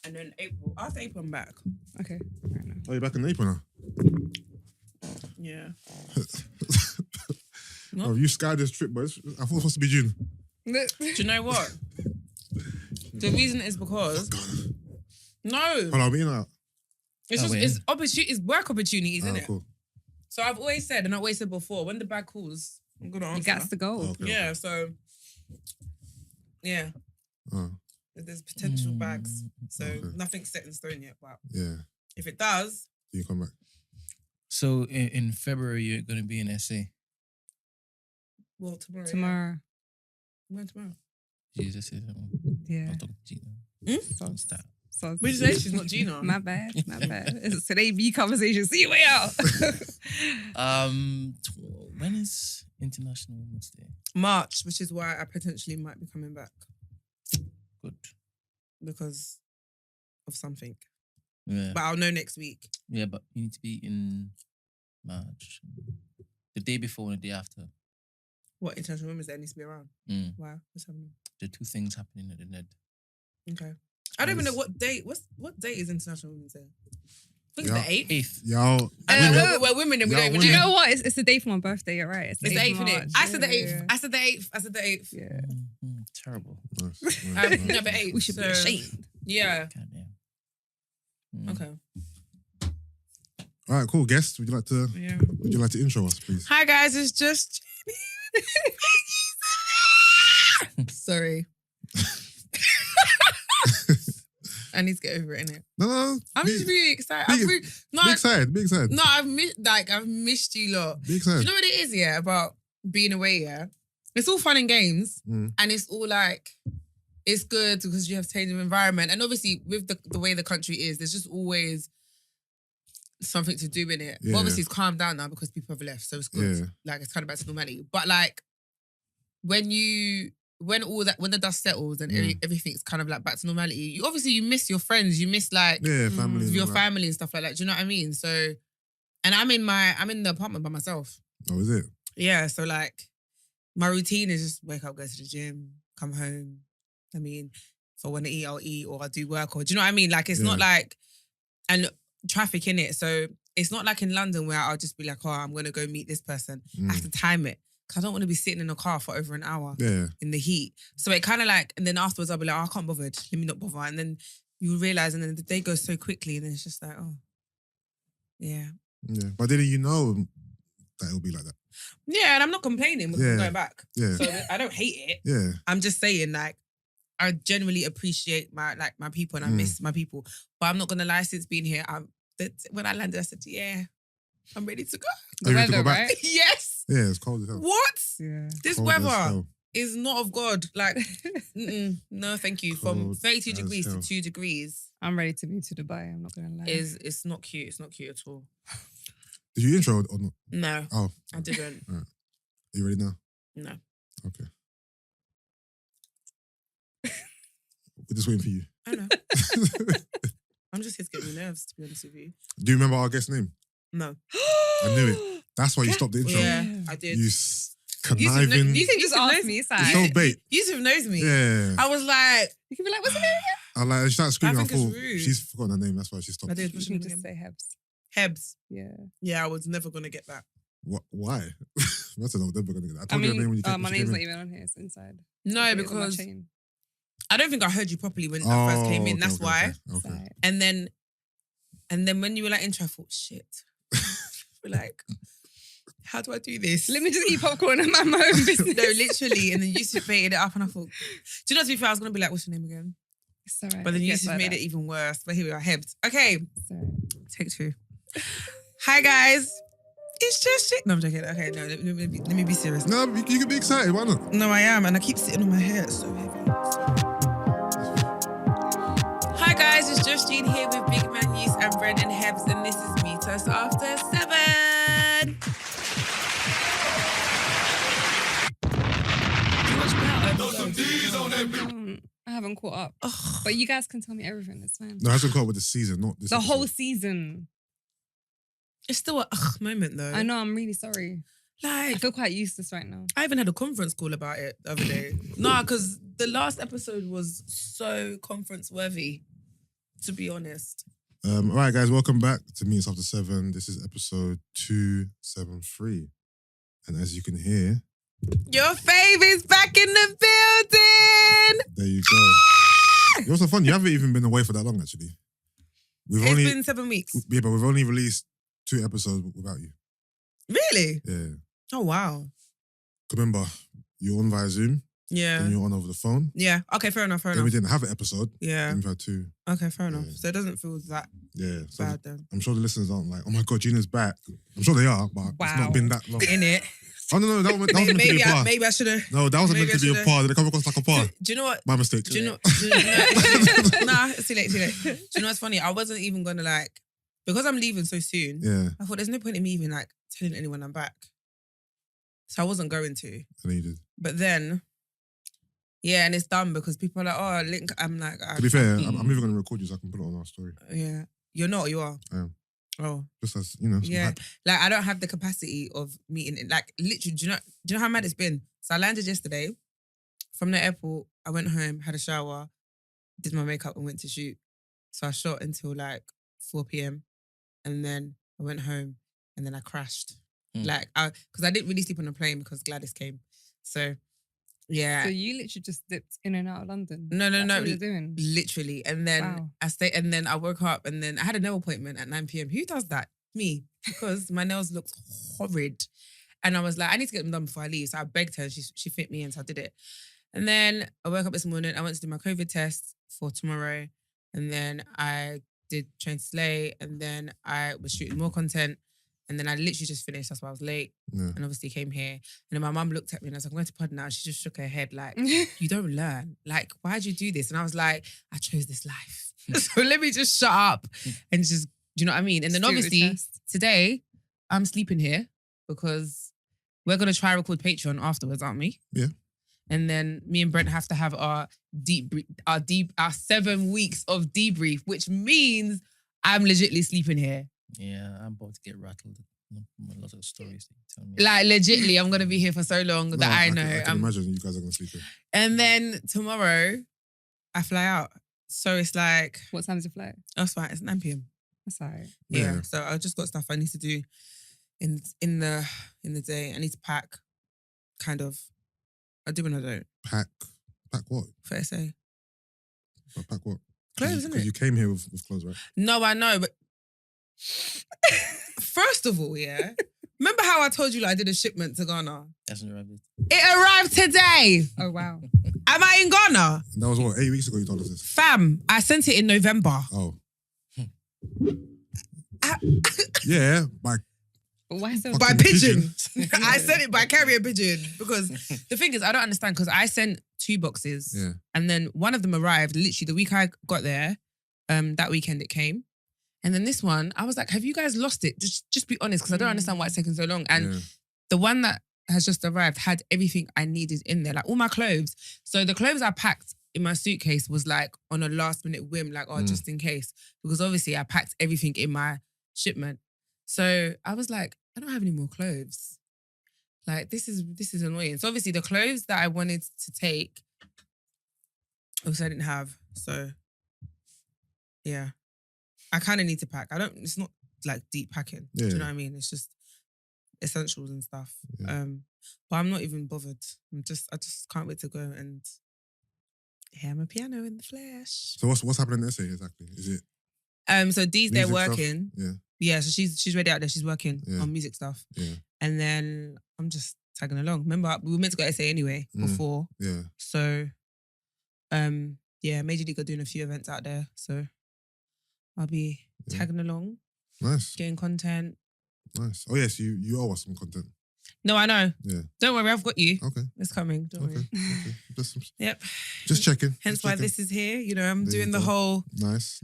And then April. After April, I'm back. Okay. Right now. Oh, you're back in April now? Yeah. Oh, you skied this trip, but I thought it was supposed to be June. Do you know what? The reason is because... No. Hold on, I'm eating out. It's work opportunities, isn't it? Cool. So I've always said, and I always said before, when the bag calls, I'm going to answer. You got to go. Okay, yeah, okay. so... Yeah. Oh. There's potential bags. So nothing's set in stone yet. But yeah. if it does... You come back. So in February, you're going to be in SA? Well, tomorrow. Tomorrow. Yeah. When tomorrow? Jesus is Yeah. I'll talk to Gina. So, Stop. so Which day? She's not Gina. My bad. It's today B conversation. See you way out. When is International Women's Day? March, which is why I potentially might be coming back. Good. Because of something. Yeah. But I'll know next week. Yeah, but you need to be in March. The day before and the day after. What, International Women's Day needs to be around? Wow, what's happening? The two things happening at the NED. Okay. I don't even know what date. What date is International Women's Day? I think Yeah. it's the 8th. Y'all. We're women and we don't even Do you know. know what? It's the day for my birthday. You're right. It's the 8th, innit? March. I said the 8th. Yeah. I said the 8th. I said the 8th. Yeah. Terrible. Nice. No, but 8th. We should be ashamed. Yeah. Goddamn. Okay. All right, cool. Guest, would you like to intro us, please? Hi guys, it's just Sorry. I need to get over it, innit? No. I'm just really excited. Be excited. No, I've missed you lot. Be Do excited. you know what it is, yeah, about being away, yeah? It's all fun and games, and it's all like, it's good because you have change of environment. And obviously, with the way the country is, there's just always something to do in it. Yeah. But obviously, it's calmed down now because people have left, so it's good. Yeah. Like, it's kind of back to normality. But like, when the dust settles and everything's kind of like back to normality, you miss your friends, you miss like family, your family and stuff like that. Do you know what I mean? So, and I'm in the apartment by myself. Oh, is it? Yeah, so like my routine is just wake up, go to the gym, come home. I mean, if I want to eat, I'll eat, or I'll do work, or do you know what I mean? Like, it's not like, and traffic in it. So it's not like in London where I'll just be like, oh, I'm going to go meet this person. I have to time it. Cause I don't want to be sitting in a car for over an hour in the heat. So it kind of like, and then afterwards I'll be like, oh, I can't bother. Let me not bother. And then you realize, and then the day goes so quickly, and then it's just like, oh, yeah. Yeah, but didn't you know that it'll be like that? Yeah, and I'm not complaining because I'm going back. Yeah. So I don't hate it. Yeah. I'm just saying, like, I genuinely appreciate my people and I miss my people. But I'm not gonna lie, since being here, when I landed, I said, yeah, I'm ready to go. The weather, right? Yes. Yeah, it's cold as hell. What? Yeah. This Cold as weather hell. is not of God. Like, no, thank you. From Cold 32 as degrees hell. to 2 degrees I'm ready to move to Dubai. I'm not gonna lie. it's not cute. It's not cute at all. Did you intro or not? No, Oh, I didn't. All right. Are you ready now? No. Okay. We're just waiting for you. I know. I'm just here to get my nerves, to be honest with you. Do you remember our guest name? No. I knew it. That's why you stopped the intro. Yeah, I did. You conniving. You can just Yusuf ask knows- me. It's It's like, so bait. Yusuf knows me. Yeah. I was like, you can be like, what's the name again? I like, she started screaming. I think it's thought rude. she's forgotten her name. That's why she stopped. I did. You What's can your just name again? say Hebz. Hebz. Yeah. Yeah, I was never going to get that. Why? That's never gonna get that. I I told you her name when mean, you came. my when she name's came not in. even on here. It's inside. No, It's on my because chain. I don't think I heard you properly when I first came in. okay, That's okay, why. It's Okay. like- And then when you were like intro, I thought, shit. We're like, how do I do this? Let me just eat popcorn and mind my own business. No, literally. And then Yusuf baited it up and I thought, do you know, to be fair, I was going to be like, what's your name again? It's all right. But then It gets Yusuf like made that. it even worse. But here we are, Hebz. Okay, It's all right. take 2. Hi, guys. It's just shit. No, I'm joking. Okay, no, let me be serious. No, you can be excited. Why not? No, I am. And I keep sitting on my hair. It's so heavy. Hi, guys. It's just Gina here with Big Man Yus and Brent and Hebz. And this is Meet Us After 7. Too much I haven't caught up. Ugh. But you guys can tell me everything. It's fine. No, it hasn't caught with the season, not this. The episode. whole season. It's still a moment, though. I know. I'm really sorry. I Like, feel quite useless right now. I even had a conference call about it the other day. No, because the last episode was so conference worthy. to be honest. All right, guys, welcome back to Meets After 7. This is episode 273. And as you can hear... Your fave is back in the building! There you go. You know what's so fun? You haven't even been away for that long, actually. It's been 7 weeks. Yeah, but we've only released 2 episodes without you. Really? Yeah. Oh, wow. Remember, you're on via Zoom. Yeah. And you're on over the phone. Yeah. Okay, fair enough. Then we didn't have an episode. Yeah. Then we've had 2. Okay, fair enough. Yeah. So it doesn't feel that So bad then. I'm sure the listeners aren't like, oh my God, Gina's back. I'm sure they are, but it's not been that long. In it. Oh, no, that was meant to be a par. Maybe I should have. No, that wasn't meant to be a par. Did it come across like a par? Do you know what? My mistake. Do you know? Nah, it's too late. Do you know what's funny? I wasn't even gonna because I'm leaving so soon. Yeah. I thought there's no point in me even telling anyone I'm back. So I wasn't going to. And then you did. But then, yeah, and it's done because people are like, oh, link. I'm like, to be fair, I'm even gonna record you so I can put it on our story. Yeah, you're not. You are. I am. Oh, just as some hype. Like I don't have the capacity of meeting. Like literally, do you know how mad it's been? So I landed yesterday from the airport. I went home, had a shower, did my makeup, and went to shoot. So I shot until 4 p.m. and then I went home, and then I crashed. Because I didn't really sleep on the plane because Gladys came. So yeah. So you literally just dipped in and out of London? No. That's what you're doing? Literally. And then I stayed, and then I woke up, and then I had a nail appointment at 9 p.m. Who does that? Me. Because my nails looked horrid. And I was like, I need to get them done before I leave. So I begged her, she fit me in, so I did it. And then I woke up this morning, I went to do my COVID test for tomorrow. And then I did Train to Slay, and then I was shooting more content. And then I literally just finished. That's why I was late. Yeah. And obviously came here. And then my mum looked at me and I was like, I'm going to pod now. She just shook her head like, you don't learn. Like, why'd you do this? And I was like, I chose this life. So let me just shut up and just, do you know what I mean? And then obviously today I'm sleeping here because we're going to try record Patreon afterwards, aren't we? Yeah. And then me and Brent have to have our 7 weeks of debrief, which means I'm legitly sleeping here. Yeah, I'm about to get rattled. A lot of stories that you tell me. Like, legitly, I'm going to be here for so long that I know. I can imagine you guys are going to sleep here. And then tomorrow, I fly out. So it's like... What time is your flight? Oh, it's fine. It's 9 p.m. That's all right. Yeah. So I just got stuff I need to do in the day. I need to pack, kind of. I do and I don't. Pack what? For SA. But pack what? Clothes, isn't it? You came here with clothes, right? No, I know, but... First of all, yeah. Remember how I told you I did a shipment to Ghana? Hasn't arrived yet. It arrived today. Oh, wow. Am I in Ghana? And that was what, 8 weeks ago you told us this? Fam, I sent it in November. Oh. Yeah, But why so? By pigeon. I sent it by carrier pigeon because the thing is, I don't understand because I sent 2 boxes and then one of them arrived literally the week I got there. That weekend it came. And then this one, I was like, have you guys lost it? Just be honest, because I don't understand why it's taking so long. And the one that has just arrived had everything I needed in there, like all my clothes. So the clothes I packed in my suitcase was like on a last minute whim, like, just in case. Because obviously I packed everything in my shipment. So I was like, I don't have any more clothes. Like, this is annoying. So obviously the clothes that I wanted to take, obviously I didn't have. So yeah. I kind of need to pack. It's not like deep packing. Yeah. Do you know what I mean? It's just essentials and stuff. Yeah. But I'm not even bothered. I just can't wait to go and hear my piano in the flesh. So what's happening in SA exactly? Is it? So Dee's there music working. Stuff? Yeah. So she's ready out there. She's working Yeah. on music stuff. Yeah. And then I'm just tagging along. Remember, we were meant to go to SA anyway before. Yeah. So, Major League are doing a few events out there. So I'll be tagging along. Nice. Getting content. Nice. Oh yes, you owe us some content. No, I know. Yeah. Don't worry, I've got you. Okay. It's coming. Don't worry. Okay. Yep. Just checking. Hence why this is here. You know, I'm doing the whole... Nice.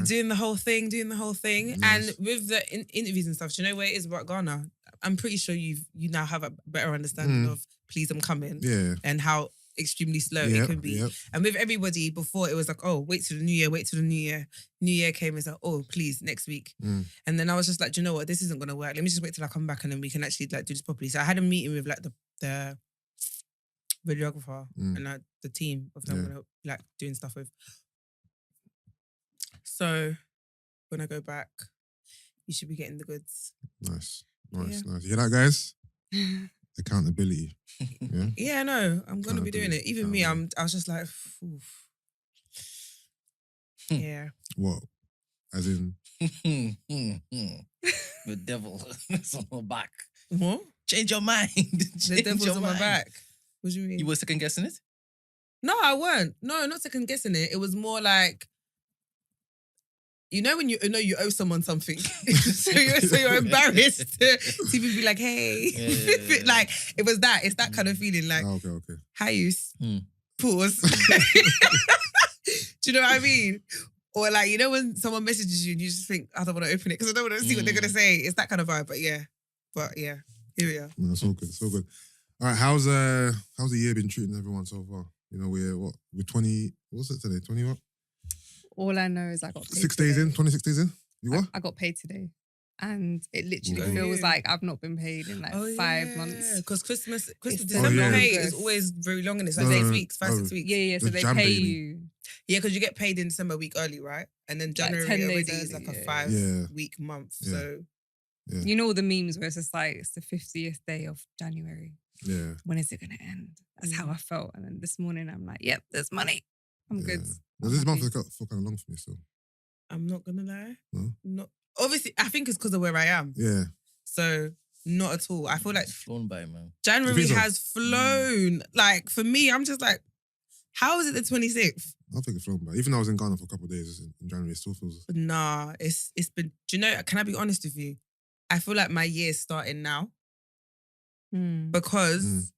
Doing the whole thing. Nice. And with the interviews and stuff, do you know where it is about Ghana? I'm pretty sure you now have a better understanding of Please I'm Coming. Yeah. And how extremely slow it can be. Yep. And with everybody, before it was like, oh, wait till the new year. New year came, it's like, oh, please, next week. And then I was just like, do you know what? This isn't going to work. Let me just wait till I come back and then we can actually like do this properly. So I had a meeting with like the videographer and the team of them I'm gonna, like doing stuff with. So when I go back, you should be getting the goods. Nice. You hear that, guys? Accountability. Yeah. Yeah, no, I'm gonna be doing it. Even me, I was just like, oof. Yeah. What? As in? The devil is on my back. What? Change your mind. The devil's on my back. What do you mean? You were second guessing it? No, I weren't. No, not second guessing it. It was more like, you know when you know you owe someone something, so you're embarrassed to people be like, hey, Yeah. like it was that. It's that kind of feeling. Like, Okay. hi, Yus. Pause. Do you know what I mean? Or like, you know when someone messages you and you just think, I don't want to open it because I don't want to see what they're gonna say. It's that kind of vibe. But yeah, here we are. No, it's all good. It's all good. All right, how's the year been treating everyone so far? You know, we're 20. What's it today? 20 what? All I know is I got paid 6 days in. 26 days in. You what? I got paid today. And it literally Okay. feels like I've not been paid in like 5 months. Because Christmas It's December the pay longest. is always very long and it's like No, 6 weeks, 5, 6 weeks. Yeah. So The they jam pay day, you mean? you. Yeah, because you get paid in December a week early, right? And then January 10 days already is early, like a yeah. 5-week month. Yeah. So Yeah. You know all the memes where it's just like, it's the 50th day of January. Yeah. When is it going to end? That's how I felt. And then this morning I'm like, yep, there's money. I'm good. Well, this month has got felt kind of long for me still. I'm not gonna lie. No? Not obviously I think it's because of where I am. Yeah. So not at all. I feel like It's flown by, man. January You think so? has flown. Like for me, I'm just like, how is it the 26th? I think it's flown by. Even though I was in Ghana for a couple of days in January, it still feels. Nah, it's been. Do you know? Can I be honest with you? I feel like my year is starting now because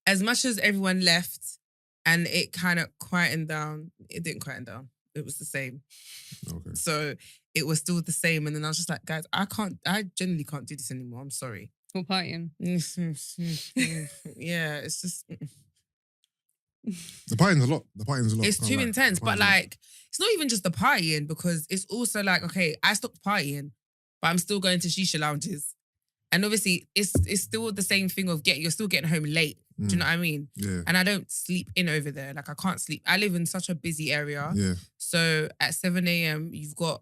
as much as everyone left and it kind of quietened down, it didn't quieten down. It was the same. Okay. So it was still the same. And then I was just like, guys, I genuinely can't do this anymore. I'm sorry. What partying? Yeah, it's just. The partying's a lot. It's Can't too lie. intense. The But partying's a lot. like, it's not even just the partying because it's also like, okay, I stopped partying, but I'm still going to shisha lounges. And obviously, it's still the same thing of you're still getting home late. Do you know what I mean? Yeah. And I don't sleep in over there. Like, I can't sleep. I live in such a busy area. Yeah. So at 7 a.m., you've got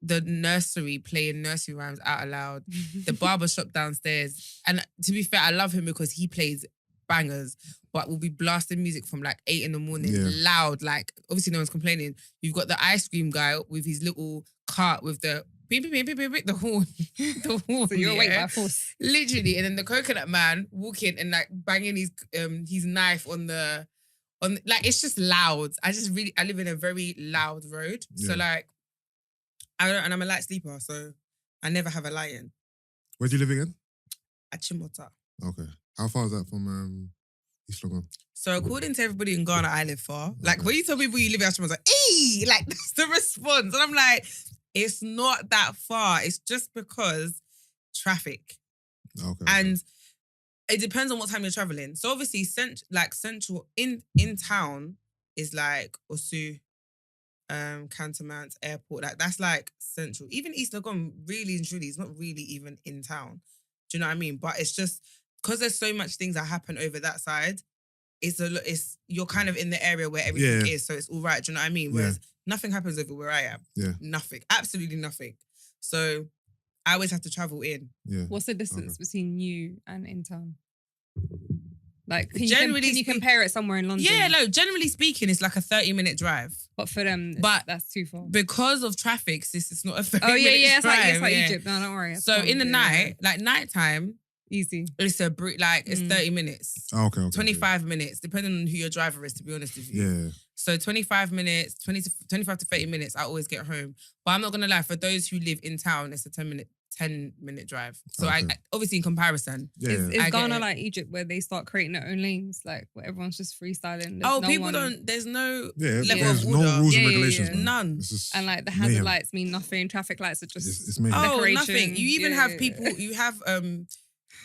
the nursery playing nursery rhymes out aloud, the barber shop downstairs. And to be fair, I love him because he plays bangers, but we'll be blasting music from like 8 in the morning, loud. Like, obviously, no one's complaining. You've got the ice cream guy with his little cart with the beep, beep, beep, beep, beep, beep, the horn. The horn. So you're awake by force. Literally. And then the coconut man walking and like banging his knife on like, it's just loud. I live in a very loud road. So Yeah. like, and I'm a light sleeper, so I never have a lie-in. Where do you live again? At Chimota. Okay. How far is that from East London? So according to everybody in Ghana, I live far. Like, Okay. when you tell people you live in Chimota, like, "Ee!" Like, that's the response. And I'm like, it's not that far. It's just because traffic. Okay. And it depends on what time you're traveling. So obviously, central in town is like Osu, Cantonments, airport. Like, that's like central. Even East Legon, really and truly, is not really even in town. Do you know what I mean? But it's just because there's so much things that happen over that side. You're kind of in the area where everything is, so it's all right. Do you know what I mean? Whereas nothing happens over where I am. Yeah. Nothing, absolutely nothing. So I always have to travel in. Yeah. What's the distance between you and in town? Like, can Generally you compare it somewhere in London? Yeah, no. Generally speaking, it's like a 30-minute drive. But for them, that's too far. Because of traffic, sis, it's not a 30-minute Oh yeah, it's drive. like Egypt. No, don't worry. It's So fine. in the night, like nighttime, easy. it's it's 30 minutes. Oh, okay. 25 minutes, depending on who your driver is, to be honest with you. Yeah. So 25 minutes, 25 to 30 minutes, I always get home. But I'm not going to lie, for those who live in town, it's a 10-minute drive. So Okay. I obviously in comparison. Yeah. Is I get Ghana it. like Egypt where they start creating their own lanes? Like, where everyone's just freestyling. There's no Yeah. level There's of no order. rules and Yeah, regulations. yeah. man. None. It's just And like the hazard mayhem. lights mean nothing. Traffic lights are just It's mayhem. Oh, decoration. nothing. You even have people, you have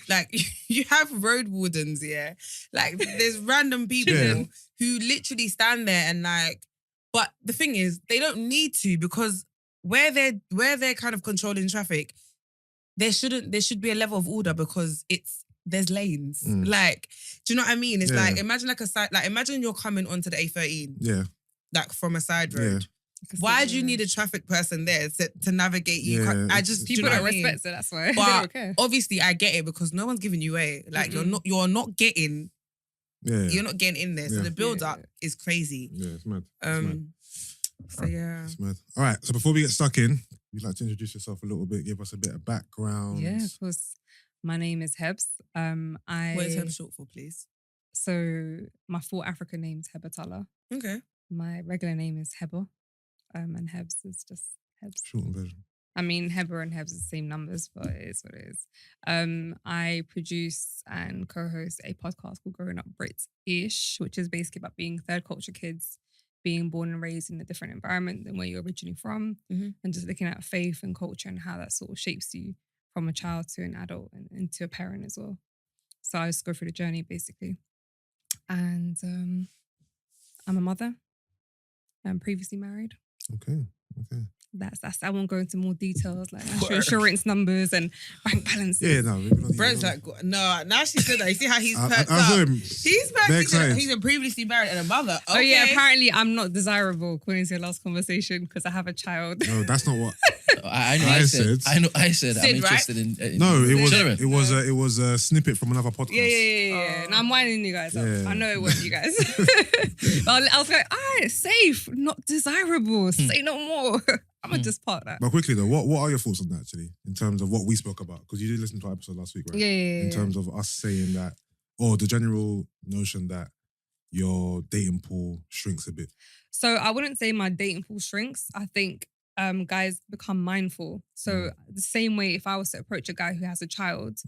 like you have road wardens, yeah. Like there's random people Yeah. who literally stand there and like, but the thing is, they don't need to because where they're kind of controlling traffic, there should be a level of order because there's lanes. Like, do you know what I mean? It's Yeah. like imagine like a side, like imagine you're coming onto the A13, Yeah. like from a side road. Why do you need a traffic person there to navigate you? Yeah, I just people do you know don't what I mean? respect it, that's why. But Okay. obviously, I get it because no one's giving you away. Like you're not getting. Yeah. You're not getting in there. So Yeah. the build up is crazy. Yeah, it's mad. It's mad. So yeah. It's mad. All right. So before we get stuck in, you'd like to introduce yourself a little bit, give us a bit of background. Yeah, of course. My name is Hebz. What is Hebz short for, please? So my full African name is Hebatala. Okay. My regular name is Heba. And Hebz is just Hebz. Shortened version. I mean, Heba and Hebz are the same numbers, but it is what it is. I produce and co-host a podcast called Growing Up British, which is basically about being third culture kids, being born and raised in a different environment than where you're originally from, and just looking at faith and culture and how that sort of shapes you from a child to an adult and to a parent as well. So I just go through the journey basically. And I'm a mother. I'm previously married. Okay. That's I won't go into more details like national insurance numbers and bank balances. Yeah, no. Brent's like, no, now she said that. You see how he's perked I saw up? him. He's perked. He's a previously married and a mother. Okay. Oh yeah, apparently I'm not desirable according to your last conversation because I have a child. No, that's not what I said. I said I'm Sid, interested in No, children. it was a snippet from another podcast. Yeah. And I'm winding you guys up. Yeah. I know it was you guys. I was like, safe, not desirable. Say no more. I'm gonna just part that. But quickly though, what are your thoughts on that actually, in terms of what we spoke about? Because you did listen to our episode last week, right? Yeah. In terms of us saying that, or the general notion that your dating pool shrinks a bit. So I wouldn't say my dating pool shrinks. I think guys become mindful. So the same way if I was to approach a guy who has a child,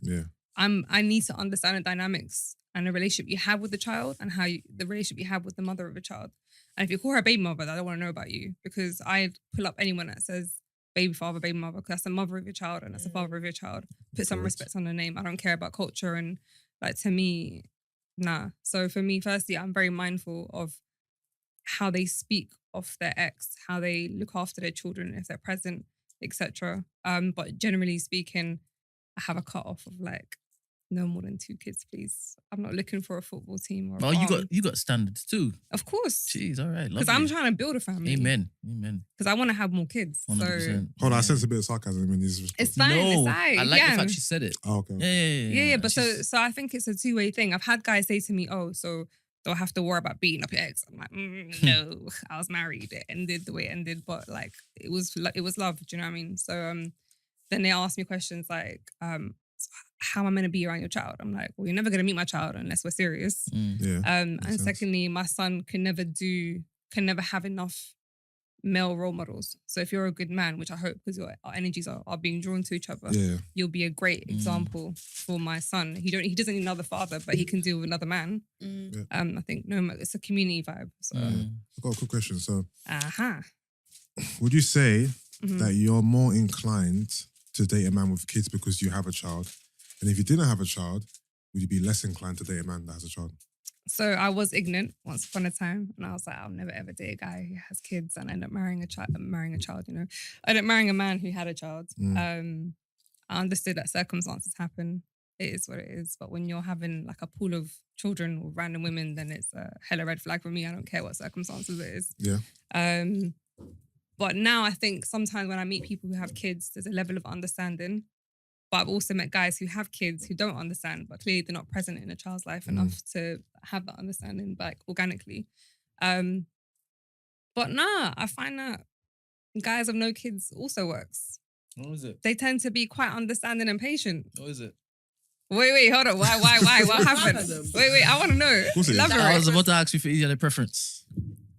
I need to understand the dynamics and the relationship you have with the child and the relationship you have with the mother of a child. And if you call her a baby mother, I don't want to know about you because I'd pull up anyone that says baby father, baby mother, because that's the mother of your child and that's the father of your child. Put some respect on the name. I don't care about culture and like to me, nah. So for me, firstly, I'm very mindful of how they speak of their ex, how they look after their children if they're present, etc. But generally speaking, I have a cutoff of like no more than 2 kids, please. I'm not looking for a football team or. Oh, you got standards too. Of course. Jeez, all right. Because I'm trying to build a family. Amen. Because I want to have more kids. 100%. So Hold on, I sense a bit of sarcasm in this. it's fine. No, it's fine. I like the fact she said it. Oh, okay. Yeah. But so I think it's a 2-way thing. I've had guys say to me, "Oh, so do I have to worry about beating up your ex?" I'm like, no. I was married. It ended the way it ended, but like it was love. Do you know what I mean? So then they ask me questions like, how am I meant to be around your child? I'm like, well, you're never going to meet my child unless we're serious. And secondly, my son can never have enough male role models. So if you're a good man, which I hope because our energies are being drawn to each other, you'll be a great example for my son. He doesn't need another father, but he can deal with another man. I think it's a community vibe. So I've got a quick question. So uh-huh. Would you say that you're more inclined to date a man with kids because you have a child? And if you didn't have a child, would you be less inclined to date a man that has a child? So I was ignorant once upon a time, and I was like, I'll never ever date a guy who has kids, and I ended up marrying a child. You know, I ended up marrying a man who had a child. I understood that circumstances happen. It is what it is. But when you're having like a pool of children or random women, then it's a hella red flag for me. I don't care what circumstances it is. Yeah. But now I think sometimes when I meet people who have kids, there's a level of understanding. But I've also met guys who have kids who don't understand, but clearly they're not present in a child's life enough to have that understanding, like organically. But nah, I find that guys of no kids also works. What is it? They tend to be quite understanding and patient. What is it? Wait, hold on. Why? What happened? Wait, I want to know. I was about to ask you if you had a preference.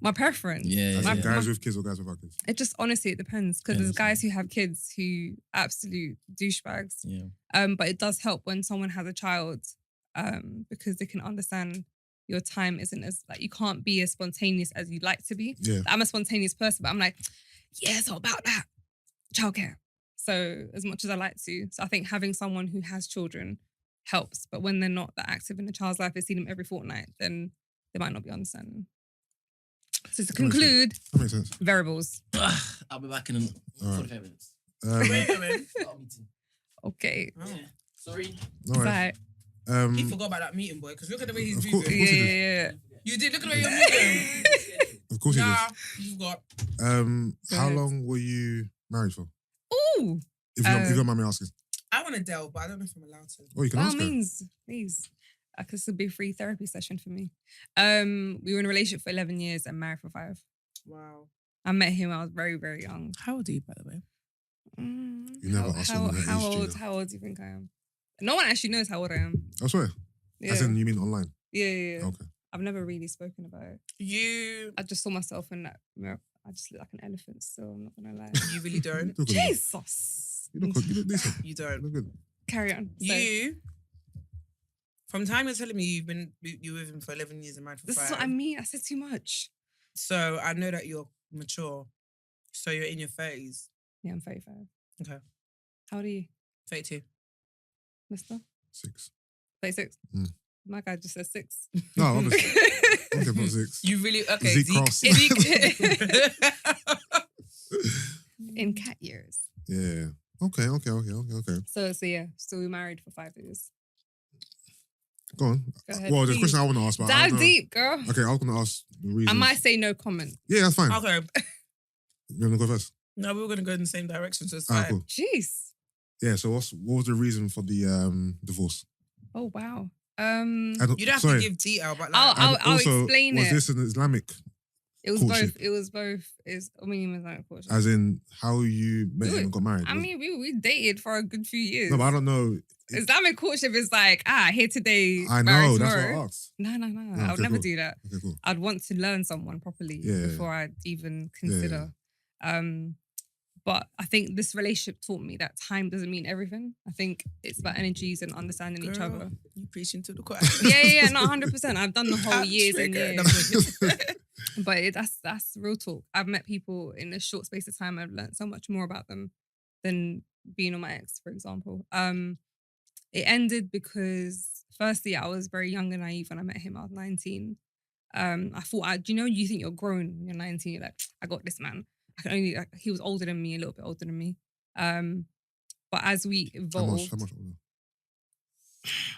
My preference? Yeah. Guys with kids or guys without kids? It just, honestly, it depends. Because there's guys who have kids who absolute douchebags. Yeah. But it does help when someone has a child because they can understand your time isn't as, like, you can't be as spontaneous as you'd like to be. Yeah. I'm a spontaneous person, but I'm like, yeah, it's all about that. Childcare. So as much as I like to. So I think having someone who has children helps. But when they're not that active in the child's life, they see them every fortnight, then they might not be understanding. So to conclude, that makes sense. Variables. I'll be back in 45 minutes. Okay. Oh. Yeah. Sorry. All right. He forgot about that meeting, boy, because look at the way he's Of course moving. he did. Yeah. You did, look at the way you're moving. Of course you Nah, did. you've got. How long were you married for? Ooh. If you don't mind me asking. I want to delve, but I don't know if I'm allowed to. Oh, you can By all ask her. means, please. This would be a free therapy session for me. We were in a relationship for 11 years and married for 5. Wow. I met him when I was very, very young. How old are you, by the way? You never asked me how old? How old do you think I am? No one actually knows how old I am. I swear. Yeah. As in, you mean online? Yeah. Okay. I've never really spoken about it. I just saw myself in that mirror. I just look like an elephant still, I'm not gonna lie. You really don't? Jesus. You look decent. You don't. You look good. Carry on. So, From time you're telling me you were with him for 11 years and married for 5. this is what I mean. I said too much. So I know that you're mature. So you're in your 30s. Yeah, I'm 35. Okay. How old are you, 32. mister? 6. 36? Mm. My guy just said 6. No, obviously. Okay, about 6. You really... Okay. Zeke cross. In cat years. Yeah. Okay. So yeah. So we married for 5 years. Go on. Go ahead, Well, there's a please. question I want to ask. But I Dive don't know. deep, girl. Okay, I was going to ask the reason. I might say no comment. Yeah, that's fine. Okay. You want to go first? No, we were going to go in the same direction, so it's Ah, fine. cool. Jeez. Yeah, so what was the reason for the divorce? Oh wow. You don't have to give detail, but like... I'll explain was it. this an Islamic It was courtship? both. It was both. I mean, it was like a courtship. As in how you met him and got married? I mean, we dated for a good few years. No, but I don't know. Islamic courtship is like, here today, I married know, that's what tomorrow. I asked. No. Oh, I would okay, never cool. do that. Okay, cool. I'd want to learn someone properly Yeah. before I'd even consider. But I think this relationship taught me that time doesn't mean everything. I think it's about energies and understanding each other. You preaching to the choir. Yeah, no, 100%. I've done the whole I'm years and triggered. years. But that's real talk. I've met people in a short space of time. I've learned so much more about them than being on my ex, for example. It ended because, firstly, I was very young and naive when I met him. I was 19. I thought, you think you're grown when you're 19. You're like, I got this man. He was older than me, a little bit older than me. But as we evolved, How much older?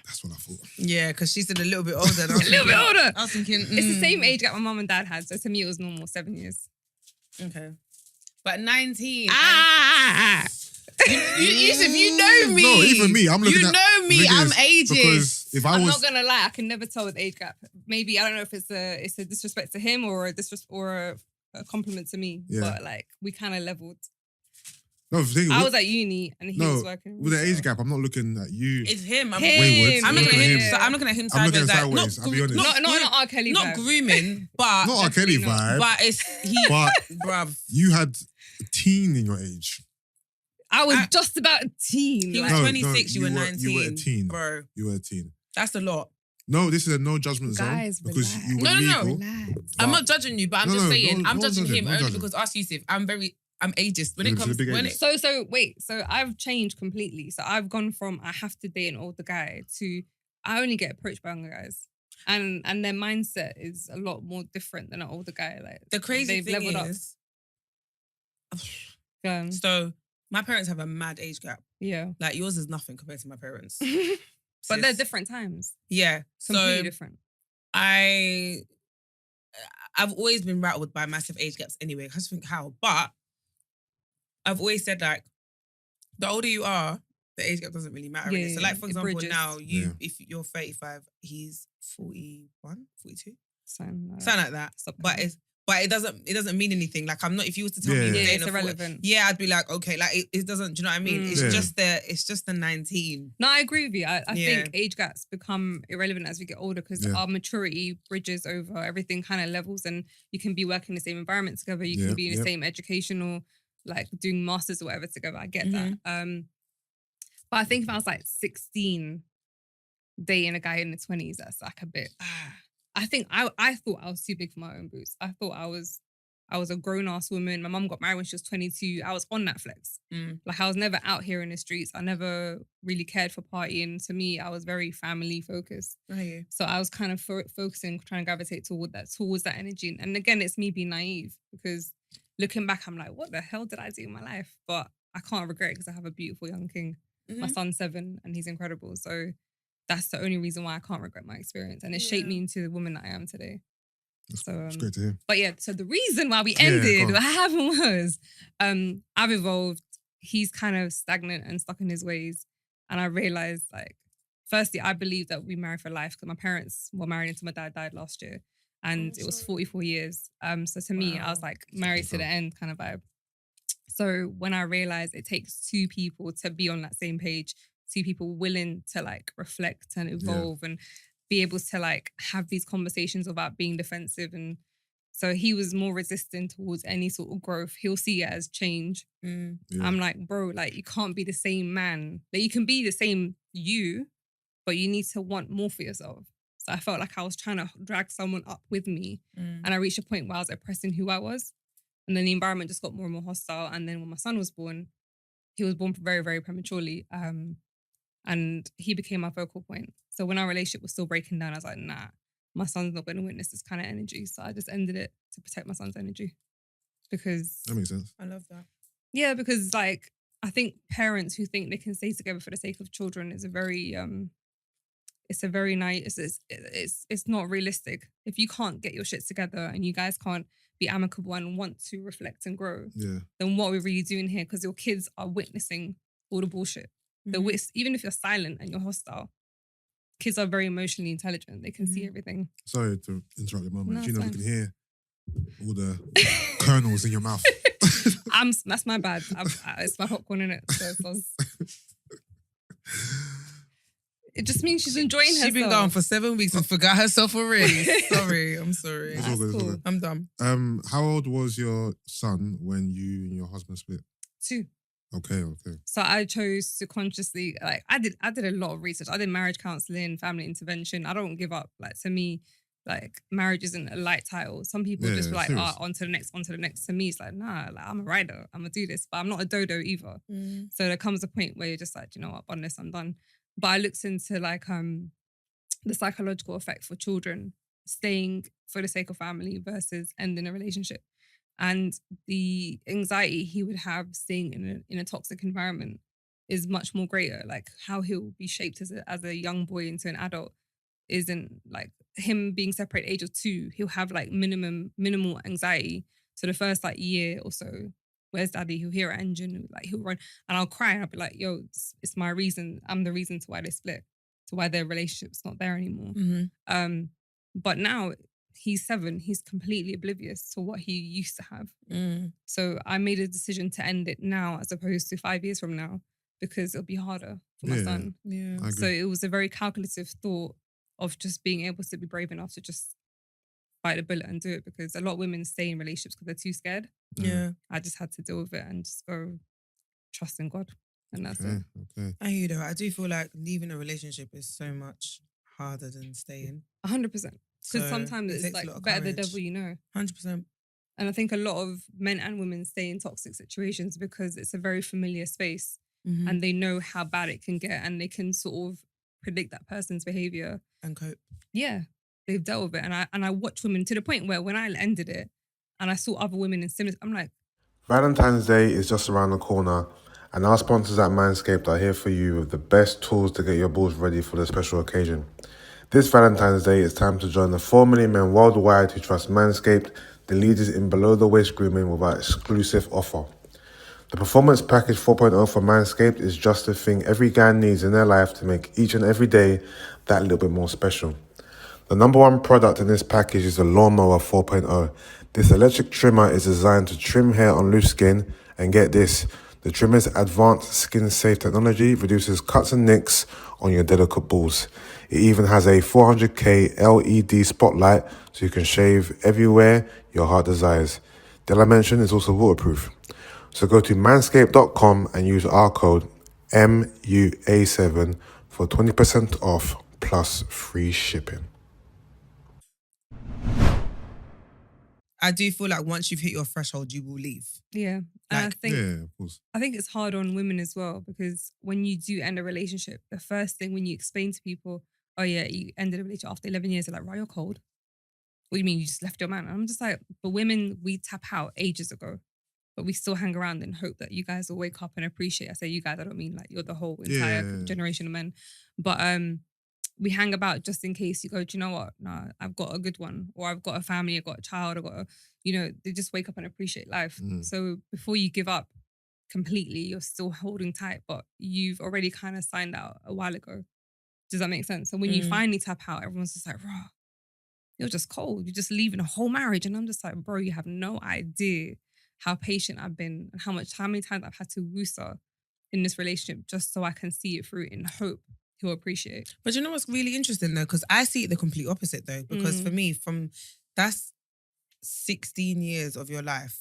That's what I thought. Yeah, because she said a little bit older. a little bit older. I was thinking... It's the same age that my mum and dad had. So to me, it was normal, 7 years. Okay. But 19... Yusuff, you know me. No, even me. I'm looking You at... know me. I'm ageist. Because if I I'm was... not gonna lie, I can never tell with age gap. Maybe I don't know if it's a disrespect to him or a compliment to me. Yeah. But like we kind of leveled. No, the thing, I was at uni and he was working. with the age gap, I'm not looking at you. It's him. I'm Him. I'm looking at him. Yeah. I'm looking at him I'm looking sideways. at Like, sideways, I'll be honest. Not R. Kelly Not vibe. grooming, but... Not R. Kelly definitely not. vibe. But it's... But Bruv. you had a teen in your age. I was just about a teen. He was No, 26, you were 19. You were a teen. Bro, You were a teen. that's a lot. No, this is a no judgment zone. Guys, because relax. you were No. legal. Relax. I'm not judging you, but I'm No, just no, saying, don't- I'm don't judging judge him him, don't only judge him. because ask Yusuff, I'm ageist. When it He's a comes... big When ageist. it, So I've changed completely. So I've gone from I have to date an older guy to I only get approached by younger guys. And their mindset is a lot more different than an older guy. Like the crazy they've thing leveled is... up. So, my parents have a mad age gap. Yeah. Like, yours is nothing compared to my parents. But they're Sis. different times. Yeah. Completely So, different. I've always been rattled by massive age gaps anyway. I just think how. But I've always said, like, the older you are, the age gap doesn't really matter. Yeah, innit? So, like, for it example, bridges. now, Yeah. if you're 35, he's 41, 42? Something like Something like that. Stop But counting. it doesn't mean anything. Like, I'm not, if you was to tell Yeah. me you're Yeah, dating it's a 40, irrelevant. yeah, I'd be like, okay, like it doesn't, do you know what I mean? It's Yeah. just the 19. No, I agree with you. I Yeah. think age gaps become irrelevant as we get older because Yeah. our maturity bridges over, everything kind of levels, and you can be working in the same environment together. You can Yep, be in the yep. same educational, like doing masters or whatever together. I get Mm-hmm. that. But I think if I was like 16, dating a guy in the 20s, that's like a bit. I think I thought I was too big for my own boots. I thought I was a grown-ass woman. My mum got married when she was 22. I was on that flex. Like, I was never out here in the streets. I never really cared for partying. To me, I was very family-focused. So I was kind of focusing, trying to gravitate towards that energy. And again, it's me being naive because looking back, I'm like, what the hell did I do in my life? But I can't regret it because I have a beautiful young king. My son's 7 and he's incredible. So that's the only reason why I can't regret my experience. And it shaped me into the woman that I am today. It's great to hear. But yeah, so the reason why we ended what happened was I've evolved. He's kind of stagnant and stuck in his ways. And I realized, like, firstly, I believe that we marry for life because my parents were married until my dad died last year. And it was 44 years. So to me, I was like married to the end kind of vibe. So when I realized it takes two people to be on that same page, two people willing to like reflect and evolve and be able to like have these conversations without being defensive. And so he was more resistant towards any sort of growth. He'll see it as change. I'm like, bro, like you can't be the same man. Like you can be the same you, but you need to want more for yourself. So I felt like I was trying to drag someone up with me. And I reached a point where I was oppressing who I was. And then the environment just got more and more hostile. And then when my son was born, he was born very, very prematurely. And he became my focal point. So when our relationship was still breaking down, I was like, nah, my son's not going to witness this kind of energy. So I just ended it to protect my son's energy. Because... That makes sense. I love that. Yeah, because like, I think parents who think they can stay together for the sake of children is a very nice, it's not realistic. If you can't get your shit together and you guys can't be amicable and want to reflect and grow, then what are we really doing here? Because your kids are witnessing all the bullshit. Even if you're silent and you're hostile, kids are very emotionally intelligent. They can see everything. Sorry to interrupt the moment. No, Gina, we fine. can hear all the kernels in your mouth. That's my bad. It's my popcorn in it. So it just means she's enjoying herself. She's been gone for 7 weeks and forgot herself already. Sorry, I'm sorry. It's all good, it's all good. I'm done. How old was your son when you and your husband split? 2. Okay. So I chose to consciously, like, I did a lot of research. I did marriage counselling, family intervention. I don't give up. Like, to me, like, marriage isn't a light title. Some people just be like, on to the next. To me, it's like, nah, like, I'm a rider. I'm going to do this. But I'm not a dodo either. So there comes a point where you're just like, you know what, on this, I'm done. But I looked into, like, the psychological effect for children staying for the sake of family versus ending a relationship. And the anxiety he would have staying in a toxic environment is much more greater. Like, how he'll be shaped as a young boy into an adult isn't like him being separated at age of 2. He'll have like minimal anxiety. So the first like year or so, where's daddy? He'll hear an engine, like he'll run, and I'll cry and I'll be like, yo, it's my reason. I'm the reason to why they split, to why their relationship's not there anymore. But now he's 7. He's completely oblivious to what he used to have. So I made a decision to end it now as opposed to 5 years from now because it'll be harder for my son. Yeah. So it was a very calculative thought of just being able to be brave enough to just bite the bullet and do it, because a lot of women stay in relationships because they're too scared. Yeah. I just had to deal with it and just go trust in God. And that's it. Okay. I hear you though. I do feel like leaving a relationship is so much harder than staying. 100%. Because sometimes it's like better the devil you know. 100%. And I think a lot of men and women stay in toxic situations because it's a very familiar space and they know how bad it can get and they can sort of predict that person's behavior. And cope. Yeah. They've dealt with it. And I watch women to the point where when I ended it and I saw other women in similar, I'm like... Valentine's Day is just around the corner, and our sponsors at Manscaped are here for you with the best tools to get your balls ready for the special occasion. This Valentine's Day, it's time to join the 4 million men worldwide who trust Manscaped, the leaders in below-the-waist grooming, with our exclusive offer. The Performance Package 4.0 for Manscaped is just the thing every guy needs in their life to make each and every day that little bit more special. The number one product in this package is the Lawnmower 4.0. This electric trimmer is designed to trim hair on loose skin, and get this, the trimmer's advanced skin-safe technology reduces cuts and nicks on your delicate balls. It even has a 400K LED spotlight so you can shave everywhere your heart desires. Did I mention it's also waterproof? So go to manscaped.com and use our code MUA7 for 20% off plus free shipping. I do feel like once you've hit your threshold, you will leave. Yeah. Like, Of course. I think it's hard on women as well, because when you do end a relationship, the first thing when you explain to people, oh yeah, you ended a relationship after 11 years, they're like, right, you're cold. What do you mean you just left your man? And I'm just like, but women, we tap out ages ago, but we still hang around and hope that you guys will wake up and appreciate. I say you guys, I don't mean like you're the whole entire generation of men. But we hang about just in case you go, do you know what? No, I've got a good one, or I've got a family, I've got a child, I've got a, they just wake up and appreciate life. So before you give up completely, you're still holding tight, but you've already kind of signed out a while ago. Does that make sense? So when you finally tap out, everyone's just like, raw, you're just cold. You're just leaving a whole marriage. And I'm just like, bro, you have no idea how patient I've been and how many times I've had to woosa in this relationship just so I can see it through in hope he'll appreciate. But you know what's really interesting though? Because I see it the complete opposite though. Because for me, that's 16 years of your life.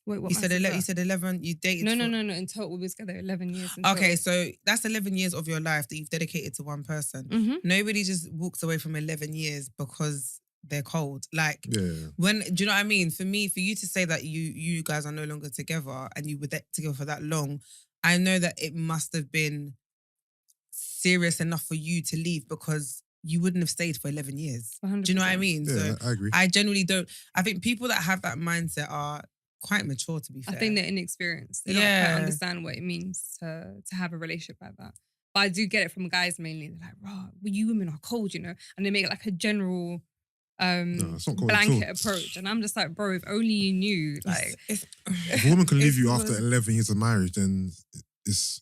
Wait, what you said 11, you dated No. In total, we were together 11 years. Okay, so that's 11 years of your life that you've dedicated to one person. Nobody just walks away from 11 years because they're cold. Like, do you know what I mean? For me, for you to say that you guys are no longer together and you were together for that long, I know that it must have been serious enough for you to leave because you wouldn't have stayed for 11 years. 100%. Do you know what I mean? Yeah, so I agree. I generally don't. I think people that have that mindset are quite mature, to be fair. I think they're inexperienced. They don't quite understand what it means to have a relationship like that. But I do get it from guys mainly. They're like, "Raw, you women are cold, and they make it like a general blanket approach. And I'm just like, bro, if only you knew. Like, if a woman can leave you after 11 years of marriage, then it's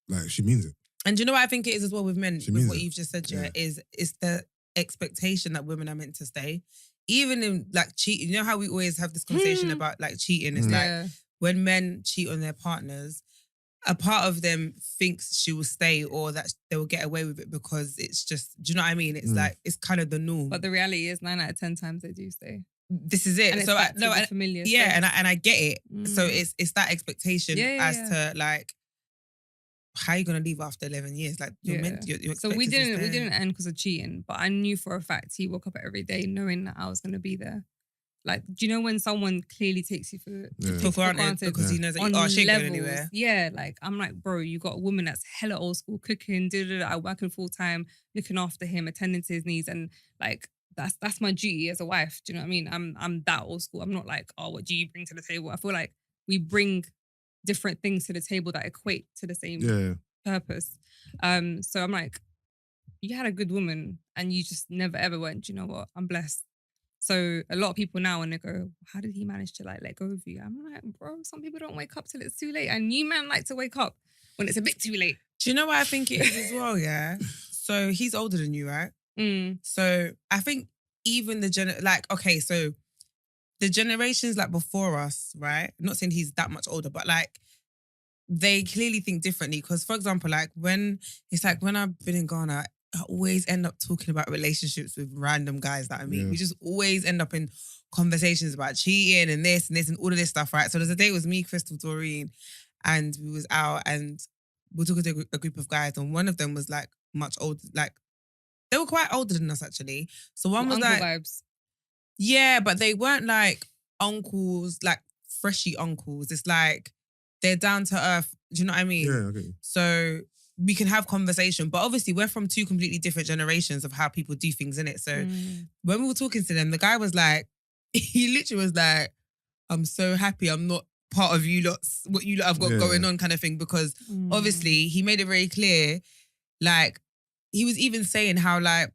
like she means it. And do you know what I think it is as well with men? With what you've just said, is the expectation that women are meant to stay. Even in like cheating, you know how we always have this conversation about like cheating? It's like when men cheat on their partners, a part of them thinks she will stay or that they will get away with it because it's just, do you know what I mean? It's like, it's kind of the norm. But the reality is 9 out of 10 times they do stay. This is it. And so familiar. Yeah, and I get it. So it's that expectation to like, how are you gonna leave after 11 years? Like you're so we didn't end because of cheating, but I knew for a fact he woke up every day knowing that I was gonna be there. Like, do you know when someone clearly takes you for granted because he knows that she ain't going anywhere? Yeah, like I'm like, bro, you got a woman that's hella old school, cooking, I working full time, looking after him, attending to his needs, and like that's my duty as a wife. Do you know what I mean? I'm that old school. I'm not like, oh, what do you bring to the table? I feel like we bring different things to the table that equate to the same purpose. So I'm like, you had a good woman and you just never ever went, you know what, I'm blessed. So a lot of people now when they go, how did he manage to like let go of you? I'm like, bro, some people don't wake up till it's too late. And you man like to wake up when it's a bit too late. Do you know what I think it is as well, yeah? So he's older than you, right? So I think even the generations like before us, right? I'm not saying he's that much older, but like they clearly think differently. Because for example, like when I've been in Ghana, I always end up talking about relationships with random guys that I meet. We just always end up in conversations about cheating and this and all of this stuff, right? So there's a day it was me, Crystal, Doreen, and we was out and we were talking to a group of guys and one of them was like much older, like they were quite older than us actually. So one was like vibes. Yeah, but they weren't like uncles, like freshy uncles. It's like they're down to earth. Do you know what I mean? Yeah, okay. So we can have conversation, but obviously we're from two completely different generations of how people do things, innit? So when we were talking to them, the guy was like, he literally was like, I'm so happy I'm not part of you lots, what you lot have got going on kind of thing, because obviously he made it very clear, like he was even saying how like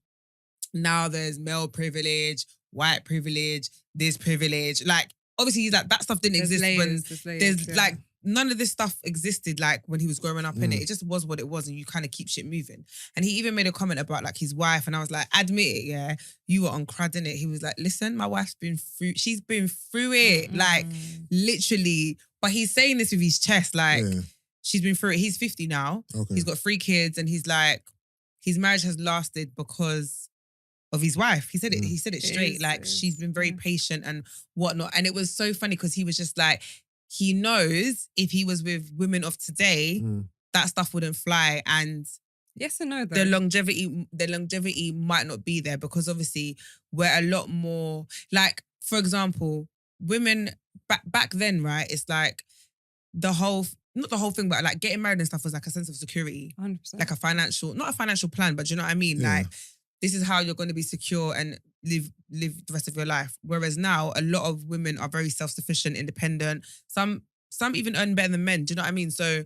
now there's male privilege, white privilege, this privilege. Like, obviously, he's like, that stuff didn't exist when there's like, none of this stuff existed like when he was growing up in it. It just was what it was and you kind of keep shit moving. And he even made a comment about like his wife and I was like, admit it, yeah, you were on crud, innit? He was like, listen, my wife's been through, she's been through it, like literally. But he's saying this with his chest, like she's been through it. He's 50 now. Okay. He's got 3 kids and he's like, his marriage has lasted because of his wife. He said it straight. Like she's been very patient and whatnot. And it was so funny because he was just like, he knows if he was with women of today, that stuff wouldn't fly. And yes and no, though. The longevity might not be there because obviously we're a lot more like, for example, women back then, right? It's like not the whole thing, but like getting married and stuff was like a sense of security. 100%. Like not a financial plan, but do you know what I mean? Yeah. Like, this is how you're going to be secure and live the rest of your life. Whereas now, a lot of women are very self-sufficient, independent. Some even earn better than men. Do you know what I mean? So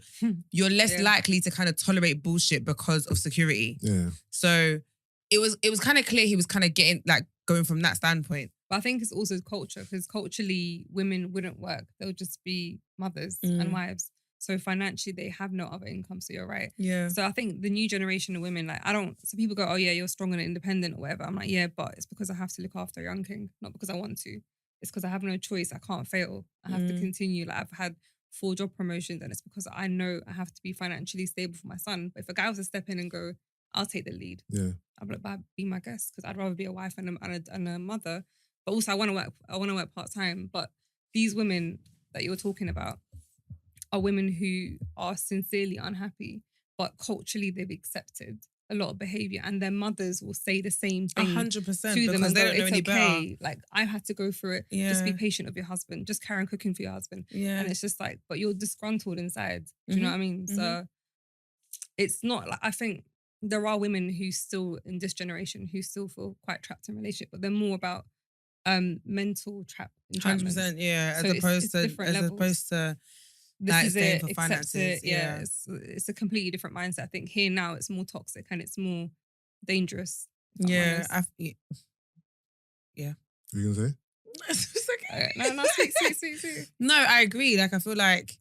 you're less likely to kind of tolerate bullshit because of security. Yeah. So it was kind of clear he was kind of going from that standpoint. But I think it's also culture, because culturally women wouldn't work. They'll just be mothers and wives. So financially they have no other income. So you're right. Yeah. So I think the new generation of women, like so people go, oh yeah, you're strong and independent or whatever. I'm like, yeah, but it's because I have to look after a young king, not because I want to. It's because I have no choice. I can't fail. I have to continue. Like I've had 4 job promotions, and it's because I know I have to be financially stable for my son. But if a guy was to step in and go, I'll take the lead. Yeah. I'll be like, be my guest, because I'd rather be a wife and a mother. But also I want to work part-time. But these women that you're talking about are women who are sincerely unhappy, but culturally they've accepted a lot of behavior, and their mothers will say the same thing 100% to them because and they go, don't know it's any okay. better. Like I've had to go through it. Yeah. Just be patient with your husband. Just carry on cooking for your husband. Yeah. And it's just like, but you're disgruntled inside. Do you know what I mean? So it's not like, I think there are women who still in this generation who still feel quite trapped in relationship, but they're more about mental entrapment. 100%, yeah. So As opposed to this like is staying it, for accept finances. it. Yeah, it's a completely different mindset. I think here now it's more toxic and it's more dangerous. Yeah. Yeah. What are you going to say? It's okay. No, sweet. No, I agree. Like, I feel like,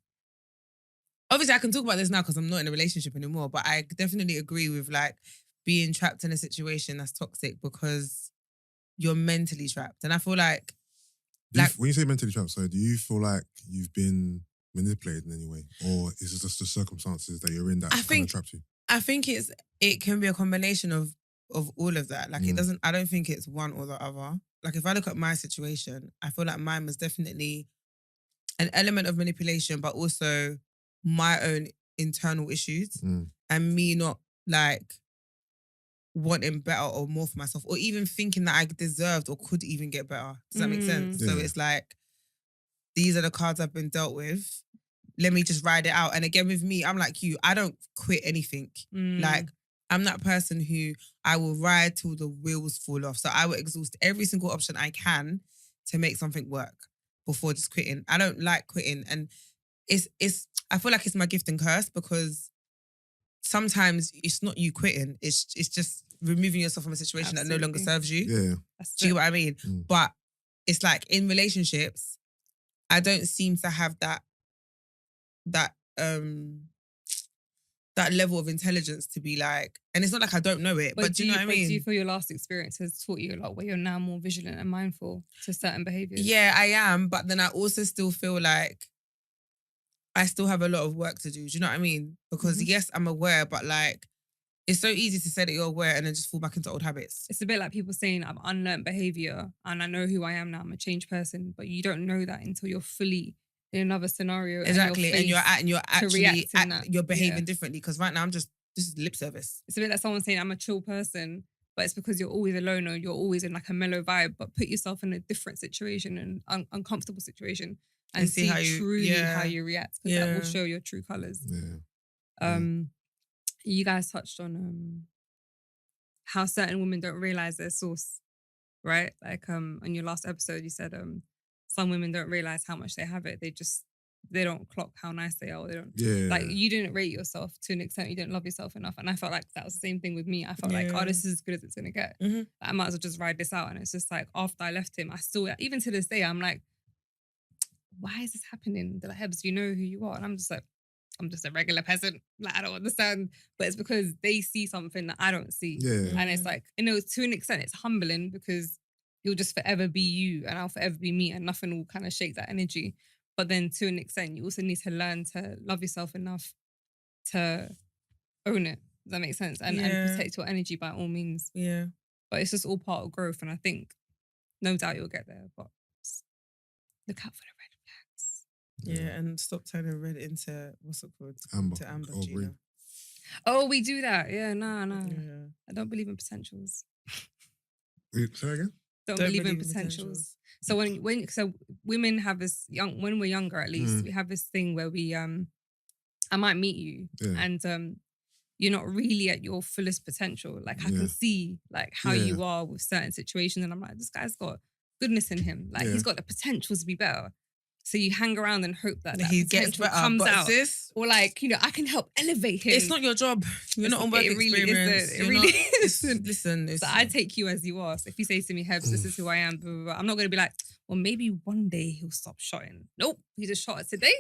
obviously I can talk about this now because I'm not in a relationship anymore, but I definitely agree with like being trapped in a situation that's toxic because you're mentally trapped. And I feel like... when you say mentally trapped, so do you feel like you've been manipulated in any way? Or is it just the circumstances that you're in that kind of trapped you? I think it can be a combination of all of that. Like I don't think it's one or the other. Like if I look at my situation, I feel like mine was definitely an element of manipulation, but also my own internal issues and me not like wanting better or more for myself, or even thinking that I deserved or could even get better. Does that make sense? Yeah. So it's like, these are the cards I've been dealt with. Let me just ride it out. And again, with me, I'm like you. I don't quit anything. Like, I'm that person who I will ride till the wheels fall off. So I will exhaust every single option I can to make something work before just quitting. I don't like quitting. And I feel like it's my gift and curse, because sometimes it's not you quitting. It's just removing yourself from a situation that no longer serves you. Yeah. Do you know what I mean? But it's like in relationships, I don't seem to have that level of intelligence to be like, and it's not like I don't know it, but do you know what I mean? Do you feel your last experience has taught you a lot where you're now more vigilant and mindful to certain behaviours? Yeah, I am. But then I also still feel like I still have a lot of work to do. Do you know what I mean? Because yes, I'm aware, but like, it's so easy to say that you're aware and then just fall back into old habits. It's a bit like people saying I've unlearned behaviour and I know who I am now. I'm a changed person, but you don't know that until you're fully in another scenario. Exactly, and you're actually you're behaving differently. Because right now this is lip service. It's a bit like someone saying I'm a chill person, but it's because you're always alone or you're always in like a mellow vibe. But put yourself in a different situation and uncomfortable situation and see how you react, because that will show your true colours. Yeah. You guys touched on how certain women don't realise their source, right? Like on your last episode, you said some women don't realise how much they have it. They don't clock how nice they are. Or they don't like, you didn't rate yourself to an extent. You didn't love yourself enough. And I felt like that was the same thing with me. I felt like, oh, this is as good as it's gonna get. Like, I might as well just ride this out. And it's just like, after I left him, I still, even to this day, I'm like, why is this happening? They're like, Hebz, you know who you are. And I'm just like, I'm just a regular peasant. Like, I don't understand. But it's because they see something that I don't see. Yeah. And it's like, you know, to an extent, it's humbling because you'll just forever be you and I'll forever be me and nothing will kind of shake that energy. But then to an extent, you also need to learn to love yourself enough to own it. Does that make sense? And protect your energy by all means. Yeah. But it's just all part of growth. And I think no doubt you'll get there. But look out for the red flags. Yeah, and stop turning red into, what's it called? Amber. Into amber, Oh, Gina. green. Oh, we do that. Yeah, no. Yeah. I don't believe in potentials. Wait, say that again? Don't believe in potentials. So so women have this when we're younger, at least, we have this thing where we I might meet you and you're not really at your fullest potential. Like I can see like how you are with certain situations, and I'm like, this guy's got goodness in him. Like he's got the potential to be better. So you hang around and hope that he gets better, comes but out. sis, Or like, I can help elevate him. It's not your job. You're not on work experience. It really isn't. Listen. So I take you as you are. So if you say to me, Hebz, this is who I am, blah, blah, blah, I'm not going to be like, well, maybe one day he'll stop shotting. Nope, he just shot it today.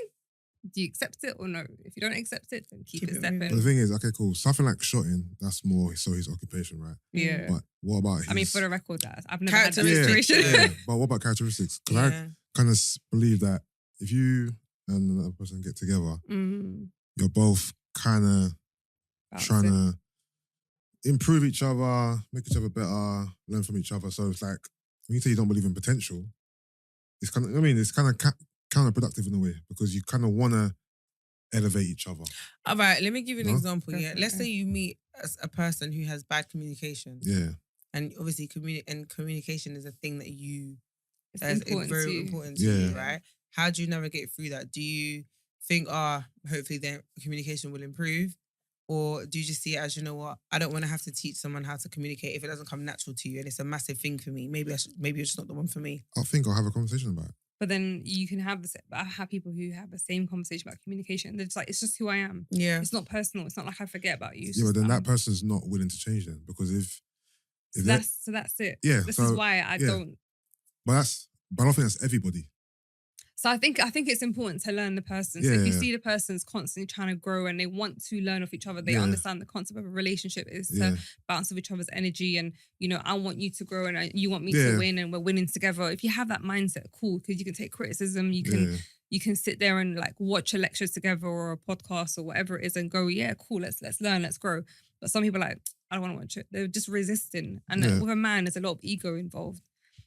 Do you accept it or no? If you don't accept it, then keep it stepping. But the thing is, okay, cool. Something like shotting, that's more so his occupation, right? Yeah. But what about his... I mean, for the record, I've never had that situation. Yeah. But what about characteristics? Because I kind of believe that if you and another person get together, you're both kind of trying to improve each other, make each other better, learn from each other. So it's like, when you say you don't believe in potential, it's kind of, it's kind of counterproductive in a way because you kind of want to elevate each other. All right, let me give you an example. Yeah, let's say you meet a person who has bad communication. Yeah, and obviously communication is a thing that it's very important to you, right? How do you navigate through that? Do you think, hopefully their communication will improve? Or do you just see it as, you know what, I don't want to have to teach someone how to communicate if it doesn't come natural to you and it's a massive thing for me. Maybe it's just not the one for me. I think I'll have a conversation about it. But then you can have I have people who have the same conversation about communication. They're just like, it's just who I am. Yeah. It's not personal. It's not like I forget about you. But then that person's not willing to change then because if that's it. Yeah. This is why I don't. But I don't think that's everybody. So I think it's important to learn the person. So if you see the person's constantly trying to grow and they want to learn off each other, they understand the concept of a relationship is to bounce off each other's energy and, I want you to grow and you want me to win and we're winning together. If you have that mindset, cool, because you can take criticism, you can sit there and like watch a lecture together or a podcast or whatever it is and go, yeah, cool, let's learn, let's grow. But some people are like, I don't want to watch it. They're just resisting. And with a man, there's a lot of ego involved.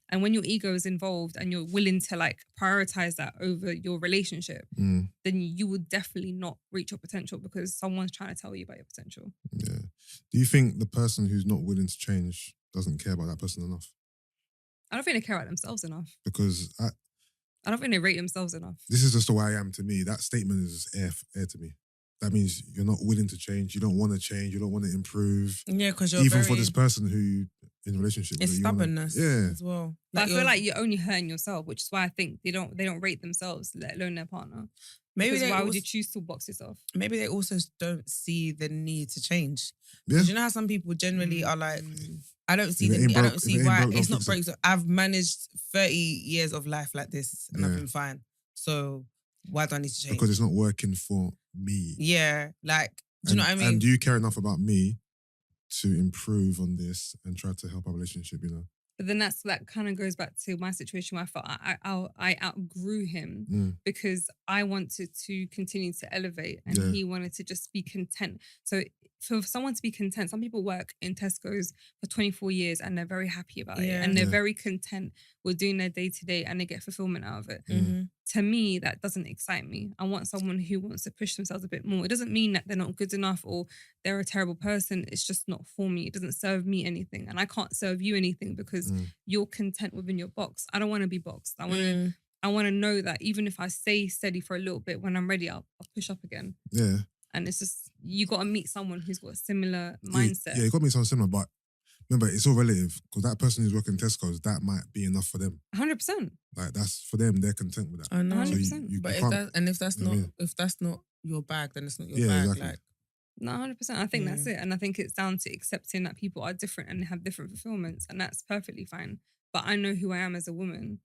And when your ego is involved and you're willing to like prioritize that over your relationship, then you will definitely not reach your potential because someone's trying to tell you about your potential. Yeah. Do you think the person who's not willing to change doesn't care about that person enough? I don't think they care about themselves enough. Because I don't think they rate themselves enough. This is just the way I am to me. That statement is air to me. That means you're not willing to change. You don't want to change. You don't want to improve. Yeah, because you're even for this person who in a relationship. It's stubbornness as well. But I feel like you're only hurting yourself, which is why I think they don't rate themselves, let alone their partner. Maybe why would you choose to box yourself? Maybe they also don't see the need to change. Yeah. You know how some people generally are like, I don't see I don't see why it's not broke. So I've managed 30 years of life like this and I've been fine. So why do I need to change? Because it's not working for me. Yeah, like, do you know what I mean? And do you care enough about me to improve on this and try to help our relationship, But then that kind of goes back to my situation where I felt I outgrew him because I wanted to continue to elevate and he wanted to just be content. So for someone to be content, some people work in Tesco's for 24 years and they're very happy about it and they're very content with doing their day-to-day and they get fulfillment out of it. To me, that doesn't excite me. I want someone who wants to push themselves a bit more. It doesn't mean that they're not good enough or they're a terrible person. It's just not for me. It doesn't serve me anything. And I can't serve you anything because you're content within your box. I don't want to be boxed. I want to know that even if I stay steady for a little bit, when I'm ready, I'll push up again. Yeah. And it's just, you got to meet someone who's got a similar mindset. Yeah, you got to meet someone similar, but remember, it's all relative because that person who's working Tesco's, that might be enough for them. 100%. Like that's for them, they're content with that. I know. 100%. So but if that's not your bag, then it's not your bag. Exactly. Like, no, 100%. I think that's it. And I think it's down to accepting that people are different and have different fulfillments. And that's perfectly fine. But I know who I am as a woman.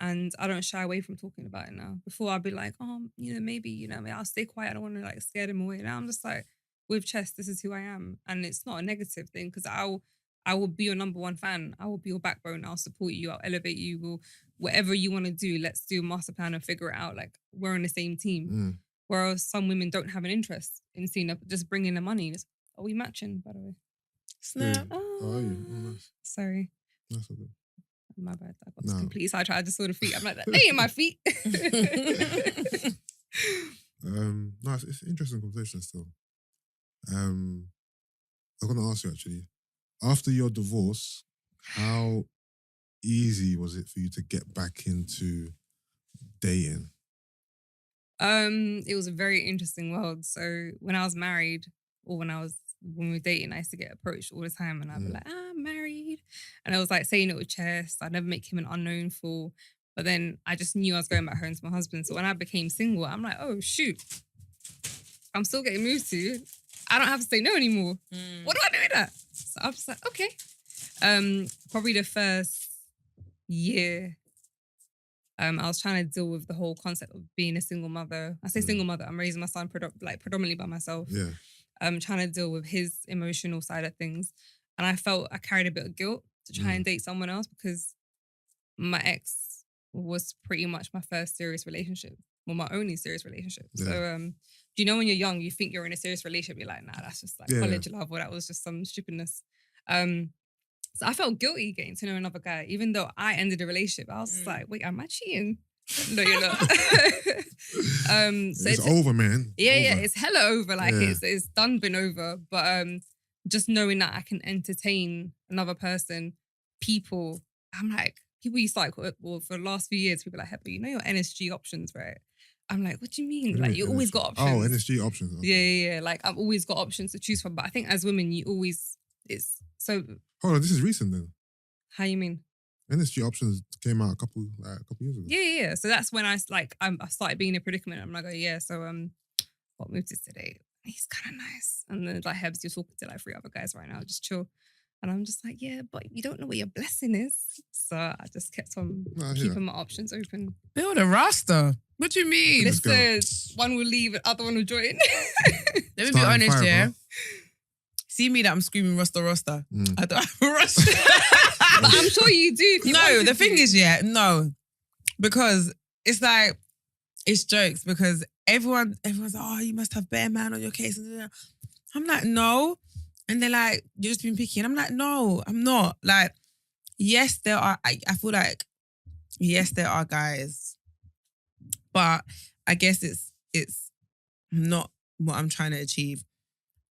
And I don't shy away from talking about it now. Before I'd be like, maybe, I'll stay quiet. I don't want to like scare them away. Now I'm just like, with chest, this is who I am. And it's not a negative thing because I will be your number one fan. I will be your backbone. I'll support you. I'll elevate you. Whatever you want to do, let's do a master plan and figure it out. Like we're on the same team. Whereas some women don't have an interest in seeing just bringing the money. Are we matching, by the way? Snap. Oh, are you? Oh, nice. Sorry. That's all good. My bad. I got completely sidetracked. I just saw the feet. I'm like, they ain't my feet. No, it's an interesting conversation still. I'm going to ask you actually, after your divorce, how easy was it for you to get back into dating? It was a very interesting world. So when I was married or when we were dating, I used to get approached all the time and I'd be like, I'm married. And I was like saying it with chest. I'd never make him an unknown fool. But then I just knew I was going back home to my husband. So when I became single, I'm like, oh, shoot. I'm still getting moved to. I don't have to say no anymore. What do I do with that? So I was just like, okay. Probably the first year, I was trying to deal with the whole concept of being a single mother. I say single mother. I'm raising my son predominantly by myself. Yeah. I'm trying to deal with his emotional side of things. And I felt I carried a bit of guilt to try and date someone else because my ex was pretty much my first serious relationship. Well, my only serious relationship. Yeah. So, do you know when you're young, you think you're in a serious relationship, you're like, nah, that's just like college love, or that was just some stupidness. So I felt guilty getting to know another guy, even though I ended the relationship. I was just like, wait, am I cheating? No, you're not. So it's over, man. Yeah, it's hella over. Like it's done, been over. But just knowing that I can entertain another person, people, I'm like, people used to like, well, for the last few years, people are like, hey, but you know your NSG options, right? I'm like, what do you mean? Like, you always got options. Oh, NSG options. Okay. Yeah. Like, I've always got options to choose from. But I think as women, it's so. Hold on, this is recent then. How you mean? NSG options came out a couple years ago. Yeah. So that's when I started being in a predicament. I'm like, oh yeah. So what moved is today? He's kind of nice. And then like Hebz, you're talking to like 3 other guys right now, just chill. And I'm just like, yeah, but you don't know what your blessing is. So I just kept on keeping my options open. Build a roster. What do you mean? This one will leave, the other one will join. Let me be honest, yeah. See me that I'm screaming roster. I don't have a roster. But I'm sure you do. No, the thing is, no. Because it's like, it's jokes because everyone's like, oh, you must have better man on your case. I'm like, no. And they're like, you're just being picky. And I'm like, no, I'm not. Like, yes, there are, I feel like, yes, there are guys. But I guess it's not what I'm trying to achieve.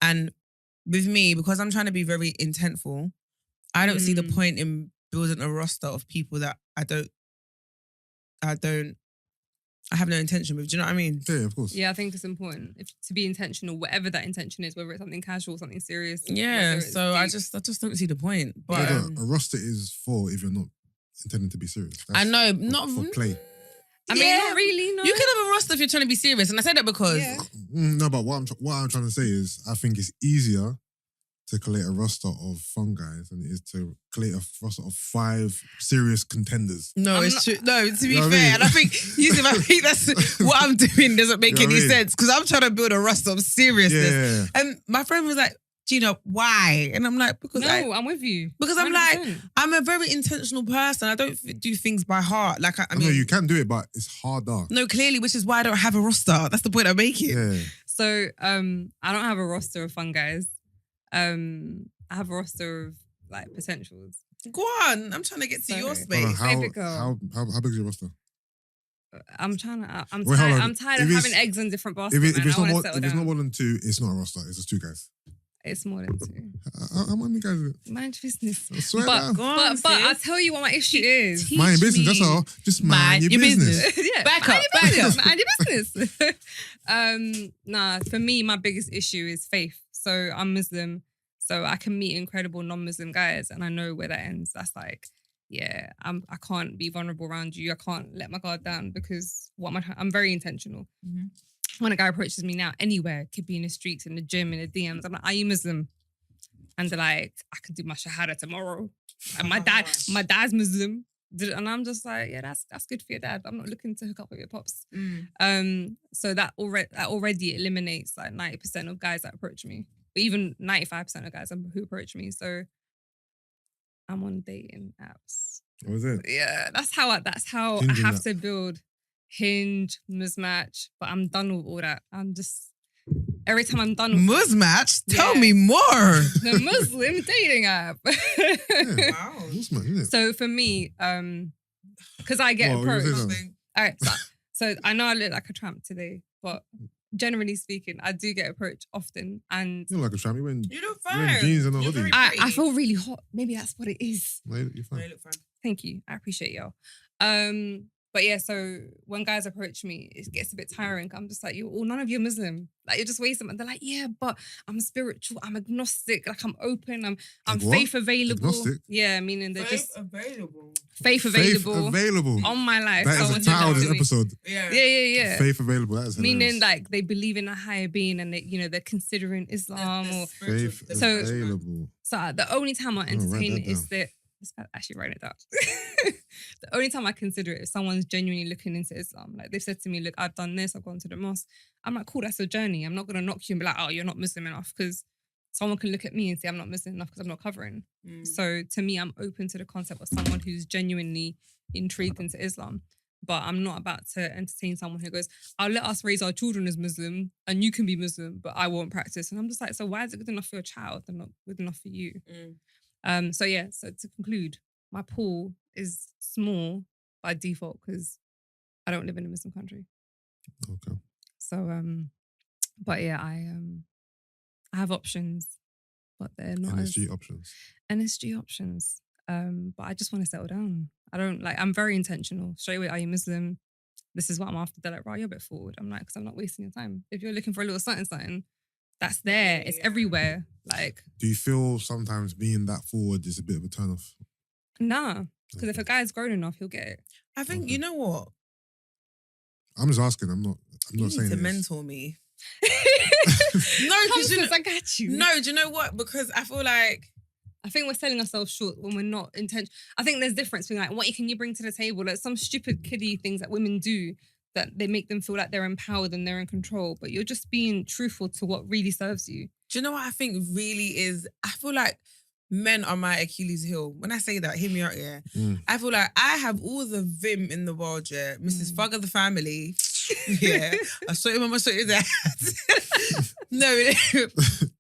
And with me, because I'm trying to be very intentful, I don't see the point in building a roster of people that I have no intention with. Do you know what I mean? Yeah, of course. Yeah, I think it's important to be intentional, whatever that intention is, whether it's something casual, something serious. Yeah, so I just don't see the point. But a roster is for if you're not intending to be serious. I know, not for play. I mean, not really. No, you can have a roster if you're trying to be serious, and I said that because no, but what I'm trying to say is, I think it's easier to collate a roster of fun guys than it is to collate a roster of 5 serious contenders. No, it's true. No, to be fair, and I think that's what I'm doing doesn't make any sense because I'm trying to build a roster of seriousness. Yeah. And my friend was like, Gina, why? And I'm like, because I'm with you. Because 100%. I'm like, I'm a very intentional person. I don't do things by heart. Like I mean, no, you can do it, but it's harder. No, clearly, which is why I don't have a roster. That's the point I'm making. Yeah. So I don't have a roster of fun guys. I have a roster of like potentials. Go on, I'm trying to get to your space. How big is your roster? I'm tired of having eggs in different baskets. If it's not more than 2, it's not a roster. It's just 2 guys. It's more than 2. How many guys is it? Mind your business. I swear but I'll tell you what my issue is. Mind your business, that's all. Just mind your business. Yeah, back up. Mind your business. Nah, for me, my biggest issue is faith. So I'm Muslim, so I can meet incredible non-Muslim guys and I know where that ends. That's like, yeah, I can't be vulnerable around you. I can't let my guard down because I'm very intentional. Mm-hmm. When a guy approaches me now, anywhere, could be in the streets, in the gym, in the DMs, I'm like, are you Muslim? And they're like, I can do my shahada tomorrow. And my dad's Muslim. And I'm just like, yeah, that's good for your dad. I'm not looking to hook up with your pops. So that already eliminates like 90% of guys that approach me. But even 95% of guys who approach me. So I'm on dating apps. What is it? Yeah, that's how I have to build Hinge, Muzmatch, but I'm done with all that. I'm just every time I'm done with Muzmatch? Tell me more. The Muslim dating app. Wow. Isn't it? So for me, because I get approached. All right, so I know I look like a tramp today, but generally speaking, I do get approached often. And you look like a tramp. You look fine. Jeans and a hoodie. I feel really hot. Maybe that's what it is. No, you look fine. No, you look fine. Thank you. I appreciate y'all. But yeah, so when guys approach me, it gets a bit tiring. I'm just like, none of you are Muslim. Like, you're just wasting. And they're like, yeah, but I'm spiritual. I'm agnostic. Like, I'm open. I'm faith available. Agnostic? Yeah, meaning they're Faith just available. faith available On my life. That is the title of this episode. Yeah. Faith available. That is hilarious. Meaning, like, they believe in a higher being and they're considering Islam or Faith So- available. so. The only time I entertain write it that is that this guy actually write it down. The only time I consider it is someone's genuinely looking into Islam. Like, they've said to me, look, I've done this, I've gone to the mosque. I'm like, cool, that's a journey. I'm not gonna knock you and be like, oh, you're not Muslim enough, because someone can look at me and say I'm not Muslim enough because I'm not covering. So to me, I'm open to the concept of someone who's genuinely intrigued into Islam. But I'm not about to entertain someone who goes, I'll let us raise our children as Muslim and you can be Muslim, but I won't practice. And I'm just like, so why is it good enough for your child and not good enough for you? So to conclude, my pool is small by default because I don't live in a Muslim country. Okay. So, but yeah, I have options, but they're not NSG options. NSG options. But I just want to settle down. I'm very intentional. Straight away, are you Muslim? This is what I'm after. They're like, right, you're a bit forward. I'm like, because I'm not wasting your time. If you're looking for a little something, that's there. It's everywhere. Like, do you feel sometimes being that forward is a bit of a turn off? Nah, because if a guy's grown enough, he'll get it. I think, you know what? I'm just asking. I'm not You saying need to this. mentor me. No, Because because I got you. No, do you know what? Because I feel like I think we're selling ourselves short when we're not intentional. I think there's difference between like, what can you bring to the table? Like some stupid kiddie things that women do that they make them feel like they're empowered and they're in control, but you're just being truthful to what really serves you. Do you know what I think really is? I feel like men are my Achilles heel. When I say that, hear me out, yeah. I feel like I have all the vim in the world, yeah. Mrs. Fug of the family. Yeah. I saw him on my shorty dad. No,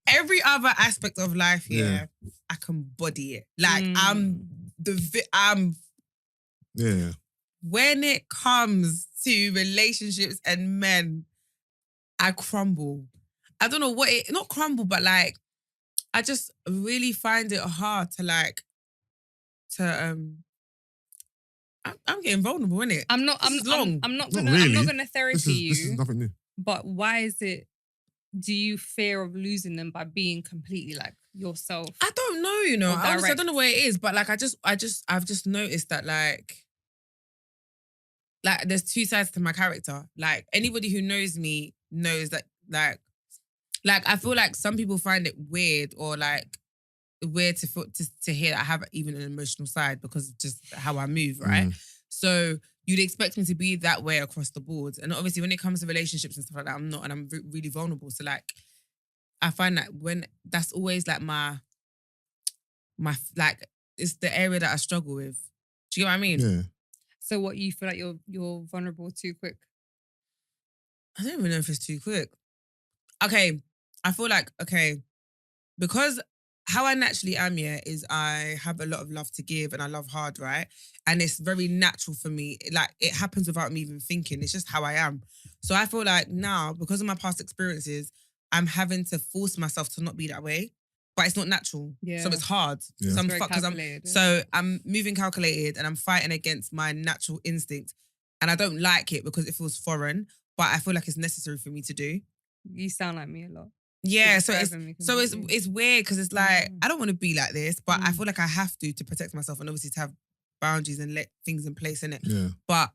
every other aspect of life, yeah, I can body it. Like I'm Yeah. when it comes to relationships and men, I crumble. I don't know what it, not crumble, but like, I just really find it hard to I'm getting vulnerable, innit? I'm not gonna therapy you. This is nothing new. But why is it, do you fear of losing them by being completely like yourself? I don't know, you know. Or Honestly, I direct. don't know what it is, but like I've just noticed that like there's two sides to my character. Like anybody who knows me knows that like I feel like some people find it weird or like weird to hear that I have even an emotional side because of just how I move, right? So you'd expect me to be that way across the board. And obviously when it comes to relationships and stuff like that, I'm not, and I'm really vulnerable. So like, I find that when that's always like my like, it's the area that I struggle with. Do you get what I mean? Yeah. So what, you feel like you're vulnerable too quick? I don't even know if it's too quick. Okay, I feel like, because how I naturally am, yeah, is I have a lot of love to give and I love hard, right? And it's very natural for me. Like, it happens without me even thinking. It's just how I am. So I feel like now, because of my past experiences, I'm having to force myself to not be that way. But it's not natural. Yeah. So it's hard. Yeah. So I'm Very fucked because calculated, so I'm moving calculated and I'm fighting against my natural instinct. And I don't like it because it feels foreign, but I feel like it's necessary for me to do. You sound like me a lot. Yeah, so describing me it's completely. weird because it's like I don't want to be like this, but I feel like I have to protect myself and obviously to have boundaries and let things in place in it. Yeah. But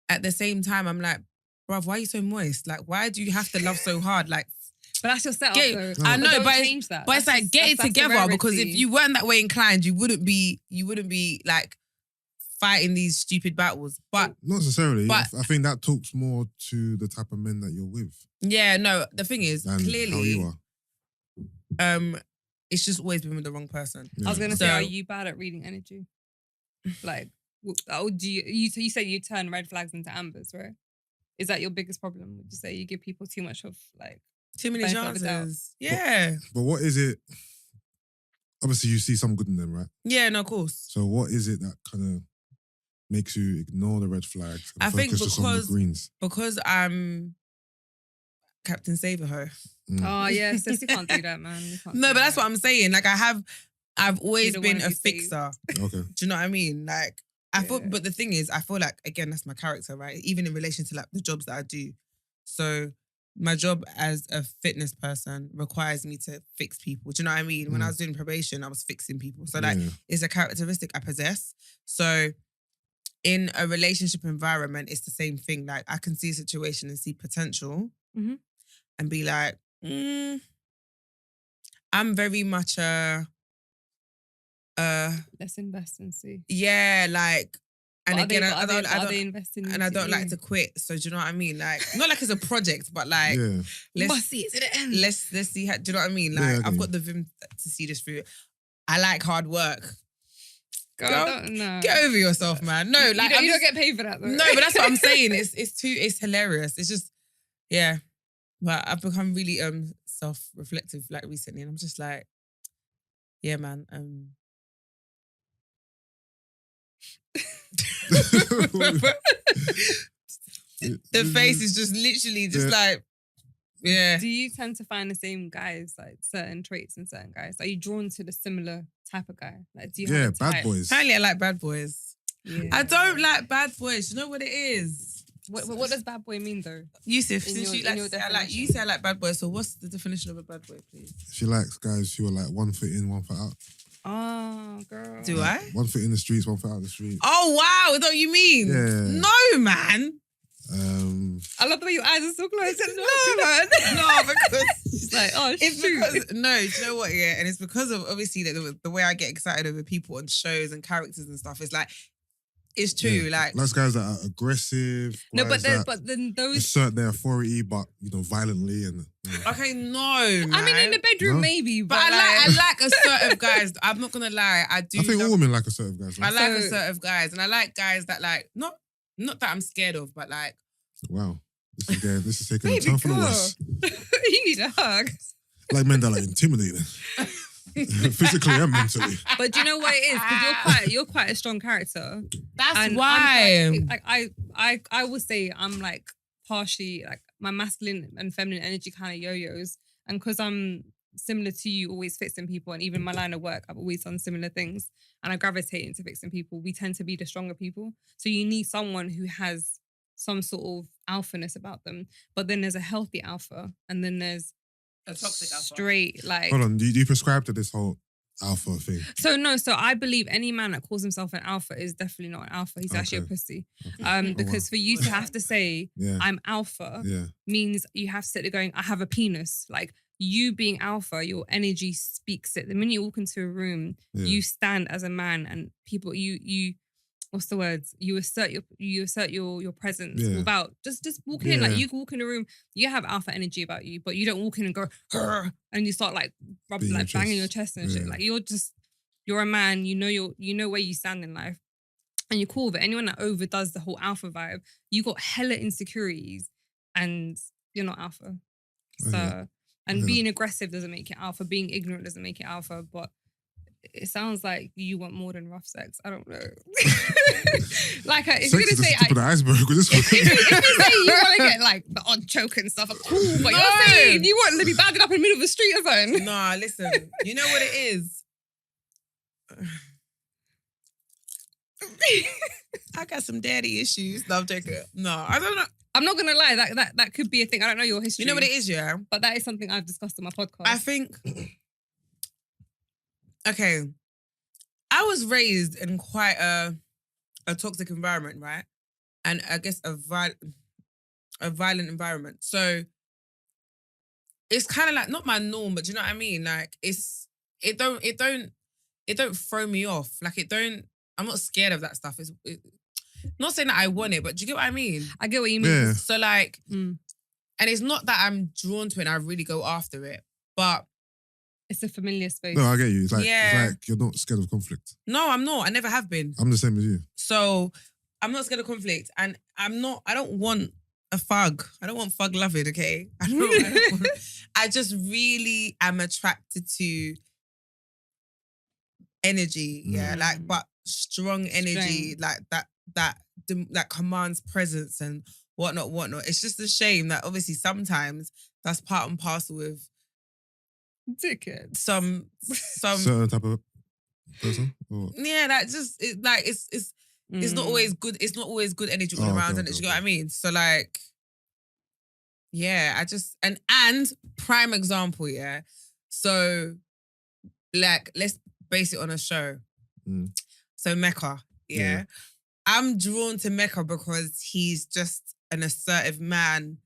at the same time, I'm like, bruv, why are you so moist? Like, why do you have to love so hard? Like, But that's your setup, get, though. I know, don't but change that. But it's That's like get it that's together severity. because if you weren't that way inclined, you wouldn't be like fighting these stupid battles. But Not necessarily. But- I think that talks more to the type of men that you're with yeah, no, the thing is, than how you clearly, are. it's just always been with the wrong person. Yeah. I was gonna So- say, are you bad at reading energy? Like, do you say you turn red flags into ambers, right? Is that your biggest problem? Would you say you give people too much of like? Too many benefit of the doubt. chances. Yeah. But what is it? Obviously, you see some good in them, right? Yeah, no, of course. So what is it that kind of makes you ignore the red flags and I think focus just on the because- greens? Because I'm Captain Saverho. Oh yeah, sis, you can't do that, man. You can't No, do but that's that. what I'm saying. Like I've always the been one a who saves. fixer. Okay. Do you know what I mean? Like but the thing is, I feel like, again, that's my character, right? Even in relation to like the jobs that I do. So my job as a fitness person requires me to fix people. Do you know what I mean? When I was doing probation, I was fixing people. So like, it's a characteristic I possess. So in a relationship environment, it's the same thing. Like, I can see a situation and see potential and be like, I'm very much let's invest and see. Yeah, like, and But again, are they investing and I don't like to quit. So do you know what I mean? Like, not like it's a project, but like, must see it to the end. Let's see how. Do you know what I mean? Like, I've got the vim to see this through. I like hard work. Girl, get over yourself, man. No, like you don't get paid for that, though. No, but that's what I'm saying. It's hilarious. It's just, yeah. But I've become really self-reflective like recently, and I'm just like, yeah, man. The face is just literally just like, yeah. Do you tend to find the same guys, like certain traits in certain guys? Are you drawn to the similar type of guy? Like, do you have a type? Bad boys. Apparently, I like bad boys. Yeah. I don't like bad boys. You know what it is? What does bad boy mean, though? Yusuff, since you say I like bad boys, so what's the definition of a bad boy, please? She likes guys who are like 1 foot in, 1 foot out. Oh, girl. Do I? 1 foot in the streets, 1 foot out the street. Oh, wow. Is that what you mean? Yeah. No, man. I love the way your eyes are so close. No, man. No, because she's like, oh, it's because no, do you know what? Yeah, and it's because of obviously the way I get excited over people on shows and characters and stuff. It's like, it's true. Yeah. Like, those guys that are aggressive. No, but then those assert their authority, but violently and. Okay, no, man. I mean, in the bedroom maybe, but I like assertive guys. I'm not gonna lie, I do. I think all women like assertive guys. Right? I like assertive guys, and I like guys that like not that I'm scared of, but like. Wow, this is taking a turn for the worse. You need a hug. Like men that are intimidating, physically and mentally. But do you know what it is? Because you're quite a strong character. That's why. I would say I'm like partially like my masculine and feminine energy kind of yo-yos, and because I'm similar to you, always fixing people, and even my line of work, I've always done similar things, and I gravitate into fixing people. We tend to be the stronger people, so you need someone who has some sort of alphaness about them. But then there's a healthy alpha, and then there's a toxic alpha. Straight, like. Hold on, do you prescribe to this whole alpha thing? So I believe any man that calls himself an alpha is definitely not an alpha. He's actually a pussy. Okay. Because for you to have to say I'm alpha means you have to sit there going, I have a penis. Like, you being alpha, your energy speaks it. The minute you walk into a room, you stand as a man, and people you what's the words? You assert your presence without just walking in. Like, you can walk in a room, you have alpha energy about you, but you don't walk in and go and you start like banging your chest and shit. Like, you're a man. You know where you stand in life, and you're cool. But anyone that overdoes the whole alpha vibe, you got hella insecurities, and you're not alpha. So being aggressive doesn't make it alpha. Being ignorant doesn't make it alpha. But it sounds like you want more than rough sex. I don't know. Like, if you're gonna say, tip of the iceberg with this one. If you say you want to get like the odd choke and stuff, cool. But you're saying you want to be banded up in the middle of the street or something. Nah, listen. You know what it is? I got some daddy issues. No, I'm joking. No, I don't know. I'm not gonna lie. That could be a thing. I don't know your history. You know what it is, yeah? But that is something I've discussed on my podcast. I think. Okay, I was raised in quite a toxic environment, right? And I guess a violent environment. So it's kind of like not my norm, but do you know what I mean? Like, it don't throw me off. Like, I'm not scared of that stuff. Not saying that I want it, but do you get what I mean? I get what you mean. Yeah. So like, and it's not that I'm drawn to it and I really go after it, but it's a familiar space. No, I get you. It's like you're not scared of conflict. No, I'm not. I never have been. I'm the same as you. So I'm not scared of conflict, and I don't want a thug. I don't want thug loving, okay? I just really am attracted to energy, like, but strong energy, like that commands presence and whatnot. It's just a shame that obviously sometimes that's part and parcel with dickhead. Some certain type of person. Or? Yeah, that just it's It's not always good. It's not always good energy all around, and you know what I mean. So like, yeah, I just and prime example, yeah. So, like, let's base it on a show. So Mecca, yeah. I'm drawn to Mecca because he's just an assertive man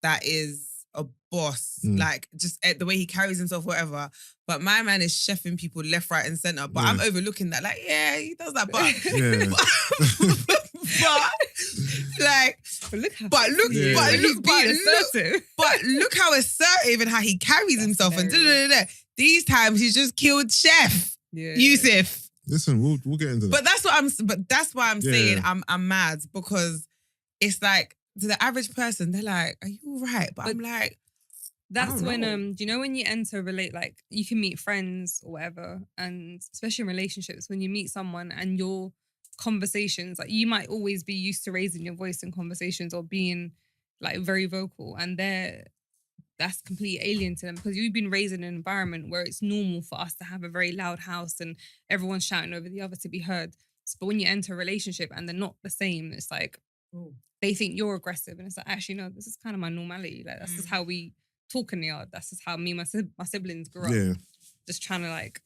that is a boss, like just the way he carries himself, whatever. But my man is chefing people left, right, and center. But I'm overlooking that, like, yeah, he does that, but but look how assertive and how he carries himself and These times he's just killed Chef Yusuff. Listen, we'll get into that. But that's why I'm saying I'm mad, because it's like, to the average person, they're like, "Are you all right?" But I'm like, that's when do you know when you enter like you can meet friends or whatever, and especially in relationships, when you meet someone and your conversations, like you might always be used to raising your voice in conversations or being like very vocal, and that's completely alien to them because you've been raised in an environment where it's normal for us to have a very loud house and everyone's shouting over the other to be heard. But when you enter a relationship and they're not the same, it's like they think you're aggressive, and it's like, actually, no, this is kind of my normality. Like that's just how we talk in the yard. That's just how me and my siblings grew up. Yeah. Just trying to like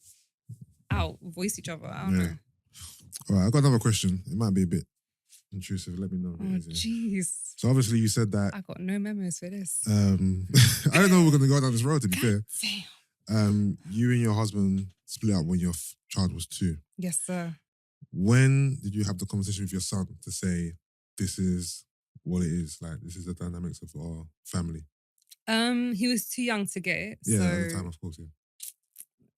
voice each other. I don't know. All right, I got another question. It might be a bit intrusive. Let me know. Oh, jeez. So obviously you said that. I got no memos for this. I don't know we're going to go down this road, to be fair. Damn. You and your husband split up when your child was 2. Yes, sir. When did you have the conversation with your son to say, this is what it is, like this is the dynamics of our family? He was too young to get it. Yeah, so at the time, of course,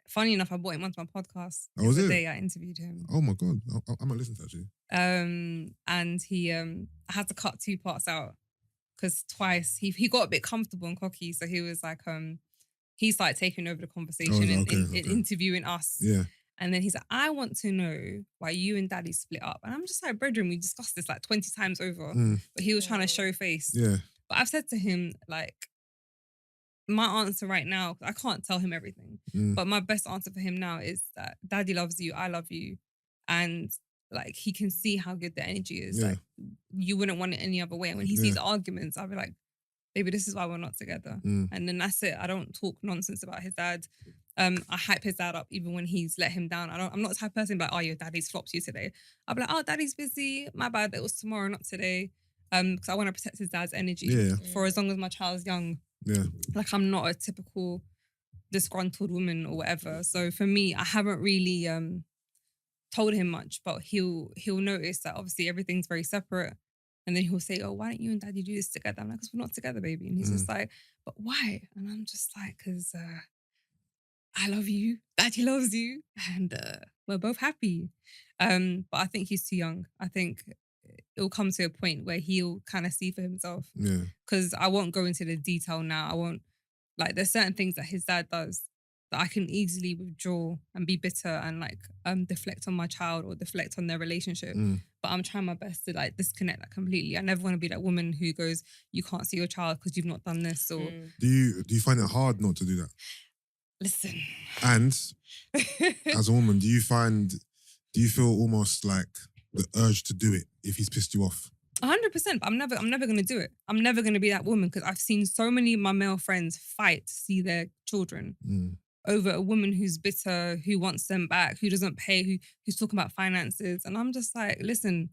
funny enough, I brought him onto my podcast. Oh, was it? The day I interviewed him. Oh my God. I might listen to that actually. And he I had to cut 2 parts out because twice he got a bit comfortable and cocky. So he was like, he started taking over the conversation and interviewing us. Yeah. And then he's like, I want to know why you and Daddy split up. And I'm just like, brethren, we discussed this like 20 times over. But he was trying to show face. Yeah. But I've said to him, like, my answer right now, I can't tell him everything. But my best answer for him now is that Daddy loves you, I love you. And like, he can see how good the energy is. Like, you wouldn't want it any other way. And when he sees arguments, I'll be like, baby, this is why we're not together. And then that's it. I don't talk nonsense about his dad. I hype his dad up even when he's let him down. I'm not the type of person like, oh, your daddy's flopped you today. I'll be like, oh, daddy's busy. My bad, it was tomorrow, not today. Because I want to protect his dad's energy for as long as my child's young. Yeah. Like, I'm not a typical disgruntled woman or whatever. So for me, I haven't really told him much, but he'll notice that obviously everything's very separate. And then he'll say, oh, why don't you and Daddy do this together? I'm like, because we're not together, baby. And he's just like, but why? And I'm just like, because I love you, Daddy loves you, and we're both happy. But I think he's too young. I think it'll come to a point where he'll kind of see for himself. Yeah. Because I won't go into the detail now. I won't, like, there's certain things that his dad does that I can easily withdraw and be bitter and like deflect on my child or deflect on their relationship. But I'm trying my best to like disconnect that completely. I never want to be that woman who goes, you can't see your child because you've not done this. Or Do you find it hard not to do that? Listen. And as a woman, do you feel almost like the urge to do it if he's pissed you off? 100%, but I'm never going to do it. I'm never going to be that woman because I've seen so many of my male friends fight to see their children over a woman who's bitter, who wants them back, who doesn't pay, who's talking about finances. And I'm just like, listen,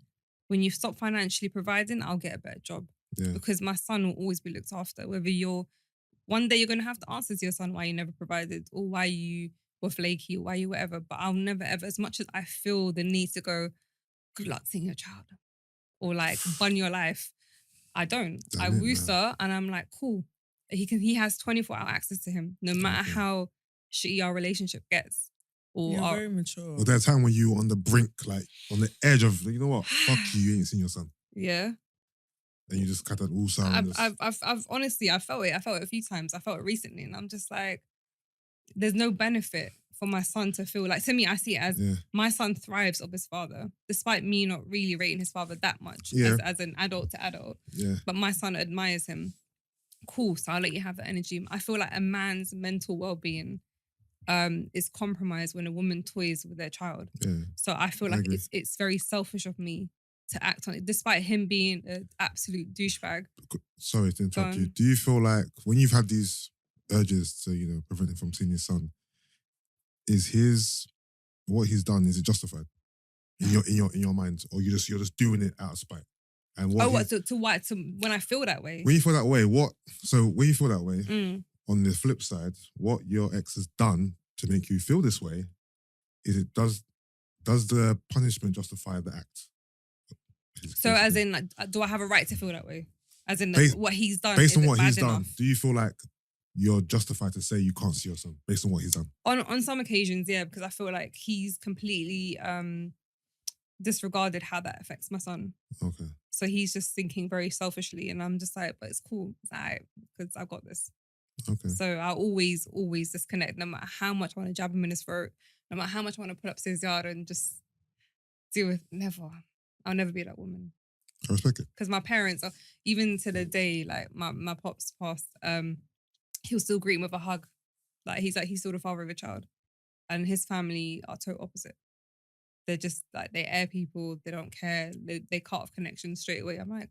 when you stop financially providing, I'll get a better job. Yeah. Because my son will always be looked after. Whether one day you're going to have to answer to your son why you never provided or why you were flaky or why you whatever. But I'll never ever, as much as I feel the need to go, good luck seeing your child or like bun your life, I don't. I wooster and I'm like, cool. He has 24-hour access to him, no matter how shitty our relationship gets. You're very mature. Or that time when you were on the brink, like on the edge of, you know what, fuck you ain't seen your son. Yeah. And you just cut out all sound. I've honestly, I felt it a few times. I felt it recently and I'm just like, there's no benefit for my son to feel like, to me, I see it as my son thrives off his father, despite me not really rating his father that much as an adult to adult. Yeah. But my son admires him. Cool, so I'll let you have the energy. I feel like a man's mental well-being is compromised when a woman toys with their child. Yeah. So I feel like it's very selfish of me to act on it, despite him being an absolute douchebag. Sorry to interrupt you. Do you feel like when you've had these urges to, you know, prevent him from seeing his son, is what he's done, is it justified in your mind, or you're just doing it out of spite? And what? To when I feel that way? When you feel that way, when you feel that way, on the flip side, what your ex has done to make you feel this way, does the punishment justify the act? So as in, like, do I have a right to feel that way? As in, what he's done. Based on what he's done, do you feel like you're justified to say you can't see your son based on what he's done? On some occasions, yeah, because I feel like he's completely disregarded how that affects my son. Okay. So he's just thinking very selfishly, and I'm just like, but it's cool, it's alright, because I've got this. Okay. So I always disconnect, no matter how much I want to jab him in his throat, no matter how much I want to put up to his yard and just deal with. Never. I'll never be that woman. I respect it. Because my parents, even to the day, like my pops passed, he'll still greet him with a hug. He's still the father of a child. And his family are total opposite. They're just like, they air people, they don't care, they cut off connections straight away. I'm like,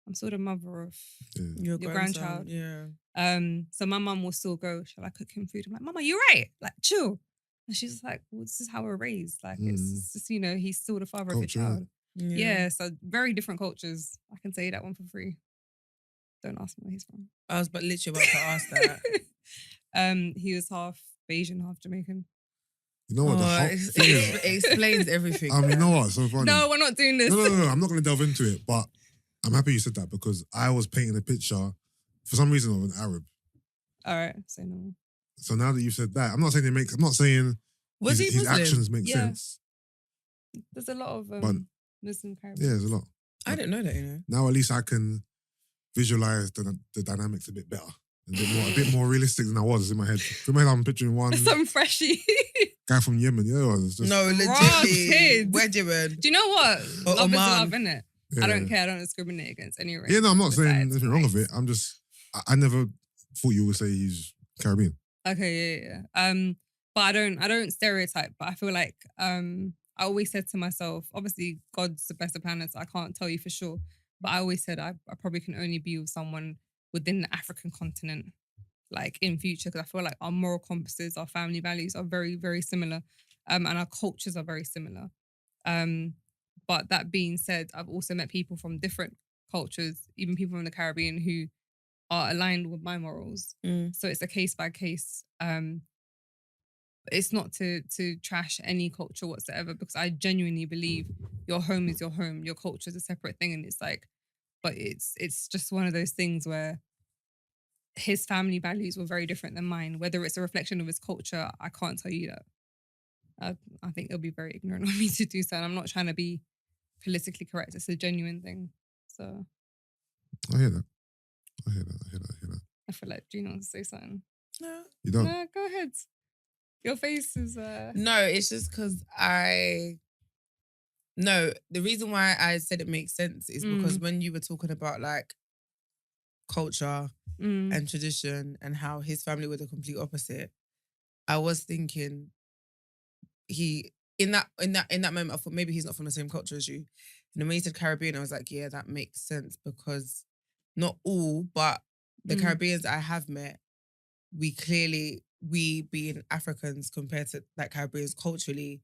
I'm still the mother of your grandchild. Yeah. So my mum will still go, shall I cook him food? I'm like, Mama, you right? Like, chill. And she's like, well, this is how we're raised. Like, it's just, you know, he's still the father of a child. Yeah, so very different cultures. I can say that one for free. Don't ask me where he's from. I was literally about to ask that. He was half Asian, half Jamaican. You know what? It explains everything. You know what? So funny. No, we're not doing this. No. I'm not going to delve into it, but I'm happy you said that because I was painting a picture for some reason of an Arab. All right, say no more. So now that you've said that, I'm not saying his actions make sense. There's a lot of Muslim Caribbean. Yeah, there's a lot. I didn't know that, you know. Now at least I can visualize the dynamics a bit better. A bit more realistic than I was in my head. In my head, I'm picturing one some freshie guy from Yemen. Yeah, it was just no, legitimately. Where do you know what? Love is love, innit? Yeah. I don't care. I don't discriminate against any race. Yeah, no, I'm not saying anything wrong with it. I'm just, I never thought you would say he's Caribbean. Okay, yeah. But I don't stereotype. But I feel like I always said to myself, obviously God's the best of planners. So I can't tell you for sure. But I always said I probably can only be with someone within the African continent, like in future, because I feel like our moral compasses, our family values are very, very similar, and our cultures are very similar. But that being said, I've also met people from different cultures, even people from the Caribbean who are aligned with my morals. So it's a case by case. It's not to trash any culture whatsoever, because I genuinely believe your home is your home, your culture is a separate thing, and it's like, but it's just one of those things where his family values were very different than mine. Whether it's a reflection of his culture, I can't tell you that. I think it'll be very ignorant of me to do so, and I'm not trying to be politically correct. It's a genuine thing. So I hear that. I feel like Gina wants to say something. No. You don't? No, go ahead. Your face is... No, it's just because No, the reason why I said it makes sense is because when you were talking about like culture and tradition and how his family were the complete opposite, I was thinking in that moment I thought maybe he's not from the same culture as you. And then when he said Caribbean, I was like, yeah, that makes sense, because not all, but the Caribbeans I have met, we being Africans compared to like Caribbeans culturally,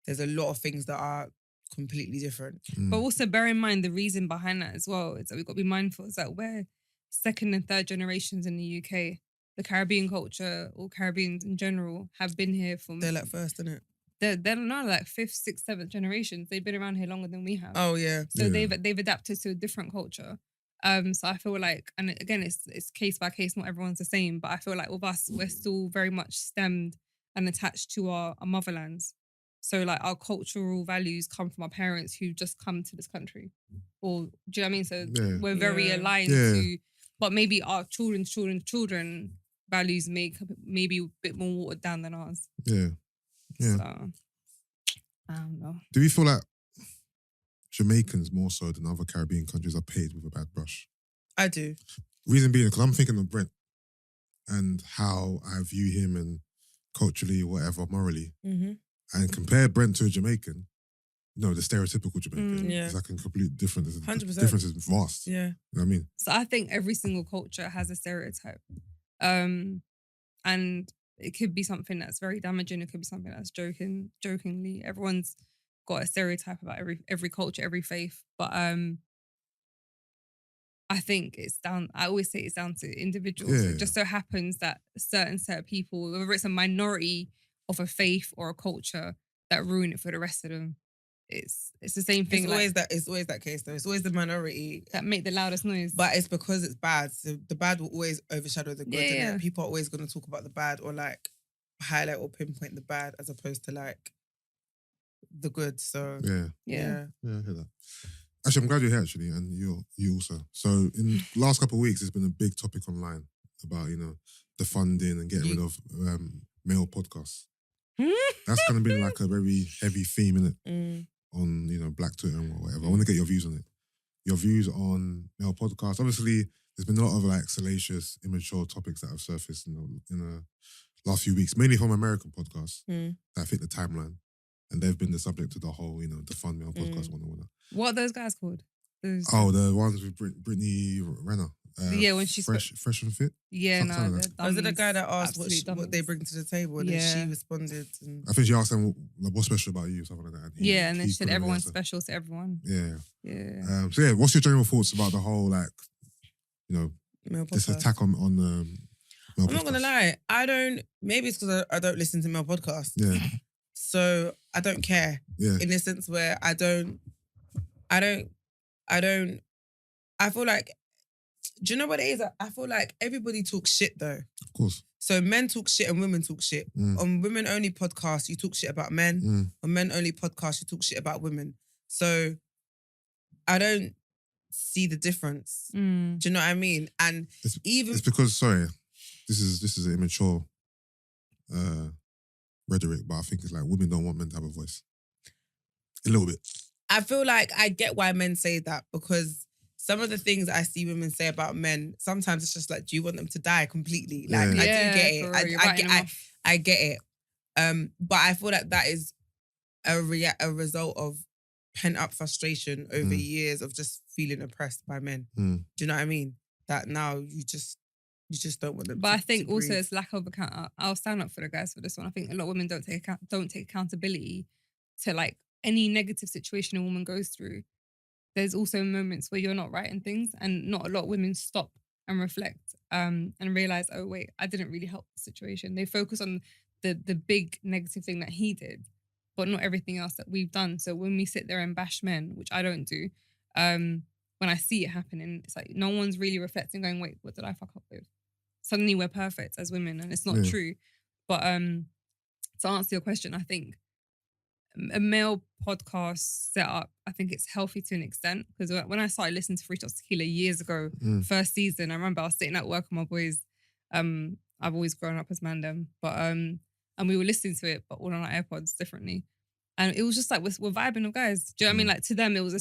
there's a lot of things that are completely different. But also bear in mind the reason behind that as well is that we've got to be mindful is that we're second and third generations in the UK. The Caribbean culture, or Caribbeans in general, have been here from... They're like first, isn't it? They're not like 5th, 6th, 7th generations. They've been around here longer than we have. Oh yeah. So they've adapted to a different culture. So I feel like, and again, it's case by case, not everyone's the same, but I feel like with us, we're still very much stemmed and attached to our motherlands. So like our cultural values come from our parents who just come to this country. Or, do you know what I mean? So we're very aligned to, but maybe our children's values maybe a bit more watered down than ours. Yeah. Yeah. So, I don't know. Do we feel like Jamaicans more so than other Caribbean countries are paid with a bad brush? I do. Reason being, because I'm thinking of Brent and how I view him and culturally, whatever, morally, Mm-hmm. and compare Brent to a Jamaican, no, the stereotypical Jamaican, Yeah. it's like a complete different. The 100%. difference is vast. Yeah. You know what I mean? So I think every single culture has a stereotype. And it could be something that's very damaging. It could be something that's jokingly. Everyone's got a stereotype about every culture, every faith. But I think I always say it's down to individuals. Yeah. It just so happens that a certain set of people, whether it's a minority of a faith or a culture, that ruin it for the rest of them. It's the same thing. It's always that case though. It's always the minority that make the loudest noise. But it's because it's bad. So the bad will always overshadow the good. Yeah. And people are always going to talk about the bad or like highlight or pinpoint the bad as opposed to like the good. So Yeah, Yeah. I hear that. Actually, I'm glad you're here actually, and you also. So in the last couple of weeks, there's been a big topic online about, the funding and getting rid of male podcasts. That's kind of been like a very heavy theme, innit? On, Black Twitter and whatever. I want to get your views on it. Your views on male podcasts. Obviously, there's been a lot of like salacious, immature topics that have surfaced in the last few weeks, mainly from American podcasts that fit the timeline. And they've been the subject of the whole, the fun male podcast one. What are those guys called? The ones with Brittany Renner. When she's fresh and fit. Yeah, Something no. like that. Was it the guy that asked Absolute what they bring to the table? And then she responded. And I think she asked them, what's special about you? Something like that. And then she said everyone's special to everyone. Yeah. Yeah. What's your general thoughts about the whole, like, male this podcast. attack on male I'm podcasts? not going to lie. Maybe it's because I don't listen to male podcasts. Yeah. So I don't care. Yeah. In the sense where I feel like, do you know what it is? I feel like everybody talks shit though. Of course. So men talk shit and women talk shit. On women only podcasts, you talk shit about men. On men only podcasts, you talk shit about women. So I don't see the difference. Do you know what I mean? And it's because, sorry, this is an immature rhetoric, but I think it's like women don't want men to have a voice. A little bit. I feel like I get why men say that, because some of the things I see women say about men, sometimes it's just like, do you want them to die completely? Like, I do get it. I get it. But I feel like that is a result of pent-up frustration over years of just feeling oppressed by men. Do you know what I mean? That now you just don't want them. But I think also it's lack of account. I'll stand up for the guys for this one. I think a lot of women don't take accountability to like any negative situation a woman goes through. There's also moments where you're not right in things, and not a lot of women stop and reflect and realize, oh wait, I didn't really help the situation. They focus on the big negative thing that he did, but not everything else that we've done. So when we sit there and bash men, which I don't do, when I see it happening, it's like no one's really reflecting, going, wait, what did I fuck up with? Suddenly we're perfect as women, and it's not true. But to answer your question, I think a male podcast setup, I think it's healthy to an extent, because when I started listening to Free Shots Tequila years ago, first season, I remember I was sitting at work with my boys. I've always grown up as mandem, but and we were listening to it, but all on our AirPods differently. And it was just like, we're vibing with guys. Do you know what I mean? Like, to them, it was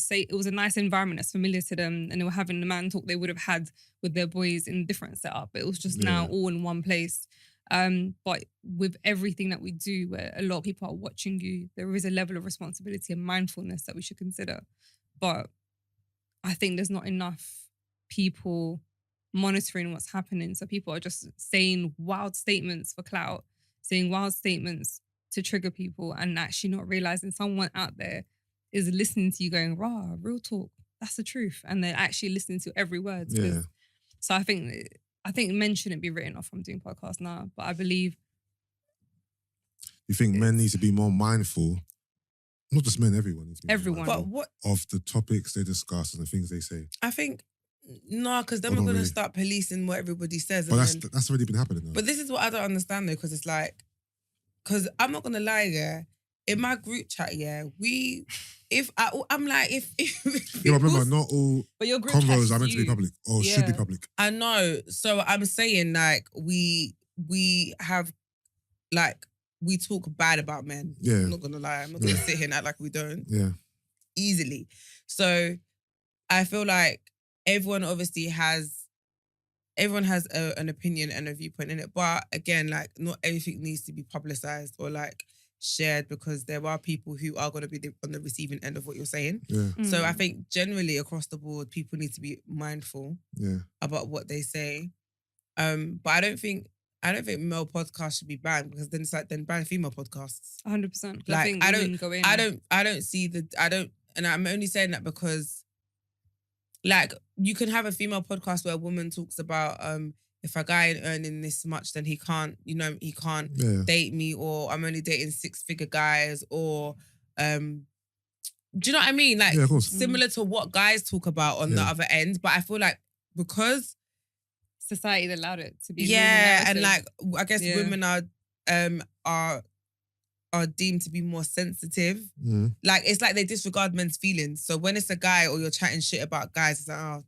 a nice environment that's familiar to them, and they were having the man talk they would have had with their boys in a different setup. But it was just now all in one place. But with everything that we do, where a lot of people are watching you, there is a level of responsibility and mindfulness that we should consider. But I think there's not enough people monitoring what's happening. So people are just saying wild statements for clout, saying wild statements to trigger people, and actually not realizing someone out there is listening to you going, rah, real talk, that's the truth. And they're actually listening to every word. Yeah. So I think men shouldn't be written off from doing podcasts now, but I believe... You think men need to be more mindful, not just men, everyone needs to be everyone, more mindful of the topics they discuss and the things they say? I think, no, because then we're going to start policing what everybody says. But that's already been happening though. But this is what I don't understand though, because it's like, because I'm not going to lie, in my group chat, I'm like, if remember, not all convos are meant to be public or should be public. I know. So I'm saying, like, we have, like, we talk bad about men. Yeah. I'm not gonna lie. I'm not gonna sit here and act like we don't. Yeah. Easily. So I feel like everyone obviously has everyone has an opinion and a viewpoint in it. But again, like not everything needs to be publicized or like shared because there are people who are going to be on the receiving end of what you're saying. Yeah. So I think generally across the board, people need to be mindful about what they say. But I don't think male podcasts should be banned because then it's like then ban female podcasts. 100%. Like I don't see and I'm only saying that because like you can have a female podcast where a woman talks about if a guy ain't earning this much then he can't date me, or I'm only dating 6-figure guys, or do you know what I mean? Like similar to what guys talk about on the other end, but I feel like because society allowed it to be. Yeah, and like I guess women are deemed to be more sensitive. Like it's like they disregard men's feelings. So when it's a guy or you're chatting shit about guys, it's like, oh,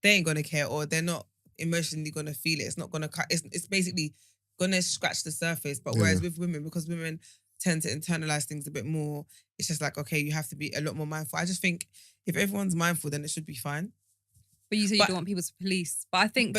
they ain't gonna care, or they're not emotionally gonna feel it. It's not gonna cut. It's basically gonna scratch the surface. But whereas with women, because women tend to internalize things a bit more, it's just like, okay, you have to be a lot more mindful. I just think if everyone's mindful, then it should be fine. But you say you don't want people to police. But I think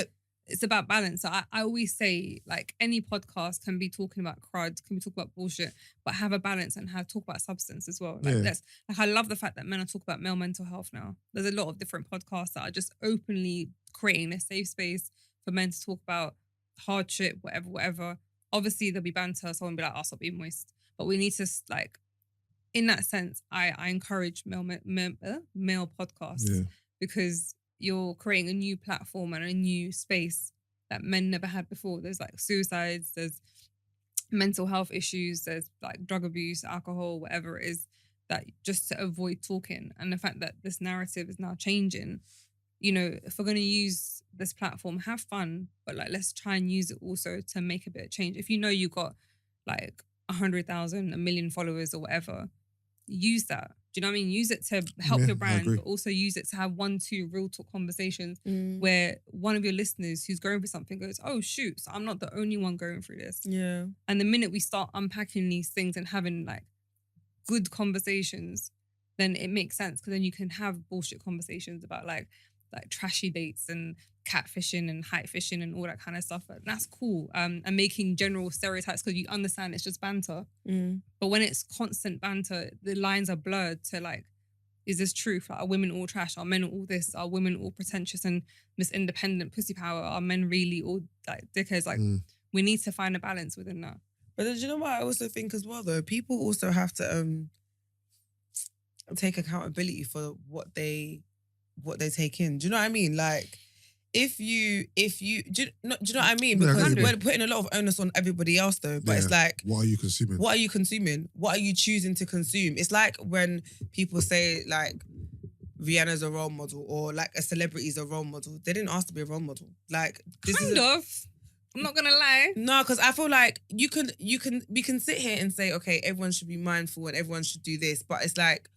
it's about balance. So I always say, like, any podcast can be talking about crud, can be talking about bullshit, but have a balance and talk about substance as well. Like, I love the fact that men are talking about male mental health now. There's a lot of different podcasts that are just openly creating a safe space for men to talk about hardship, whatever. Obviously, there'll be banter. Someone will be like, "Oh, stop being moist." But we need to, like, in that sense, I encourage male podcasts because you're creating a new platform and a new space that men never had before. There's like suicides, there's mental health issues, there's like drug abuse, alcohol, whatever it is, that just to avoid talking. And the fact that this narrative is now changing, you know, if we're going to use this platform, have fun, but like let's try and use it also to make a bit of change. If you know you've got like 100,000, 1 million followers or whatever, use that. Do you know what I mean? Use it to help your brand, but also use it to have 1-2 real talk conversations where one of your listeners who's going through something goes, oh shoot, so I'm not the only one going through this. Yeah. And the minute we start unpacking these things and having like good conversations, then it makes sense, because then you can have bullshit conversations about like trashy dates and catfishing and hype fishing and all that kind of stuff. But that's cool. And making general stereotypes, because you understand it's just banter. But when it's constant banter, the lines are blurred to like, is this truth? Like, are women all trash? Are men all this? Are women all pretentious and this independent pussy power? Are men really all like dickheads? Like, we need to find a balance within that. But then, do you know what I also think as well though? People also have to take accountability for what they take in. Do you know what I mean? Like, if you do you know what I mean? Because we're putting a lot of onus on everybody else though. But it's like, what are you consuming? What are you consuming? What are you choosing to consume? It's like when people say like Rihanna's a role model or like a celebrity is a role model. They didn't ask to be a role model. Like this kind of. I'm not gonna lie. No, because I feel like we can sit here and say, okay, everyone should be mindful and everyone should do this, but it's like,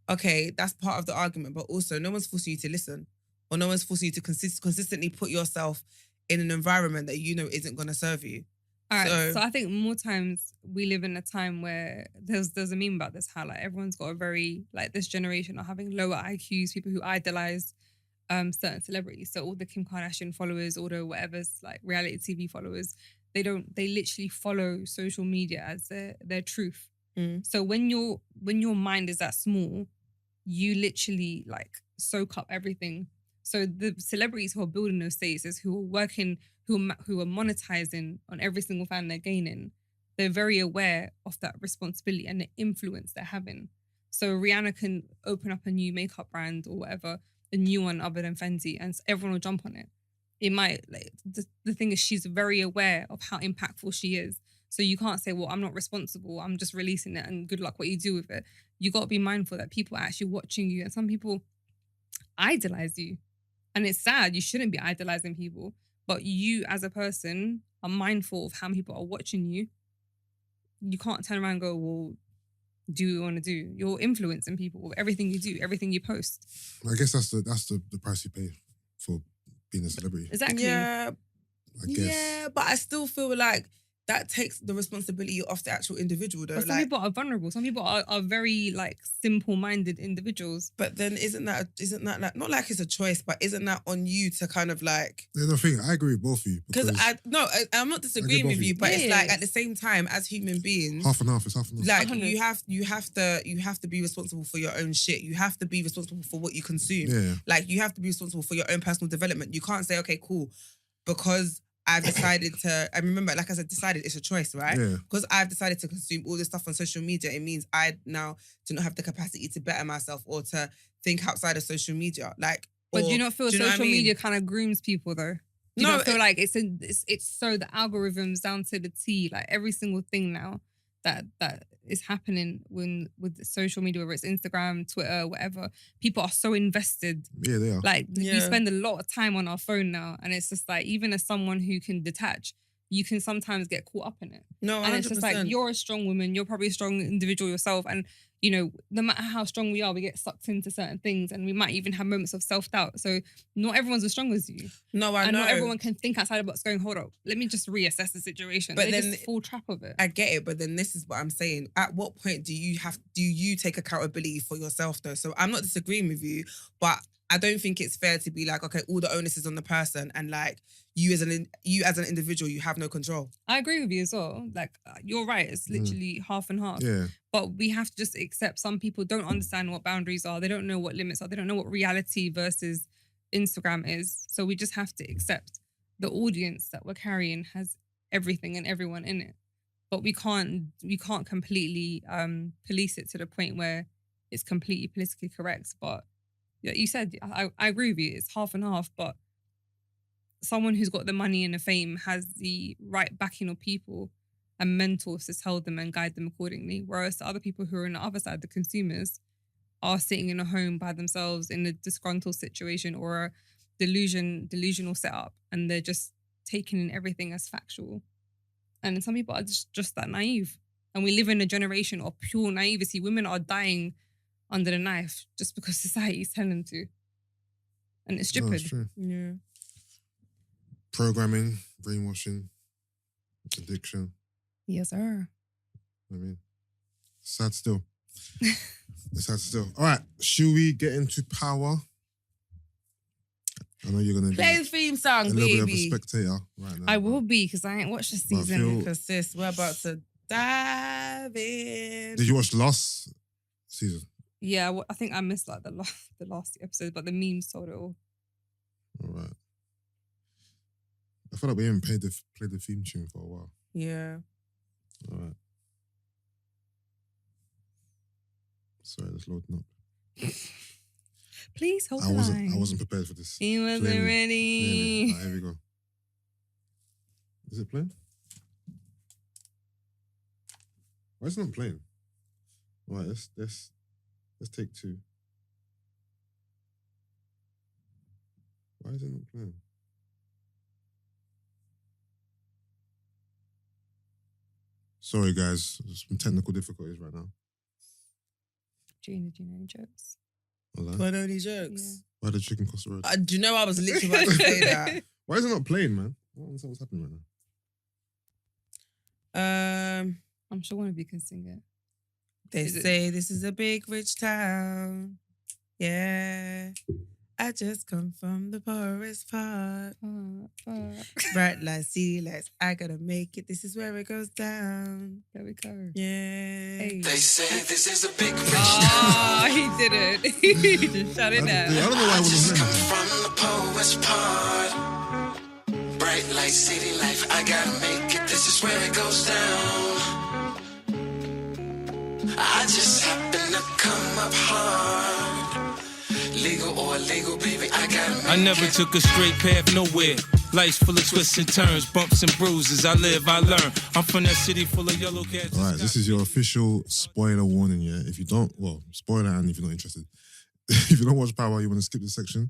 okay, that's part of the argument, but also no one's forcing you to listen, or no one's forcing you to consistently put yourself in an environment that you know isn't going to serve you. All right, so I think more times we live in a time where there's a meme about this, how like everyone's got a very, like this generation are having lower IQs, people who idolize certain celebrities. So all the Kim Kardashian followers, all the whatever's like reality TV followers, they literally follow social media as their truth. So when your mind is that small, you literally like soak up everything. So the celebrities who are building those stages, who are working, who are monetizing on every single fan they're gaining, they're very aware of that responsibility and the influence they're having. So Rihanna can open up a new makeup brand or whatever, a new one other than Fenty, and everyone will jump on it. It might, like, the thing is, she's very aware of how impactful she is. So you can't say, well, I'm not responsible, I'm just releasing it and good luck what you do with it. You got to be mindful that people are actually watching you, and some people idolize you. And it's sad, you shouldn't be idolizing people, but you as a person are mindful of how many people are watching you. You can't turn around and go, well, do what you want to do. You're influencing people with everything you do, everything you post. I guess that's the price you pay for being a celebrity. Exactly. Yeah. I guess. Yeah, but I still feel like that takes the responsibility off the actual individual, though. But some people are vulnerable. Some people are very like simple-minded individuals. But then isn't that like, not like it's a choice, but isn't that on you to kind of like? There's no thing. I agree with both of you Because I'm not disagreeing with you, but it's like at the same time, as human beings, half and half. It's half and half. Like you have to be responsible for your own shit. You have to be responsible for what you consume. Yeah. Like you have to be responsible for your own personal development. You can't say, okay, cool, because I've decided to, I remember, like I said, decided it's a choice, right? Yeah. Because I've decided to consume all this stuff on social media, it means I now do not have the capacity to better myself or to think outside of social media. Like, but do you not feel social media kind of grooms people though? Do you not feel like it's so the algorithms down to the T, like every single thing now that is happening with social media, whether it's Instagram, Twitter, whatever, people are so invested. Yeah, they are. Like we spend a lot of time on our phone now, and it's just like, even as someone who can detach, you can sometimes get caught up in it. No, 100%. And it's just like, you're a strong woman, you're probably a strong individual yourself, and you know, no matter how strong we are, we get sucked into certain things, and we might even have moments of self-doubt. So not everyone's as strong as you. No, I know. And not everyone can think outside the box going, hold up, let me just reassess the situation. But they then just fall trap of it. I get it, but then this is what I'm saying. At what point do you take accountability for yourself though? So I'm not disagreeing with you, but I don't think it's fair to be like, okay, all the onus is on the person, and like you as an individual, you have no control. I agree with you as well. Like, you're right. It's literally half and half. Yeah. But we have to just accept some people don't understand what boundaries are. They don't know what limits are. They don't know what reality versus Instagram is. So we just have to accept the audience that we're carrying has everything and everyone in it. But we can't completely police it to the point where it's completely politically correct. But yeah, you said, I agree with you. It's half and half, but someone who's got the money and the fame has the right backing of people and mentors to tell them and guide them accordingly. Whereas the other people who are on the other side, the consumers, are sitting in a home by themselves in a disgruntled situation or a delusional setup, and they're just taking in everything as factual. And some people are just that naive. And we live in a generation of pure naivety. Women are dying under the knife just because society is telling them to. And it's stupid. No, it's true. Yeah. Programming, brainwashing, addiction. Yes, sir. I mean, sad still. It's sad still. All right, should we get into power? I know you're going to Play be the theme song, a little bit of a baby. spectator right now. I will be, because I ain't watched this season. Because sis, we're about to dive in. Did you watch the last season? Yeah, I think I missed like the last episode, but the memes told it all. All right. I feel like we haven't played the theme tune for a while. Yeah. All right. Sorry, that's loading up. Please hold the line. I wasn't prepared for this. He wasn't Clearly. ready. Right, here we go. Is it playing? Why is it not playing? All right, let's take two. Why is it not playing? Sorry, guys. There's some technical difficulties right now. Gina, any jokes? Hello? What are these jokes? Why the chicken cost the road? Do you know I was literally about to say that? Why is it not playing, man? I don't understand what's happening right now. I'm sure one of you can sing it. They say this is a big rich town. Yeah. I just come from the poorest part. Bright lights, city lights. I gotta make it. This is where it goes down. There we go. Yeah. Hey. They say this is a big rich Oh, he did it. He just shut it I down. don't know why I wasn't come playing. from the poorest part. Bright light, city life. I gotta make it. This is where it goes down. I just happen to come up hard. Legal or illegal, baby, I gotta make I never took a straight path nowhere. Life's full of twists and turns, bumps and bruises. I live, I learn. I'm from that city full of yellow cats. All right, this is your official spoiler warning, yeah? If you don't, well, spoiler and if you're not interested. If you don't watch Power, you want to skip this section.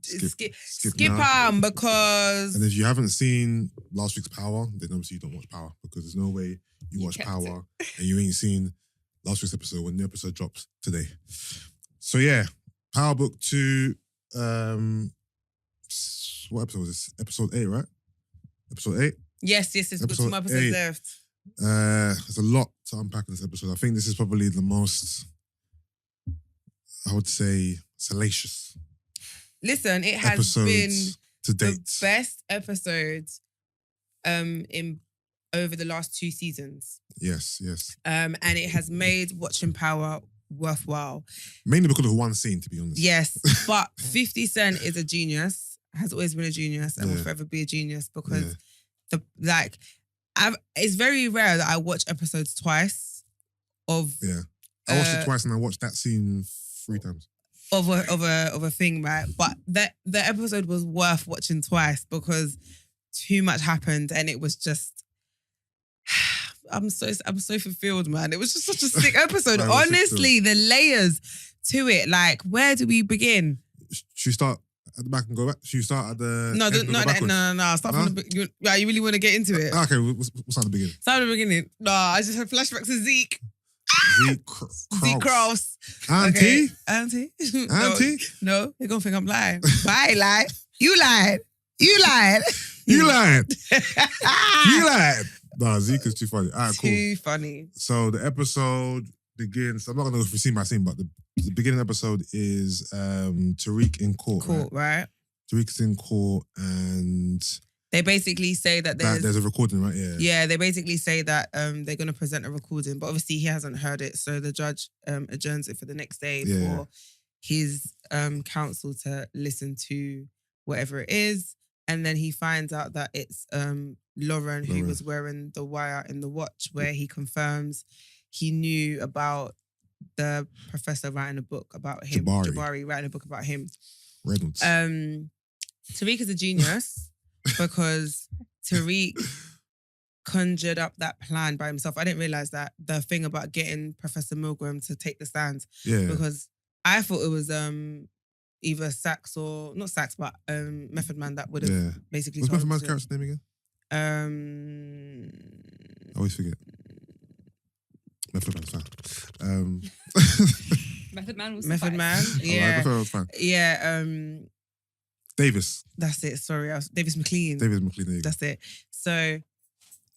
Skip now. on, because And if you haven't seen last week's Power, then obviously you don't watch Power, because there's no way you watch kept Power and you ain't seen last week's episode when the episode drops today. So yeah, Power Book 2, what episode was this? Episode 8, right? Episode 8? Yes, we've got 2 more episodes 8. left. There's a lot to unpack in this episode. I think this is probably the most, I would say, salacious Listen, it has episodes been to the date. best episode in over the last 2 seasons. Yes. And it has made watching Power worthwhile. Mainly because of one scene, to be honest. Yes, but 50 Cent is a genius, has always been a genius, and will forever be a genius because it's very rare that I watch episodes twice of. Yeah. I watched it twice and I watched that scene 3 times. Of a thing, right? But the episode was worth watching twice because too much happened and it was just. I'm so fulfilled, man. It was just such a sick episode. Honestly, the layers to it. Like, where do we begin? Should we start at the back and go back? Should we start at the No. Start from the beginning. You really want to get into it? Okay, we'll start at the beginning. Start at the beginning. No, I just had flashbacks to Zeke. Zeke Cross. Auntie? Auntie? Auntie? No, they're going to think I'm lying. I lied. You lied. You lied. You lied. You lied. Nah, Zeke is too funny. All right, cool. Too funny. So the episode begins. I'm not going to go through scene by scene, but the beginning episode is Tariq in court. Right? Tariq's in court and they basically say that there's a recording, right? Yeah. Yeah, they basically say that they're going to present a recording, but obviously he hasn't heard it, so the judge adjourns it for the next day for his counsel to listen to whatever it is, and then he finds out that it's Lauren who was wearing the wire in the watch, where he confirms he knew about the professor writing a book about him, Jabari writing a book about him. Reynolds. Tariq is a genius because Tariq conjured up that plan by himself. I didn't realize that, the thing about getting Professor Milgram to take the stand. Yeah. Because I thought it was either Sax or not Sax, but Method Man that would have basically. What's told Method Man's him character's name again? I always forget. Method Man's fine. Method Man was Method Man. Yeah. Method Man was fine. Yeah. Davis. That's it. Sorry, Davis McLean. Davis McLean. There you go. That's it. So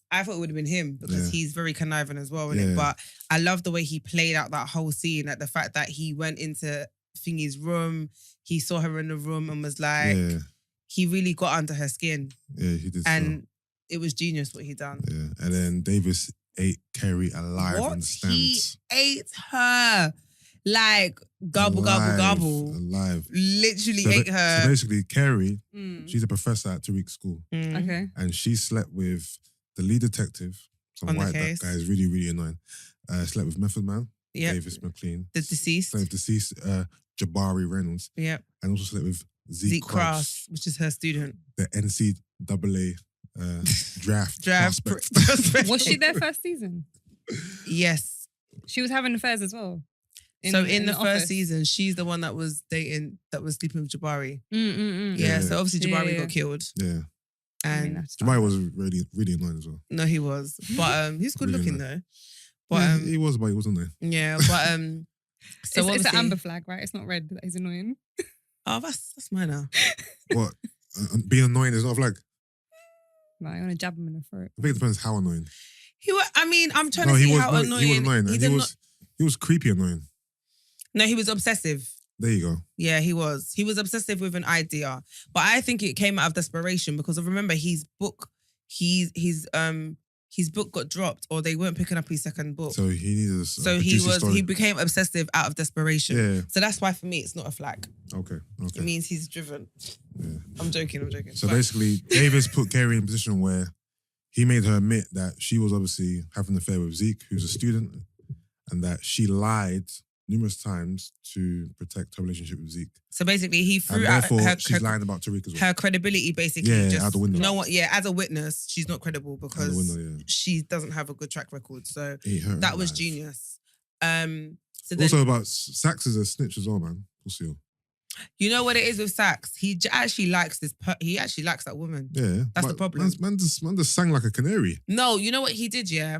I thought it would have been him because he's very conniving as well in it. But I love the way he played out that whole scene. Like the fact that he went into Thingy's room, he saw her in the room and was like, he really got under her skin. Yeah, he did. And it was genius what he done. Yeah, and then Davis ate Carrie alive on the stands. He ate her. Like, gobble, gobble. Alive. Literally ate her. So basically, Carrie, she's a professor at Tariq's school. Okay. And she slept with the lead detective, some white that guy is really, really annoying. Slept with Method Man, Davis McLean. The deceased. Slept with deceased Jabari Reynolds. Yep. And also slept with Zeke Cross, which is her student. The NCAA draft prospect. Was she their first season? Yes. She was having affairs as well. In the first season, she's the one that was sleeping with Jabari. Yeah, so obviously Jabari got killed. Yeah. And Jabari was really, really annoying as well. No, he was. But he's good Really looking annoying. though. But he was, but he wasn't there. Yeah, but so it's an amber flag, right? It's not red that he's annoying. Oh, that's minor. What? Being annoying is not a flag? Right, I'm gonna jab him in the throat. I think it depends how annoying. I'm trying to see how annoying. He was annoying. He was creepy annoying. No, he was obsessive. There you go. Yeah, he was. He was obsessive with an idea. But I think it came out of desperation because remember his book got dropped or they weren't picking up his second book. So he needed he became obsessive out of desperation. Yeah. So that's why for me it's not a flag. Okay. It means he's driven. Yeah. I'm joking. So basically Davis put Carrie in a position where he made her admit that she was obviously having an affair with Zeke, who's a student, and that she lied numerous times to protect her relationship with Zeke. So basically, he threw out she's lying about Tariq as well. Her credibility basically just out the window. No one, as a witness, she's not credible because she doesn't have a good track record. So that was genius. Also about Sax is a snitch as well, man. We'll you know what it is with Sax? He actually likes he actually likes that woman. Yeah, that's the problem. Man just sang like a canary. No, you know what he did? Yeah,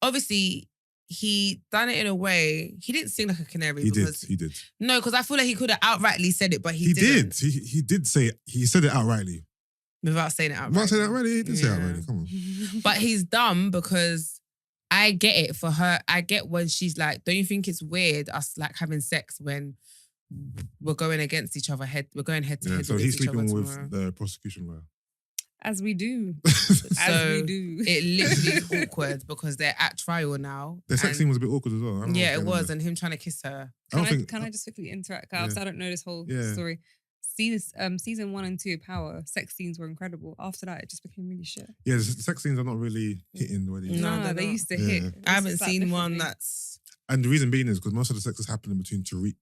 obviously. He done it in a way. He didn't sing like a canary. He did. No, because I feel like he could have outrightly said it, but he didn't. He did say it. He said it outrightly. Without saying it outright. Without saying that already? He didn't say that already. Come on. But he's dumb because I get it for her. I get when she's like, don't you think it's weird us like having sex when we're going against each other we're going head to head. So he's sleeping with tomorrow. the prosecution lawyer. As we do. It literally is awkward because they're at trial now. The sex scene was a bit awkward as well. I don't know Yeah, what's it going on was, there. and him trying to kiss her. Can I just quickly interact? Because I don't know this whole story. Season 1 and 2 of Power, sex scenes were incredible. After that, it just became really shit. Yeah, the sex scenes are not really hitting the way they used to. No, they used to hit. I haven't seen one that's... And the reason being is because most of the sex is happening between Tariq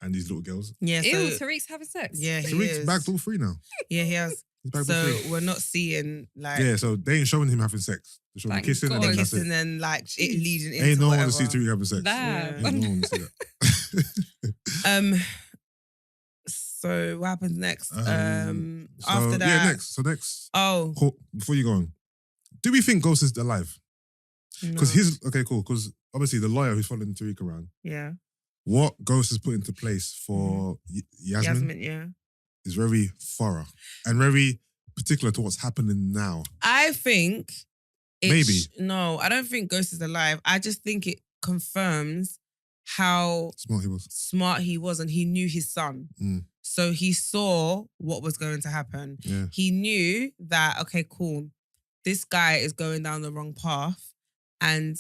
and these little girls. Yeah, Ew, Tariq's having sex. Yeah, he Tariq's is. bagged all three now. Yeah, he has. He's bagged So all three. we're not seeing like... Yeah, so they ain't showing him having sex. They're showing Thank kissing and God. then that's kissing it. and like it leading into Ain't no one whatever. to see Tariq having sex. That. Ain't no one to see that. So what happens next? So, After that... Yeah, next. Oh. Cool. Before you go on, do we think Ghost is alive? Because okay, cool. Because obviously the lawyer who's following Tariq around, Yeah. what Ghost has put into place for Yasmin yeah. is very thorough and very particular to what's happening now. I think... Maybe. No, I don't think Ghost is alive. I just think it confirms how smart he was and he knew his son. Mm. So he saw what was going to happen. Yeah. He knew that, okay, cool, this guy is going down the wrong path and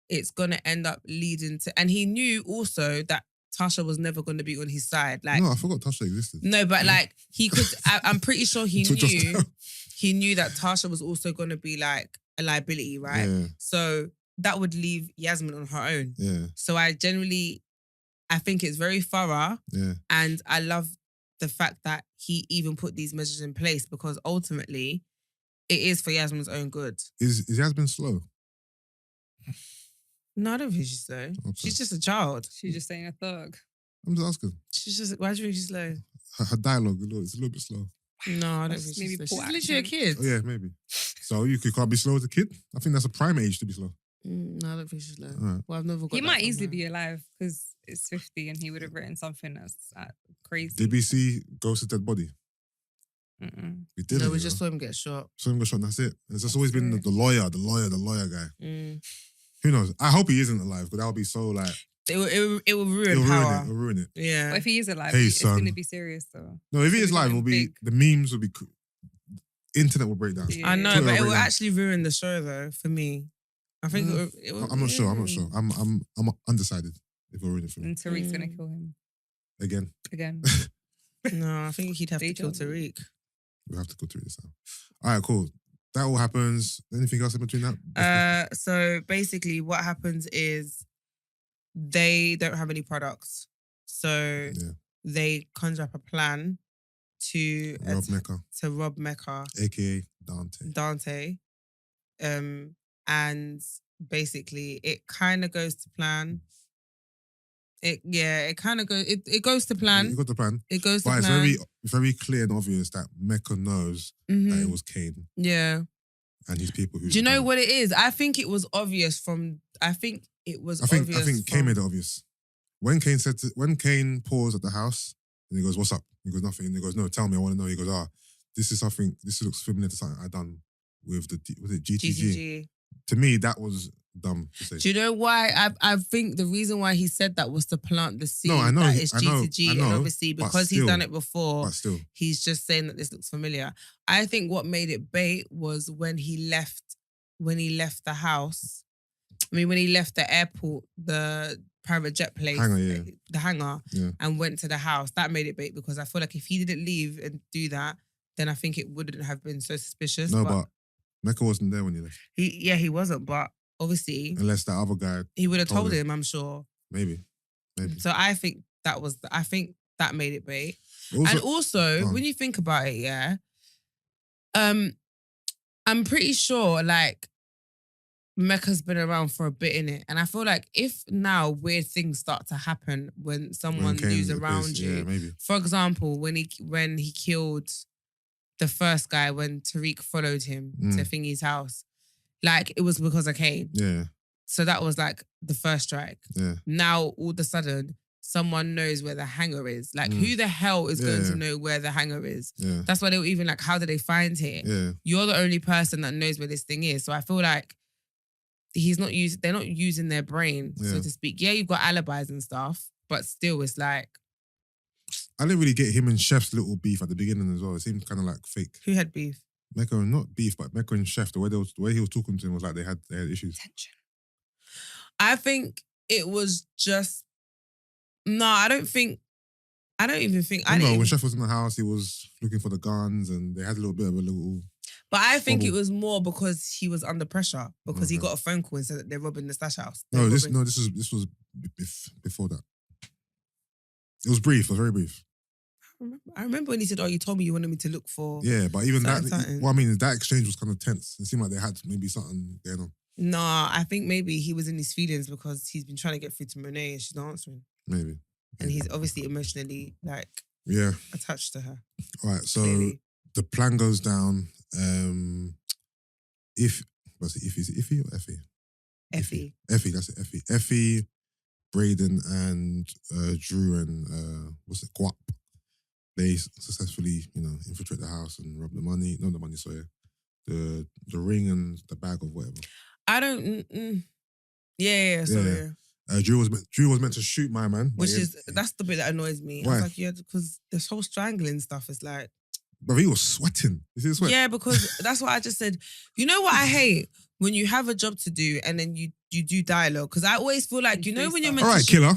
it's going to end up leading to... And he knew also that Tasha was never going to be on his side. Like, no, I forgot Tasha existed. No, but like he could... I'm pretty sure he So just- knew that Tasha was also going to be like a liability, right? Yeah. So that would leave Yasmin on her own. Yeah. So I think it's very thorough. Yeah. And I love the fact that he even put these measures in place because ultimately it is for Yasmin's own good. Is Yasmin slow? No, I don't think she's slow. Okay. She's just a child. She's just saying a thug. I'm just asking. Why do you think she's slow? Her dialogue is a little bit slow. No, I don't That's think maybe she's slow. poor She's literally a kid. Oh, yeah, maybe. So you can't be slow as a kid? I think that's a prime age to be slow. No, I don't think she's slow. Right. Well, I've never got He that might from easily her. be alive because it's 50 and he would have written something that's crazy. Did we see Ghost's dead body? Mm-mm. We didn't. No, we just saw him get shot. saw him get shot and that's it. It's just always been the lawyer guy. Mm. Who knows? I hope he isn't alive because that would be so like... It will ruin power. It'll ruin it. Yeah. But if he is alive, Hey, it's son. going to be serious though. No, if he is live, something the memes will be... Internet will break down. Yeah. I know, Twitter but it break will down. actually ruin the show though, for me. I think it will, I'm not sure. I'm undecided if it'll ruin it for me. And Tariq's going to kill him Again, again. No, I think he'd have to They kill don't. Tariq. we'll have to go through this now. All right, cool. That all happens. Anything else in between that? So basically what happens is they don't have any products. So Yeah. they conjure up a plan to Rob Mecca, to aka Dante. And basically it kind of goes to plan. It goes to plan. You got the plan. It goes to But it's plan. very, very clear and obvious that Mecca knows that Mhm. it was Kane Yeah. and his people who... Do you know what it is? I think it was obvious I think Kane made it obvious. When Kane paused at the house and he goes, "What's up?" He goes, "Nothing." And he goes, "No, tell me, I want to know." He goes, this looks familiar to something I done with was it GTG? GTG. To me, that was dumb to say. Do you know why? I think the reason why he said that was to plant the seed No, I know, that it's I know, GTG. I know, and obviously but because he's still- done it before, But still, he's just saying that this looks familiar. I think what made it bait was when he left the house. I mean, when he left the airport, the private jet place, the hangar, Yeah. and went to the house. That made it bait because I feel like if he didn't leave and do that, then I think it wouldn't have been so suspicious. no, but Mecca wasn't there when he left. he wasn't. But obviously, Unless that other guy, he would have told told him. him. I'm sure. maybe. So I think that made it bait. Also, And also, Go on. when you think about it, yeah, I'm pretty sure like Mecca's been around for a bit in it, and I feel like if now weird things start to happen when someone Kane who's appears, around you, yeah, maybe. for example, when he killed the first guy when Tariq followed him to Thingy's house, like it was because of Kane. Yeah, So that was like the first strike. yeah. Now all of a sudden someone knows where the hanger is. Like, who the hell is going to know where the hanger is? Yeah. That's why they were even like, how did they find here? Yeah. You're the only person that knows where this thing is. So I feel like they're not using their brain, so to speak. Yeah, you've got alibis and stuff, but still it's like... I didn't really get him and Chef's little beef at the beginning as well. It seemed kind of like fake. Who had beef? Mecca, not beef, but Mecca and Chef, the way he was talking to him was like they had issues. Tension. I think it was just... No, I don't even think... When Chef was in the house, he was looking for the guns and they had a little bit of a little... But I think it was more because he was under pressure because he got a phone call and said that they're robbing the stash house. This was before that. It was brief. It was very brief. I remember when he said, "Oh, you told me you wanted me to look for." Yeah, but even that. something. What I mean is that exchange was kind of tense. It seemed like they had maybe something going on. No, I think maybe he was in his feelings because he's been trying to get through to Monet and she's not answering. Maybe. And he's obviously emotionally attached to her. All right, so Clearly. the plan goes down. Is it Iffy or Effie? Effie. Effie, that's it. Effie, Braden, and Drew and Guap. They successfully, infiltrate the house and rob the money. Not the money, sorry. The ring and the bag of whatever. I don't. Sorry. Drew was meant to shoot my man, That's the bit that annoys me. Why? I was like, yeah, because this whole strangling stuff is like. But he was sweating. You see the sweat? Yeah, because that's what I just said. You know what I hate? When you have a job to do and then you do dialogue. Because I always feel like, when you're meant all right, to... killer.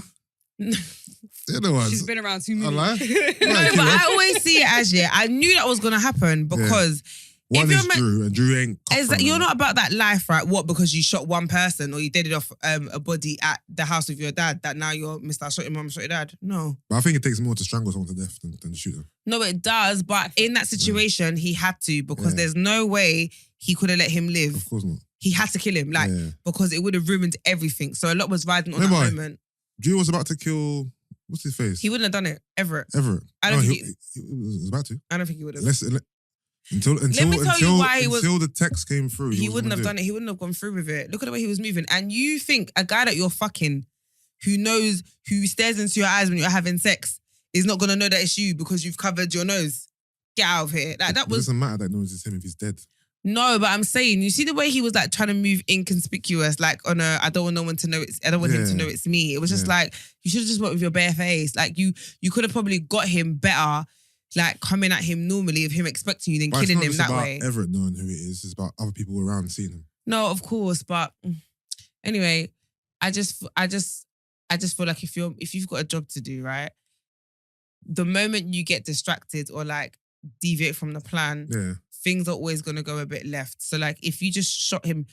The other ones. She's been around 2 minutes. I lie. No, Right, but I always see it as, I knew that was going to happen because... One if is you're Drew, and Drew ain't... You're not about that life, right? What, because you shot one person or you deaded off a body at the house of your dad, that now you're Mr. I shot your mum, shot your dad? No. But I think it takes more to strangle someone to death than to shoot them. No, it does, but in that situation, he had to because there's no way he could have let him live. Of course not. He had to kill him, because it would have ruined everything. So a lot was riding on that moment. Drew was about to kill... What's his face? He wouldn't have done it. Everett. I don't think he was about to. I don't think he would have. Until the text came through. He wouldn't have done it. He wouldn't have gone through with it. Look at the way he was moving. And you think a guy that you're fucking, who stares into your eyes when you're having sex, is not going to know that it's you because you've covered your nose? Get out of here. Like, it doesn't matter that knows it's him if he's dead. No, but I'm saying, you see the way he was like trying to move inconspicuous, like on a, I don't want no one to know I don't want him to know it's me. It was just like, you should have just went with your bare face. Like you could have probably got him better, like coming at him normally of him expecting you than killing him that way. It's not about Everett knowing who it is. It's about other people around seeing him. No, of course, but anyway, I just feel like if you've got a job to do, right, the moment you get distracted or like deviate from the plan, things are always going to go a bit left. So like if you just shot him,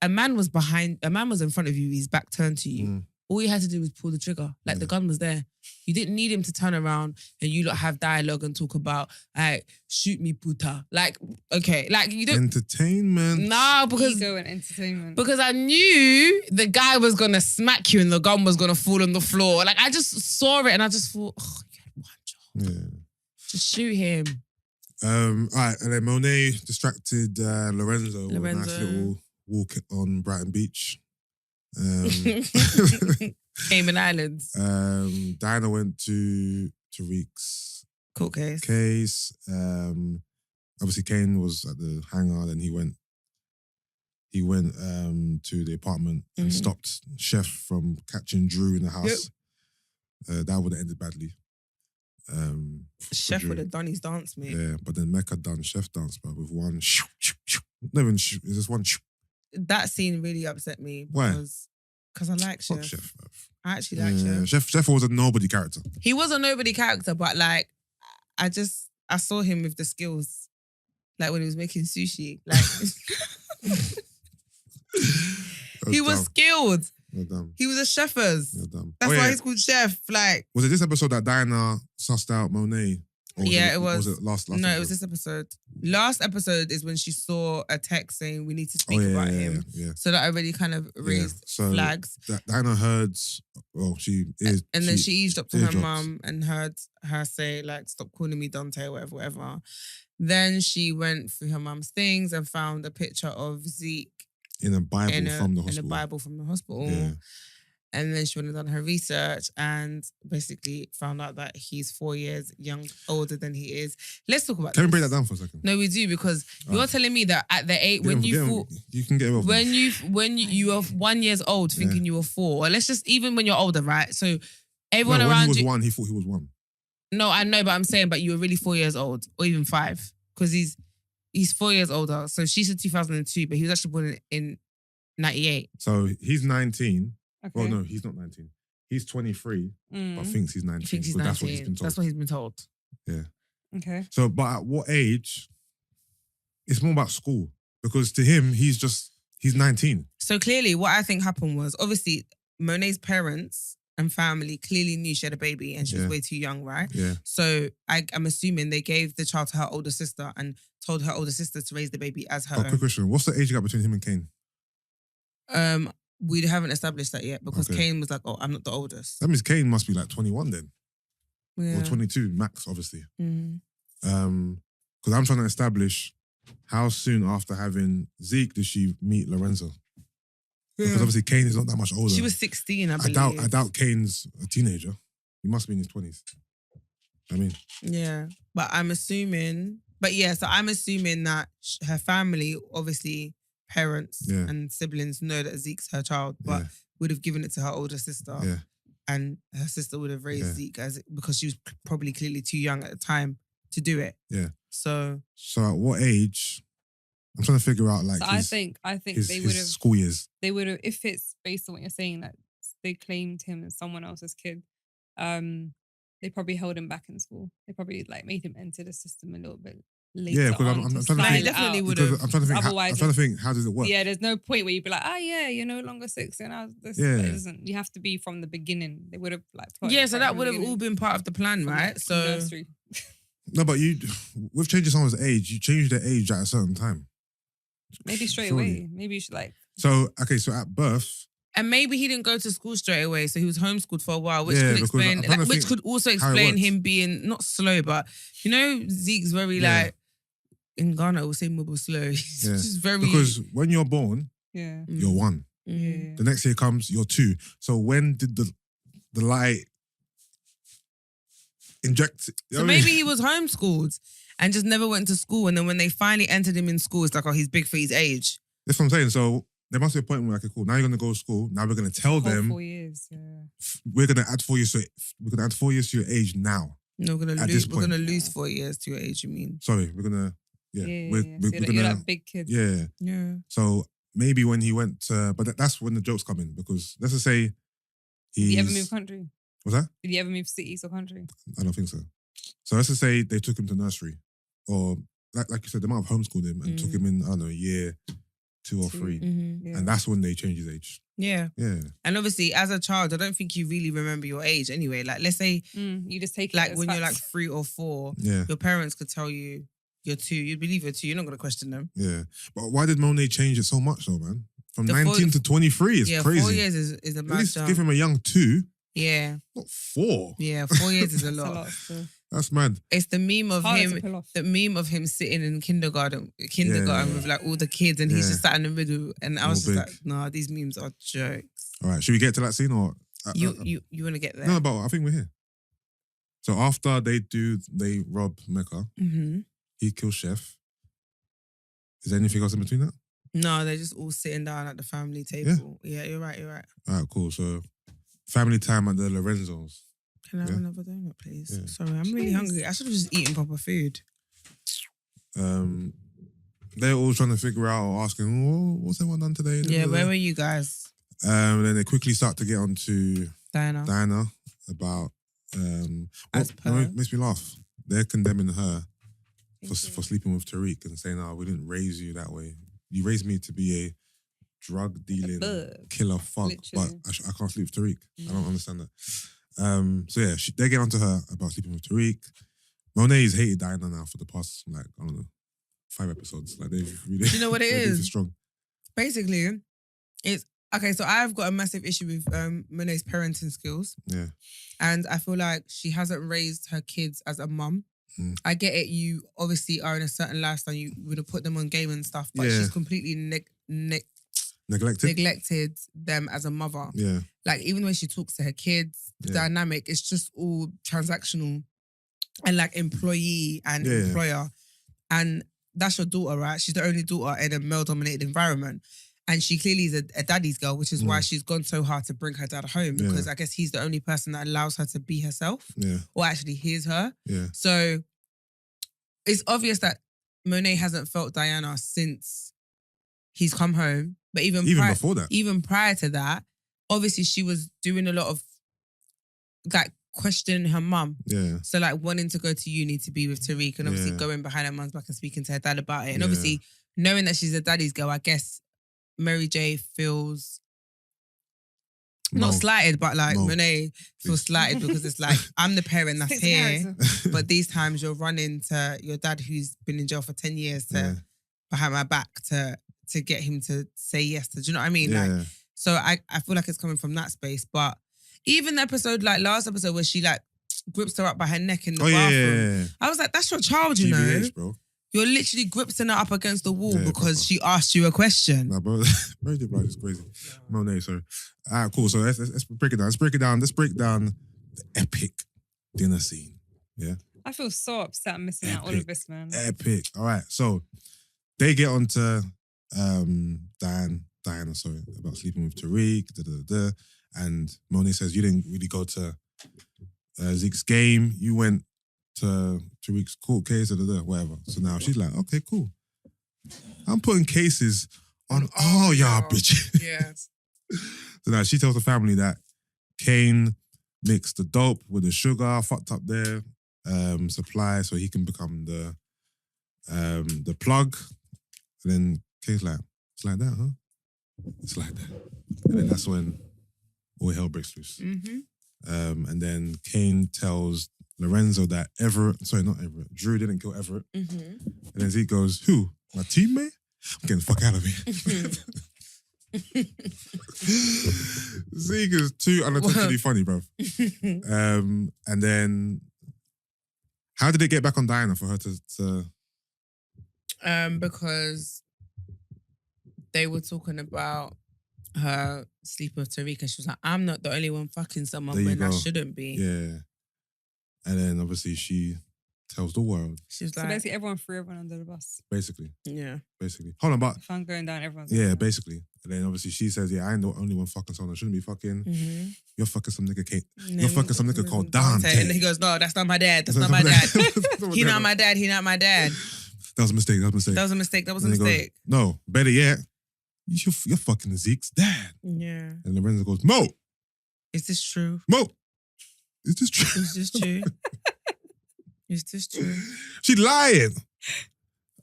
a man was in front of you, his back turned to you. All you had to do was pull the trigger. Like the gun was there. You didn't need him to turn around and you lot have dialogue and talk about, like, shoot me, puta. Like, okay, like you don't... Entertainment. Nah, because... Ego and entertainment. Because I knew the guy was going to smack you and the gun was going to fall on the floor. Like, I just saw it and I just thought, oh, you had one job. Yeah. Just shoot him. All right, and then Monet distracted Lorenzo with a nice little walk on Brighton Beach. Cayman Islands. Diana went to Tariq's court case. Obviously Kane was at the hangar, then he went to the apartment and stopped Chef from catching Drew in the house. That would have ended badly. Chef would have done his dance, mate. Yeah, but then Mecca done Chef dance, but with one not even it's just one. That scene really upset me. Why? Because I like Chef. Chef, bruv. I actually like Chef. Chef was a nobody character. He was a nobody character, but like, I saw him with the skills. Like when he was making sushi. Like, he was skilled. You're dumb. He was a chefers. You're dumb. That's why he's called Chef. Like, was it this episode that Diana sussed out Monet? It was. Was it last no, episode? It was this episode. Last episode is when she saw a text saying we need to speak about him. Yeah. So that already kind of raised flags. Diana heard, and then she eased up to her mum and heard her say like, "Stop calling me Dante," or whatever. Then she went through her mum's things and found a picture of Zeke in a Bible from the hospital. In a Bible from the hospital. Yeah. And then she went and done her research and basically found out that he's 4 years older than he is. Let's talk about Can we this. break that down for a second? No, we do, because you're telling me that at the age when you can get it when you were 1 year old thinking you were 4, or let's just even when you're older, right? So everyone when around he was you. 1, he thought he was 1. No, I know, but I'm saying, but you were really 4 years old, or even 5, because he's 4 years older. So she said 2002, but he was actually born in 98. So he's 19. Okay. Well, no, he's not 19. He's 23, but thinks he's 19. He thinks he's 19. That's what he's been told. That's what he's been told. Yeah. Okay. So, but at what age? It's more about school, because to him, he's 19. So clearly, what I think happened was, obviously, Monet's parents and family clearly knew she had a baby and she was way too young, right? Yeah. So I'm assuming they gave the child to her older sister and told her older sister to raise the baby as her Oh, quick question. What's the age gap between him and Kane? We haven't established that yet, because Okay. Kane was like, "Oh, I'm not the oldest." That means Kane must be like 21 then. Yeah. Or 22, max, obviously. Mhm. Because I'm trying to establish how soon after having Zeke did she meet Lorenzo? Because obviously Kane is not that much older. She was 16, I believe. I doubt Kane's a teenager. He must be in his 20s. I mean, Yeah, but I'm assuming. But yeah, so I'm assuming that her family, obviously, parents and siblings know that Zeke's her child, but would have given it to her older sister. Yeah. And her sister would have raised Zeke because she was probably clearly too young at the time to do it. Yeah. So at what age? I'm trying to figure out like So his, I think his, they his would have school years. They would have, if it's based on what you're saying, that they claimed him as someone else's kid. They probably held him back in school. They probably like made him enter the system a little bit later. Yeah, because I'm trying to think. definitely would Because have. I'm trying to think. Otherwise, I'm trying to think. How does it work? Yeah, there's no point where you'd be like, you're no longer 6, and I was this. Yeah. It doesn't. You have to be from the beginning. They would have like. plotted Yeah, so right that from would the have all beginning, been part of the plan, from, right? like, So nursery. No, but with changing someone's age, you change their age at a certain time. Maybe straight Surely. away. Maybe you should like. So at birth. and maybe he didn't go to school straight away, so he was homeschooled for a while, which Yeah, could because explain, I'm trying to which think could also how it explain works. him being not slow, but Zeke's very like in Ghana we'll say mobile slow. He's just very Because when you're born, Yeah. you're 1. Yeah. The next year comes, you're 2. So when did the light inject? So maybe he was homeschooled and just never went to school, and then when they finally entered him in school, it's like, oh, he's big for his age. That's what I'm saying. So there must be a point where, okay, cool. Now you're gonna go to school. Now we're gonna tell Whole them 4 years. Yeah. we're gonna add 4 years. So we're gonna add 4 years to your age now. No, we're At this gonna point. lose 4 years to your age. You mean? Sorry, we're gonna Yeah. we're So gonna you're that big kid. yeah. Yeah. So maybe when he went, but that's when the jokes come in, because let's just say Did he ever he's move country? what's that? Did he ever move cities or country? I don't think so. So let's just say they took him to nursery, or like you said, they might have homeschooled him and took him in, I don't know, year 2 or 3. Mm-hmm. Yeah. And that's when they change his age. Yeah. Yeah. And obviously, as a child, I don't think you really remember your age anyway. Like, let's say, You just take it like as when you're like facts. 3 or 4, Yeah. your parents could tell you you're 2. You'd believe you're 2. You're not gonna question them. Yeah. But why did Monet change it so much though, man? From The 19 to 23 is yeah, crazy. 4 years is a At mad least jump. give him a young 2, Yeah, not 4. yeah. 4 years is a That's lot. still. That's mad. It's the meme of Harder to him. pull off. The meme of him sitting in kindergarten Yeah. with like all the kids, and he's Yeah. just sat in the middle. And I was All just big. like, nah, these memes are jokes. All right. Should we get to that scene or? You want to get there? No, but I think we're here. So after they rob Mecca, Mm-hmm. he kills Chef. Is there anything else in between that? No, they're just all sitting down at the family table. Yeah, you're right. You're right. All right, cool. So family time at the Lorenzos. Can I have Yeah. another donut, please? Yeah. Sorry, I'm really hungry. I should have just eaten proper food. They're all trying to figure out or asking, oh, what's everyone done today? Yeah, where were you guys? Then they quickly start to get on to Diana. Diana about As what per. makes me laugh. They're condemning her for sleeping with Tariq and saying, "Oh, we didn't raise you that way. You raised me to be a drug dealing bug. killer fuck, Literally. but I can't sleep with Tariq. I don't understand that." So yeah, they get onto her about sleeping with Tariq. Monet's hated Diana now for the past, like, I don't know, 5 episodes. Like, they've really. Do you know what it their beef is? strong. Basically, it's okay. So I've got a massive issue with Monet's parenting skills. Yeah. And I feel like she hasn't raised her kids as a mum. I get it. You obviously are in a certain lifestyle. You would have put them on game and stuff, but Yeah. she's completely neglected them as a mother. Yeah. Like, even when she talks to her kids, the dynamic, it's just all transactional and like employee and employer. And that's your daughter, right? She's the only daughter in a male-dominated environment. And she clearly is a daddy's girl, which is why she's gone so hard to bring her dad home, because I guess he's the only person that allows her to be herself or actually hears her. Yeah. So it's obvious that Monet hasn't felt Diana since he's come home. But even before that. Even prior to that, obviously she was doing a lot of like questioning her mum. Yeah. So like wanting to go to uni to be with Tariq and obviously going behind her mum's back and speaking to her dad about it. And obviously knowing that she's a daddy's girl, I guess Mary J feels not slighted, but like Monet feels slighted because it's like, I'm the parent that's here, but these times you're running to your dad who's been in jail for 10 years to behind my back to get him to say yes to, do you know what I mean? Yeah. Like, so I feel like it's coming from that space. But even the episode, like last episode where she like grips her up by her neck in the bathroom. Yeah. I was like, that's your child, you GBH, know? bro. You're literally gripping her up against the wall because she asked you a question. Nah, bro. Mary J. Blige is crazy. Monet, sorry. All right, cool. So let's break it down. Let's break down the epic dinner scene. Yeah? I feel so upset I'm missing out all of this, man. Epic. All right. So they get on to Diana, sorry, about sleeping with Tariq, and Monet says, you didn't really go to Zeke's game. You went to Tariq's court case, whatever. So now she's like, okay, cool. I'm putting cases on all y'all bitches. Yeah. So now she tells the family that Kane mixed the dope with the sugar, fucked up their supply so he can become the plug. And then Kane's like, it's like that, huh? It's like that. And then that's when all hell breaks loose. Mm-hmm. And then Kane tells Lorenzo that Drew didn't kill Everett. Mm-hmm. And then Zeke goes, who? My teammate? I'm getting the fuck out of here. Zeke is too unintentionally funny, bro. And then, how did it get back on Diana for her to... Because they were talking about her sleeping with Tariq and she was like, I'm not the only one fucking someone when I shouldn't be. Yeah. And then obviously she tells the world. She was So like... basically everyone threw everyone under the bus. Basically. Yeah. Basically. Hold on, but... If I'm going down, everyone's Yeah, basically. And then obviously she says, yeah, I ain't the only one fucking someone I shouldn't be fucking. Mm-hmm. You're fucking some nigga, Kate. You're fucking some nigga called Dante. And he goes, no, that's not my dad. That's not my dad. He not my dad. He not my dad. That was a mistake. That was a mistake. That was a mistake. No, better yet, you're fucking Zeke's dad. Yeah. And Lorenzo goes, Mo! Is this true? Mo! Is this true? Is this true? Is this true? She's lying.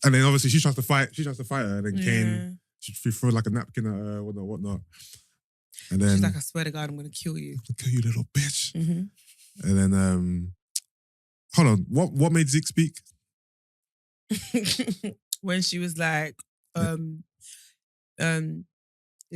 And then obviously she tries to fight her. And then Kane, she throws like a napkin at her, whatnot. And then she's like, I swear to God, I'm going to kill you. I'll kill you, little bitch. Mm-hmm. And then, hold on, what made Zeke speak? When she was like,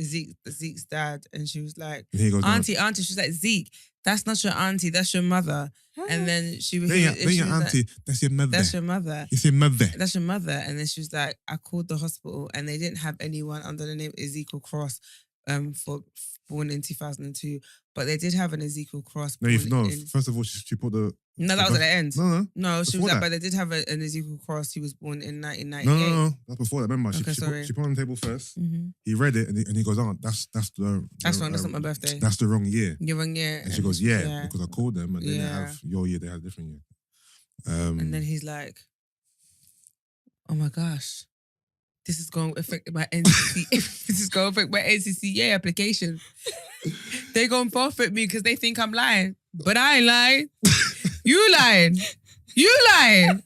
Zeke's dad, and she was like, and he goes, auntie, she's like, Zeke, that's not your auntie, that's your mother. And then she was your auntie, like, that's your mother. That's your mother. It's your mother. That's your mother. And then she was like, I called the hospital and they didn't have anyone under the name Ezekiel Cross for born in 2002. But they did have an Ezekiel Cross. First of all, she put the... No, that was at the end. No, she was like, that. but they did have an Ezekiel Cross. He was born in 1998. No, that's before that. Remember, Okay, she put it on the table first. Mm-hmm. He read it and he goes, oh, that's wrong. That's not my birthday. That's the wrong year. Your wrong year. And she goes, yeah, because I called them and they have your year, they had a different year. And then he's like, oh my gosh, this is going to affect my NCC. This is going to affect my NCCA application. They're going to forfeit me because they think I'm lying. But I ain't lying. You lying. You lying.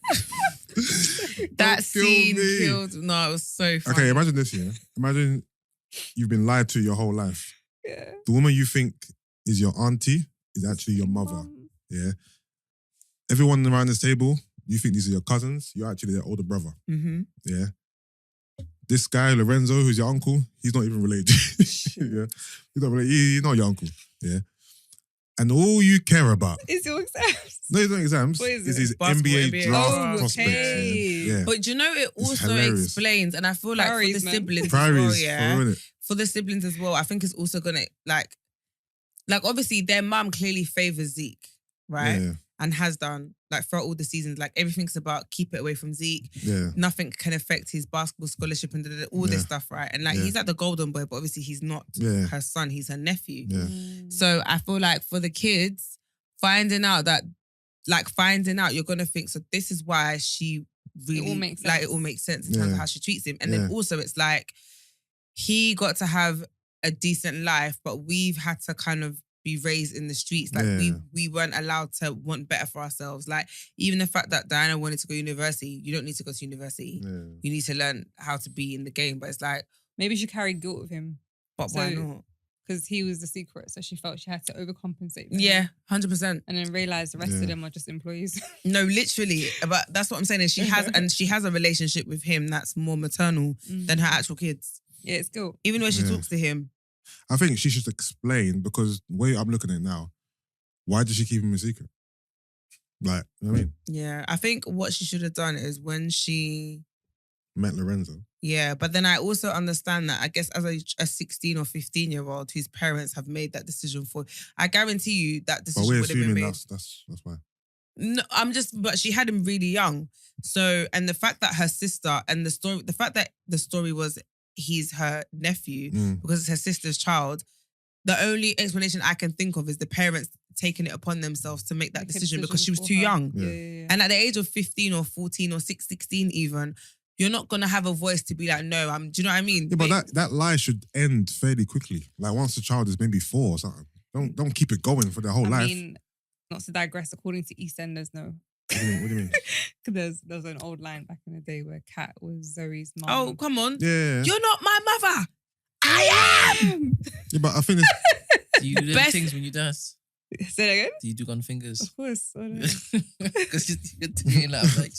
That scene killed. No, it was so funny. Okay, imagine this, yeah. Imagine you've been lied to your whole life. Yeah. The woman you think is your auntie is actually your mother. Yeah. Everyone around this table, you think these are your cousins. You're actually their older brother. Mm-hmm. Yeah. This guy, Lorenzo, who's your uncle, he's not even related. Yeah. He's not related. He's not your uncle. Yeah. and all you care about. Is your exams? No, it's not exams. What is It's it? his Basketball, NBA NBA. draft Oh, prospects. okay. Yeah. But do you know, it also hilarious. explains, and I feel like Priorities, for the man. siblings Priorities, as well, yeah. for it. For the siblings as well, I think it's also gonna like obviously their mum clearly favors Zeke, right? Yeah, And has done like throughout all the seasons. Like everything's about keep it away from Zeke. yeah. Nothing can affect his basketball scholarship and all this Yeah. stuff, right? And like Yeah. he's like the golden boy, but obviously he's not Yeah. her son, he's her nephew. Yeah. So I feel like for the kids, finding out you're gonna think, so this is why she really all makes like sense. it all makes sense in terms Yeah. of how she treats him. And Yeah. then also it's like he got to have a decent life, but we've had to kind of be raised in the streets. Like Yeah. we weren't allowed to want better for ourselves. Like even the fact that Diana wanted to go to university, you don't need to go to university. Yeah. You need to learn how to be in the game. But it's like, Maybe she carried guilt with him but why So- not? because he was the secret. So she felt she had to overcompensate. for him. Yeah, 100%. And then realized the rest Yeah. of them are just employees. No, literally. But that's what I'm saying. Is she has a relationship with him that's more maternal than her actual kids. Yeah, it's guilt. Even when she Yeah. talks to him. I think she should explain, because the way I'm looking at it now, why did she keep him a secret? Like, you know what I mean? Yeah, I think what she should have done is when she, Met Lorenzo. yeah, but then I also understand that I guess as a 16 or 15-year-old whose parents have made that decision for, I guarantee you that But decision we're would have been assuming made. that's why. No, but she had him really young. So, and the fact that her sister and the fact that the story was he's her nephew Mm. because it's her sister's child, the only explanation I can think of is the parents taking it upon themselves to make that Make a decision because she was for too her. young. Yeah. And at the age of 15 or 14 or 16 even, you're not going to have a voice to be like, no, do you know what I mean? Yeah, but that lie should end fairly quickly. Like once the child is maybe 4 or something. Don't keep it going for their whole I life. mean, not to digress, according to EastEnders, no. What do you mean? There's an old line back in the day where Kat was Zoe's mom. Oh, come on. Yeah. You're not my mother. I am. Yeah, but I think it's Do you do them Best- things when you dance? Say that again? Do you do gun fingers? Of course. I know. Because you're doing that. Like,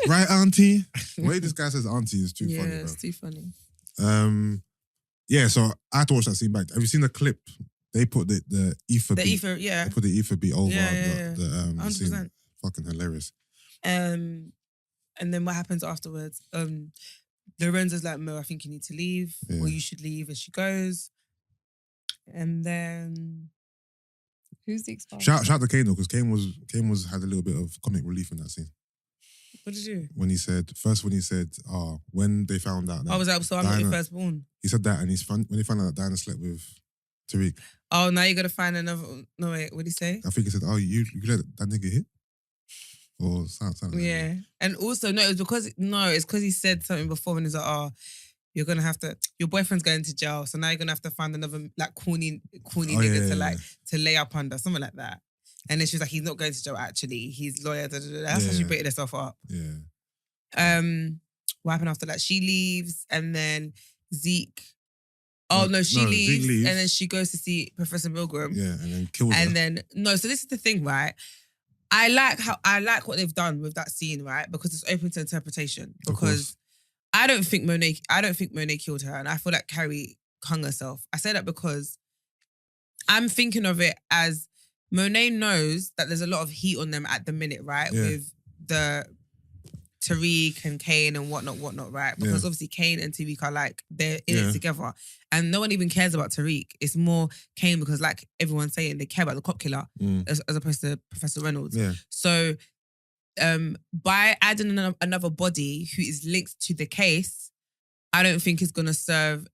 right, auntie. The way this guy says auntie is too Yeah, funny, bro. it's too funny. Yeah, so I had to watch that scene back. Have you seen the clip? They put the ether The beat. ether, yeah. They put the ether beat over Yeah. the scene. 100%. Fucking hilarious. And then what happens afterwards? Lorenzo's like, Mo, I think you need to leave, Yeah. or you should leave, and she goes. And then Who's the expired? Shout out to Kane though, because Kane was had a little bit of comic relief in that scene. what did you do? When he said when they found out that I was like, so I'm not your Diana- firstborn. he said that, and when they found out that Diana slept with Tariq, Oh, now you got to find another. No, wait, what did he say? I think he said, "Oh, you let that nigga hit," or something. Like Yeah. And also, no, it's because he said something before and he's like, oh, you're going to have to, your boyfriend's going to jail. So now you're going to have to find another like corny nigga to lay up under, something like that. And then she was like, he's not going to jail actually. He's lawyer. Da, da, da. That's how she Yeah. baited herself up. Yeah. What happened after that? She leaves and then Zeke. Oh, no, she Zeke leaves leaves. and then she goes to see Professor Milgram. Yeah, and then killed her. And then so this is the thing, right? I like what they've done with that scene, right? Because it's open to interpretation. Of Because course. I don't think Monet killed her, and I feel like Carrie hung herself. I say that because I'm thinking of it as Monet knows that there's a lot of heat on them at the minute, right? Yeah. With the Tariq and Kane and whatnot, right? Because Yeah. obviously Kane and Tariq are like, they're in Yeah. it together. And no one even cares about Tariq. It's more Kane because like everyone's saying, they care about the cop killer Mm. as opposed to Professor Reynolds. Yeah. So by adding another body who is linked to the case, I don't think it's going to serve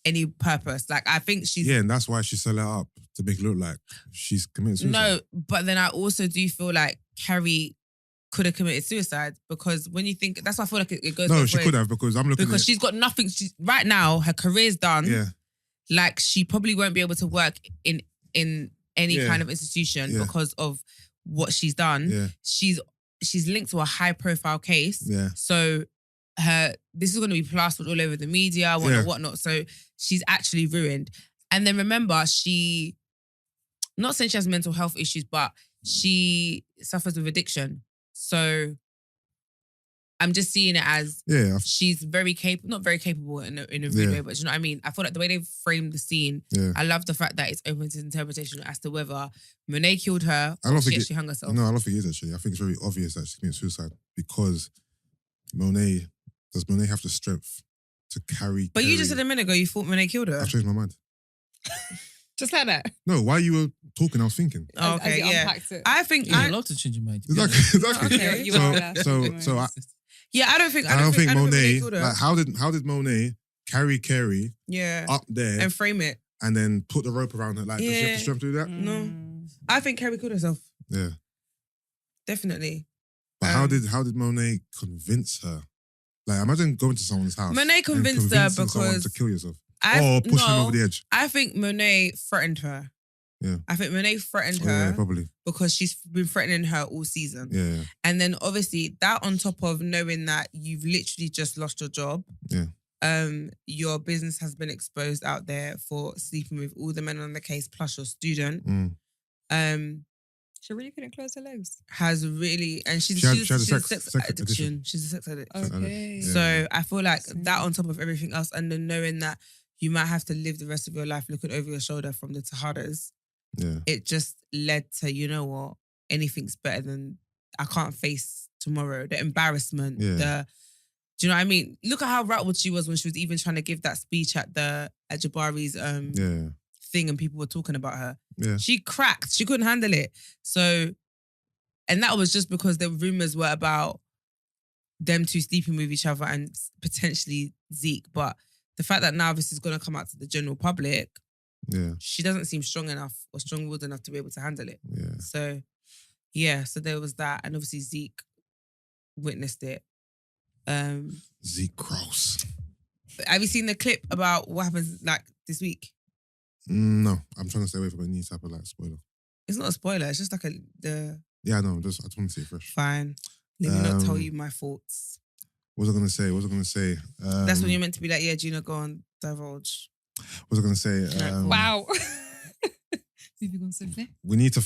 any purpose. Like, I think she's... Yeah, and that's why she set it up to make it look like she's committed suicide. No, but then I also do feel like Carrie could have committed suicide because when you think... That's why I feel like it goes... No, both she ways. could have, because I'm looking Because at she's got nothing... right now, her career's done. Yeah. Like, she probably won't be able to work in any Yeah. kind of institution Yeah. because of what she's done. Yeah. She's linked to a high-profile case. Yeah. So this is going to be plastered all over the media, whatnot. So she's actually ruined. And then remember, she, not saying she has mental health issues, but she suffers with addiction. So I'm just seeing it as Yeah. she's very capable, not very capable in a rude way, but you know what I mean? I feel like the way they've framed the scene, I love the fact that it's open to interpretation as to whether Monet killed her or she actually hung herself. No, I don't think it is actually. I think it's very obvious that she committed suicide because does Monet have the strength to carry... But you just said a minute ago you thought Monet killed her. I've changed my mind. Just like that. No, while you were talking, I was thinking. Oh, okay, yeah. I think... You're allowed to change your mind. Exactly. Okay, I don't think Monet killed her. like, how did Monet carry Carey up there and frame it and then put the rope around her? Like, does she have the strength to do that? No. I think Carey killed herself. Yeah. Definitely. But how did Monet convince her? Like, imagine going to someone's house. Monet convinced her because to kill yourself. Or push them over the edge. I think Monet threatened her. Yeah. I think Monet threatened her. Yeah, probably. Because she's been threatening her all season. Yeah. And then obviously that on top of knowing that you've literally just lost your job. Yeah. Your business has been exposed out there for sleeping with all the men on the case plus your student. She really couldn't close her legs. Has really, and she's had a sex addiction. addiction. She's a sex addict. Okay. Yeah. So I feel like that on top of everything else, and then knowing that you might have to live the rest of your life looking over your shoulder from the Tejadas, it just led to, you know what, anything's better than, I can't face tomorrow. The embarrassment, do you know what I mean? Look at how rattled she was when she was even trying to give that speech at Jabari's thing and people were talking about her. Yeah. She cracked. She couldn't handle it. So, and that was just because the rumors were about them two sleeping with each other and potentially Zeke. But the fact that now this is going to come out to the general public, she doesn't seem strong enough or strong-willed enough to be able to handle it. Yeah. So, so there was that. And obviously Zeke witnessed it. Zeke Cross. Have you seen the clip about what happens like this week? No, I'm trying to stay away from any type of like spoiler. It's not a spoiler. It's just like Yeah, I know. I just want to see it fresh. Fine. Let me not tell you my thoughts. What was I going to say? That's when you're meant to be like, yeah, Gina, go on, divulge. What was I going to say? Wow. Moving on swiftly. We need to.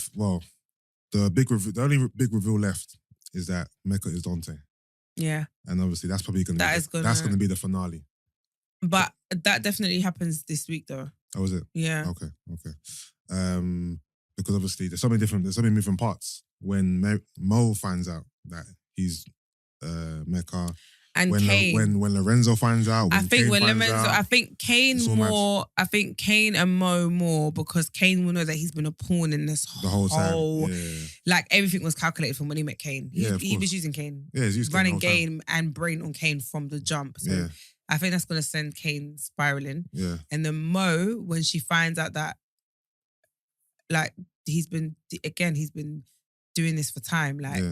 The only big reveal left is that Mecca is Dante. Yeah. And obviously that's probably going to be the finale. But that definitely happens this week, though. Oh, is it? Yeah. Okay. Because obviously there's so many moving parts. When Mo finds out that he's Mecca, and when Kane. When Lorenzo finds out, I think Kane more. I think Kane and Mo more because Kane will know that he's been a pawn in this the whole time. Like everything was calculated from when he met Kane. He was using Kane. Yeah, he's running game and brain on Kane from the jump. So I think that's going to send Kane spiraling. Yeah. And then Mo, when she finds out that, like, he's been doing this for time. Like,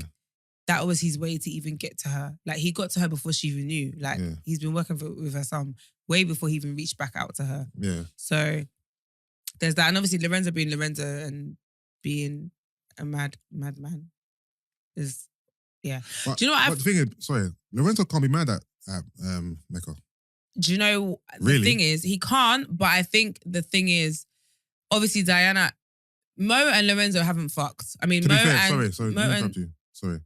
that was his way to even get to her. Like, he got to her before she even knew. Like, he's been working with her son way before he even reached back out to her. Yeah. So there's that. And obviously, Lorenzo being Lorenzo and being a mad man is, But, do you know what? But the thing is, sorry, Lorenzo can't be mad at Mecca. Do you know really? The thing is, he can't, but I think the thing is, obviously Mo and Lorenzo haven't fucked. I mean, Sorry.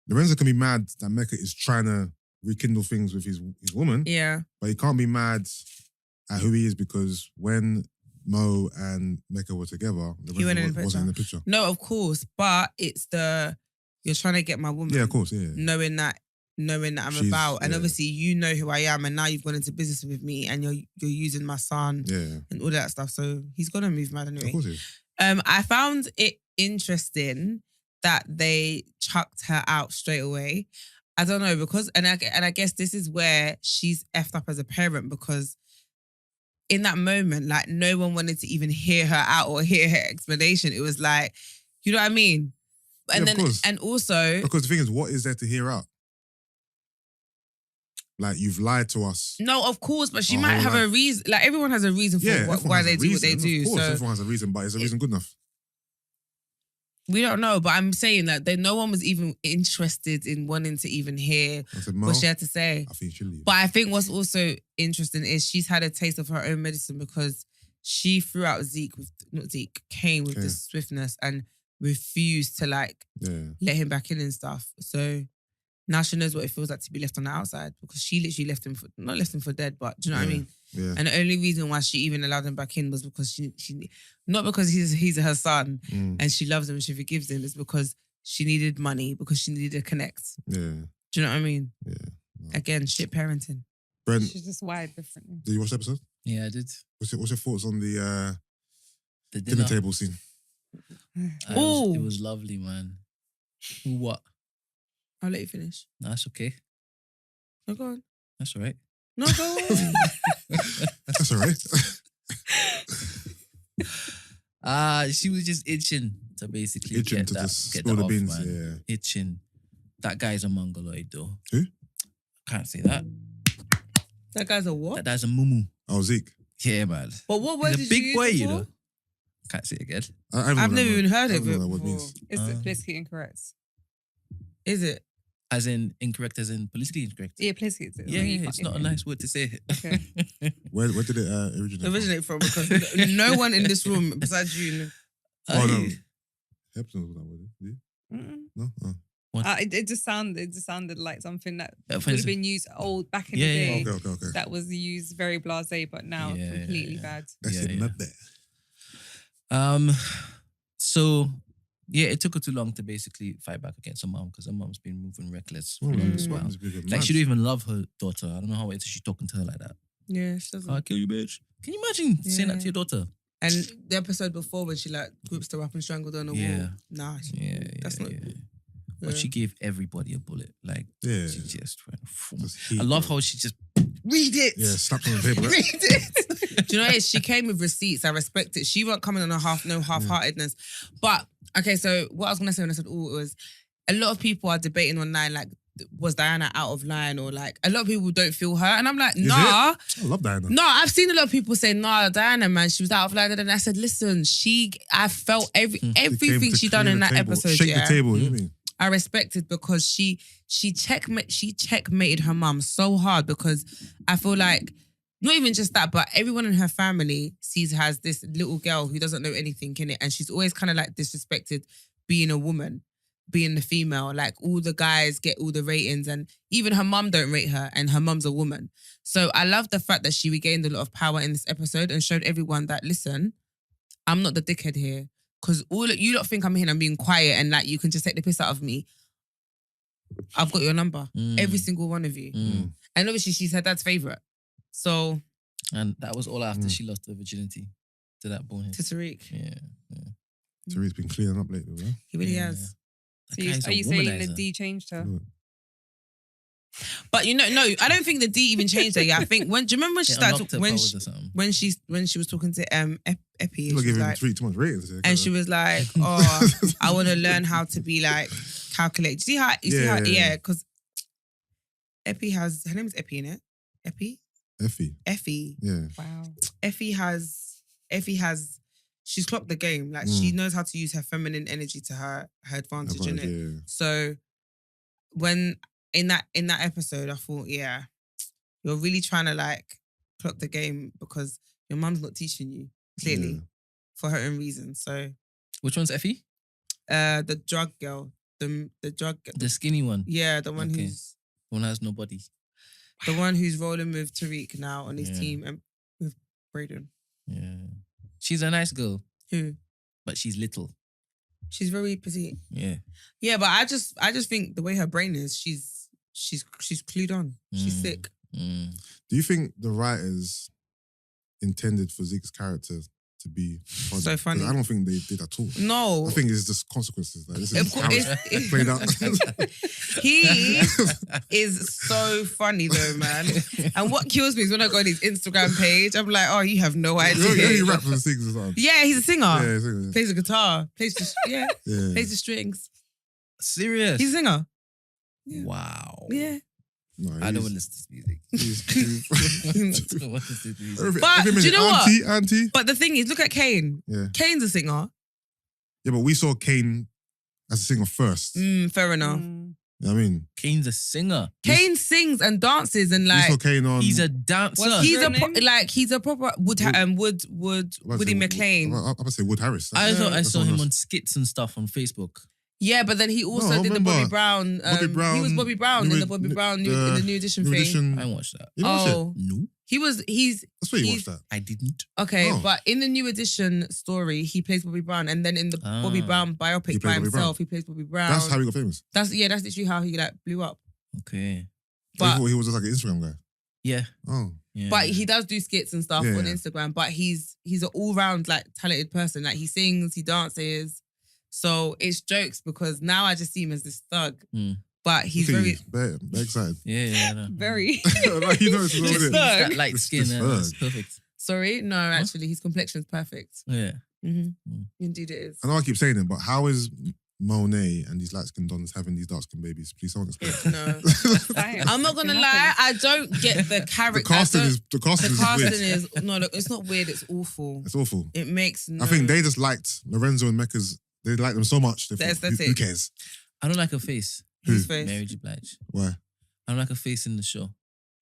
Lorenzo can be mad that Mecca is trying to rekindle things with his woman. Yeah. But he can't be mad at who he is because when Mo and Mecca were together, Lorenzo wasn't in the picture. No, of course. But it's you're trying to get my woman. Yeah, of course, yeah. Knowing that I'm about. And obviously you know who I am and now you've gone into business with me and you're using my son and all that stuff. So he's gonna move mad anyway. Of course he is. I found it interesting that they chucked her out straight away. I don't know because and I guess this is where she's effed up as a parent because in that moment, like no one wanted to even hear her out or hear her explanation. It was like, you know what I mean? And and also because the thing is, what is there to hear out? Like, you've lied to us. No, of course, but she might have a reason. Like, everyone has a reason for why they do what they do. Of course, so everyone has a reason, but is a reason good enough? We don't know, but I'm saying that no one was even interested in wanting to even hear what she had to say. I think she'll leave. But I think what's also interesting is she's had a taste of her own medicine because she threw out Kane with the swiftness and refused to let him back in and stuff. So Now she knows what it feels like to be left on the outside because she literally not left him for dead, but do you know what I mean? Yeah. And the only reason why she even allowed him back in was because she not because he's her son and she loves him and she forgives him, it's because she needed money, because she needed to connect. Yeah. Do you know what I mean? Yeah. No. Again, shit parenting. Brent, She's just wired differently. did you watch the episode? Yeah, I did. What's your thoughts on the dinner dinner table scene? It was lovely, man. What? I'll let you finish. No, that's okay. No, go on. That's all right. No, go on. That's all right. She was just itching to basically Itching get to that, just get spill that the off, beans. man. Yeah. Itching. That guy's a mongoloid, though. Who? Can't say that. That guy's a what? That guy's a mumu. Oh, Zeke. Yeah, man. But what word He's did a you big use boy, you before? know. Can't say it again. I've never even heard of it what before. means. It's politically incorrect. Is it? As in incorrect, as in politically incorrect. Yeah, politically. Yeah, it's not a nice word to say. Okay. Where did it originate From? Because no one in this room besides you. Oh, no. Hebz knows what that word is. Do you? Mm-mm. No? Oh. It just sounded like something that would offensive. have been used back in the Yeah, day. Okay. That was used very blasé, but now completely bad. That's Yeah, it, yeah. not there. So yeah, it took her too long to basically fight back against her mom because her mom's been moving reckless. Oh, as man, well. it's bigger than Like that. she don't even love her daughter. I don't know how it is she's talking to her like that. Yeah, she doesn't. I'll kill you, bitch. Can you imagine saying that to your daughter? And the episode before when she like gripped her up and strangled her on the wall. Nah, that's not. But she gave everybody a bullet. Like she just went. Just I love heat, how she just Read it. Yeah, slapped on the table. Read it. Do you know what it is? She came with receipts. I respect it. She won't come in on a half-heartedness. But okay, so what I was gonna say when I said it was a lot of people are debating online like, was Diana out of line, or like a lot of people don't feel her, and I'm like, nah. I love Diana. No, I've seen a lot of people say, nah, Diana, man, she was out of line. And I said, listen, I felt everything she done in that episode. Shake the table, you know what I mean? I respected because she checkmated her mum so hard, because I feel like not even just that, but everyone in her family sees her as this little girl who doesn't know anything in it, and she's always kind of like disrespected being a woman, being the female. Like all the guys get all the ratings, and even her mum don't rate her, and her mum's a woman. So I love the fact that she regained a lot of power in this episode and showed everyone that, listen, I'm not the dickhead here. Because you lot think I'm here and I'm being quiet and like you can just take the piss out of me. I've got your number. Every single one of you. And obviously she's her dad's favourite. So. And that was all after she lost her virginity to that bonehead. To Tariq. Yeah. Tariq's been cleaning up lately, right? He really has. So are you saying the D changed her? But no, I don't think the D even changed her. Yeah, I think do you remember when she started when she was talking to Epi? You're giving Tariq too much ratings. And she was like, "Oh, I want to learn how to be like calculate." See how? Yeah, because Epi has her name is Epi, innit? Effie. Yeah. Wow. Effie has. She's clocked the game. Like she knows how to use her feminine energy to her advantage, innit? Yeah. So when in that episode, I thought, yeah, you're really trying to like clock the game because your mum's not teaching you, clearly, for her own reasons. So which one's Effie? The drug girl. The skinny one. Yeah, the one who's one has no body. The one who's rolling with Tariq now on his team and with Braden. Yeah. She's a nice girl. Who? But she's little. She's very petite. Yeah. Yeah, but I just think the way her brain is, she's clued on. She's sick. Do you think the writers intended for Zeke's character to be funny? So funny? 'Cause I don't think they did at all. No. I think it's just consequences. Like, this is Of course, how it's played out. He is so funny though, man. And what kills me is when I go on his Instagram page, I'm like, oh, you have no idea. He raps and sings or something. Yeah, he's a singer. Yeah, he's a singer. Plays the guitar. Plays the strings. Serious? He's a singer. Yeah. Wow. Yeah. No, I don't want to listen to music. But do you know what? Auntie? But the thing is, look at Kane. Yeah. Kane's a singer. Yeah, but we saw Kane as a singer first. Fair enough. You know what I mean? Kane's a singer. Kane sings and dances and like. We saw Kane on. He's a dancer. He's a proper Woody McLean. I'm gonna say Wood Harris. I thought I saw him on skits and stuff on Facebook. Yeah, but then he also No, did the remember, Bobby Brown. Bobby Brown, He was Bobby Brown in the Bobby Brown in the new edition New thing. Edition. I didn't watch that. You didn't watch it? Oh, No. he's. That's why you watched that. I didn't. Okay, Oh. but in the new edition story, he plays Bobby Brown, and then in the Bobby Brown He biopic plays by Bobby himself, Brown. he plays Bobby Brown. That's how he got famous. That's literally how he like blew up. Okay. I But thought he was just like an Instagram guy. Yeah. Oh. Yeah. but he does do skits and stuff Yeah. on Instagram. But he's an all round like talented person. Like he sings, he dances. So it's jokes because now I just see him as this thug. But he's Look at very you, very excited. Yeah. No. Very. Like, you know, it's Just it. that light skin. It's That's thug. perfect. sorry. No, actually, his complexion's perfect. Yeah. Indeed, it is. I know I keep saying it, but how is Monet and these light-skinned dons having these dark-skinned babies? Please, someone explain. No, Damn. I'm not gonna Fucking lie. happens. I don't get the character. The casting is The casting weird. is no, it's not weird. It's awful. It's awful. It makes. No, I think they just liked Lorenzo and Mecca's. They liked them so much. They The thought, who aesthetic. cares? I don't like her face. Whose face? Mary J. Blige. Why? I don't like her face in the show.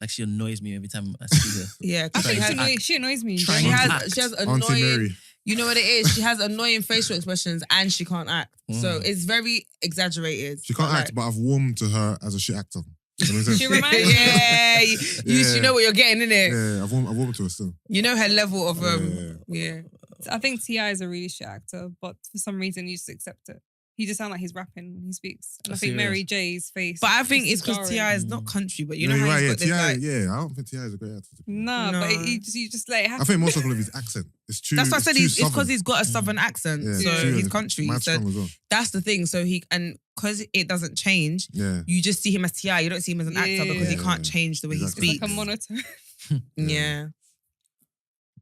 Like she annoys me every time I see her. Yeah, I 'cause think Trying to she annoys me. Trying she to has act. she has Auntie annoying. Mary. You know what it is? She has annoying facial expressions and she can't act. So it's very exaggerated. She can't But, act, but I've warmed to her as a shit actor. Does that make sense? She reminds me. yeah, you know what you're getting in it. Yeah, I've warmed to her still. You know her level of Yeah. I think T.I. is a really shit actor, but for some reason you just accept it. He just sounds like he's rapping when he speaks. And I think Serious. Mary J's face. But I think is it's because jarring. T.I. is not country, but you know Yeah, how you're he's got this T.I. like. Yeah, I don't think T.I. is a great actor. Nah, No. but you just let it I happen. think most of his accent. It's too. That's what I said. too It's because southern. he's got a southern accent, Yeah, so too- he's country. mad So strong as well. that's the thing. So because it doesn't change, Yeah. you just see him as T.I. You don't see him as an actor because he Yeah. can't change the way Exactly. he It's like speaks. a monotone. Yeah,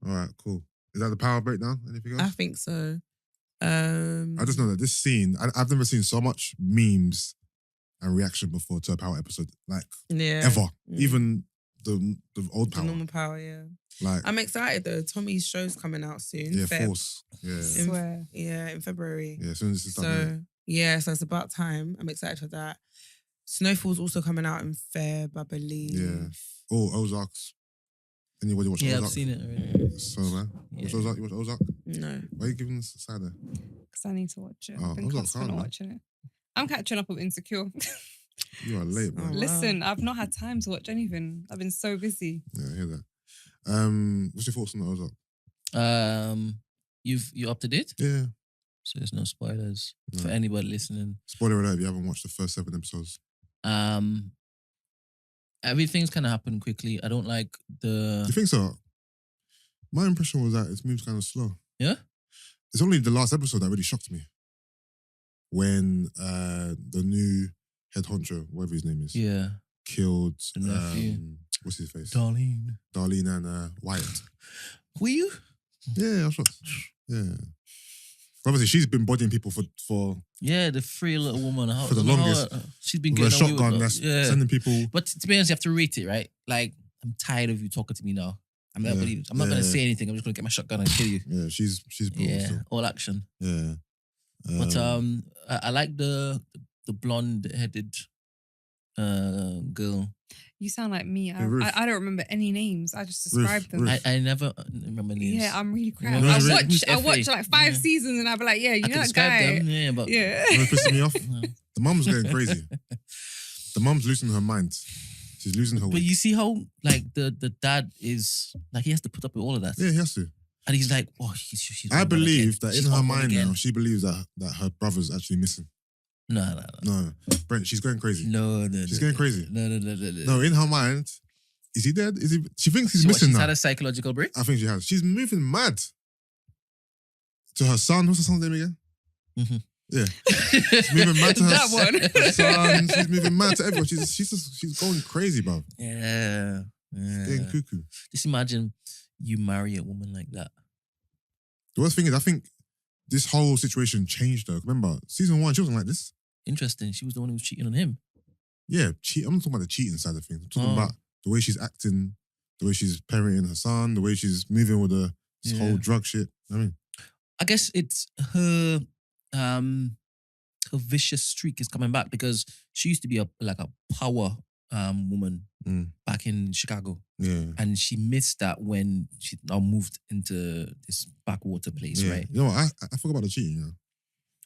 All right, cool. Is that the power breakdown? Anything I else? think so. I just know that this scene, I've never seen so much memes and reaction before to a power episode, like Yeah, ever. Mm. Even the old the power. normal power. Yeah, Like, I'm excited though. Tommy's show's coming out soon. yeah, Feb. Force. Yeah. Swear. Yeah, in February. Yeah, as soon as this is done. So it's about time. I'm excited for that. Snowfall's also coming out in Feb, I believe. Yeah. Oh, Ozarks. Anybody watch Yeah, Ozark? I've seen it already. So, man. Watch Yeah. Ozark? You watch Ozark? No. Why are you giving us a side there? Because I need to watch it. Oh, I've been Ozark constantly can't, man. watching it. I'm catching up with Insecure. You are late, man. Oh, wow. Listen, I've not had time to watch anything. I've been so busy. Yeah, I hear that. What's your thoughts on the Ozark? You up to date? Yeah. So there's no spoilers No. for anybody listening. Spoiler alert if you haven't watched the first 7 episodes. Everything's kind of happened quickly. I don't like Do the. you think so? My impression was that it moves kind of slow. Yeah? It's only the last episode that really shocked me. When the new head honcho, whatever his name is, Yeah. killed The nephew. what's his face? Darlene. Darlene and Wyatt. Who you? Yeah, I was shocked. Yeah. Obviously, she's been bodying people for Yeah, the free little woman. How, For the how, longest. she's been with a getting away shotgun with that's yeah. sending people. But to be honest, you have to rate it, right? Like, I'm tired of you talking to me now. I'm not Yeah. going to Yeah. say anything. I'm just going to get my shotgun and kill you. Yeah, she's brutal. Yeah, Still. all action. Yeah. But I like the blonde-headed girl. You sound like me. Ruth. I don't remember any names. I just described them. Ruth. I never remember names. Yeah, I'm really crap. Remember Ruth? I Who's watch FA? like 5 Yeah. seasons and I'll be like, yeah, you I know can that describe guy. them. Yeah, but Yeah. You know what pissing me off? No. The mum's going crazy. The mum's losing her mind. She's losing her But way. you see how like the dad is like he has to put up with all of that, Yeah, he has to. and he's like, oh, she's I on one believe again. that She's in her on one mind again. now, she believes that her brother's actually missing. No. No, Brent, she's going crazy. No. She's going crazy. No. No, in her mind, is he dead? Is he? She thinks he's So what, missing she's now. had a psychological break. I think she has. She's moving mad. To her son, what's her son's name again? Mhm. Yeah, she's moving mad to her, That one. her son. She's moving mad to everyone. She's going crazy, bro. Yeah. Getting cuckoo. Just imagine you marry a woman like that. The worst thing is, I think this whole situation changed her. Remember, season 1, she wasn't like this. Interesting. She was the one who was cheating on him. Yeah, I'm not talking about the cheating side of things. I'm talking Oh. about the way she's acting, the way she's parenting her son, the way she's moving with this Yeah. whole drug shit. I mean, I guess it's her vicious streak is coming back because she used to be a power woman back in Chicago, yeah. and she missed that when she now moved into this backwater place, Yeah. right? You know what? I forgot about the cheating, you know.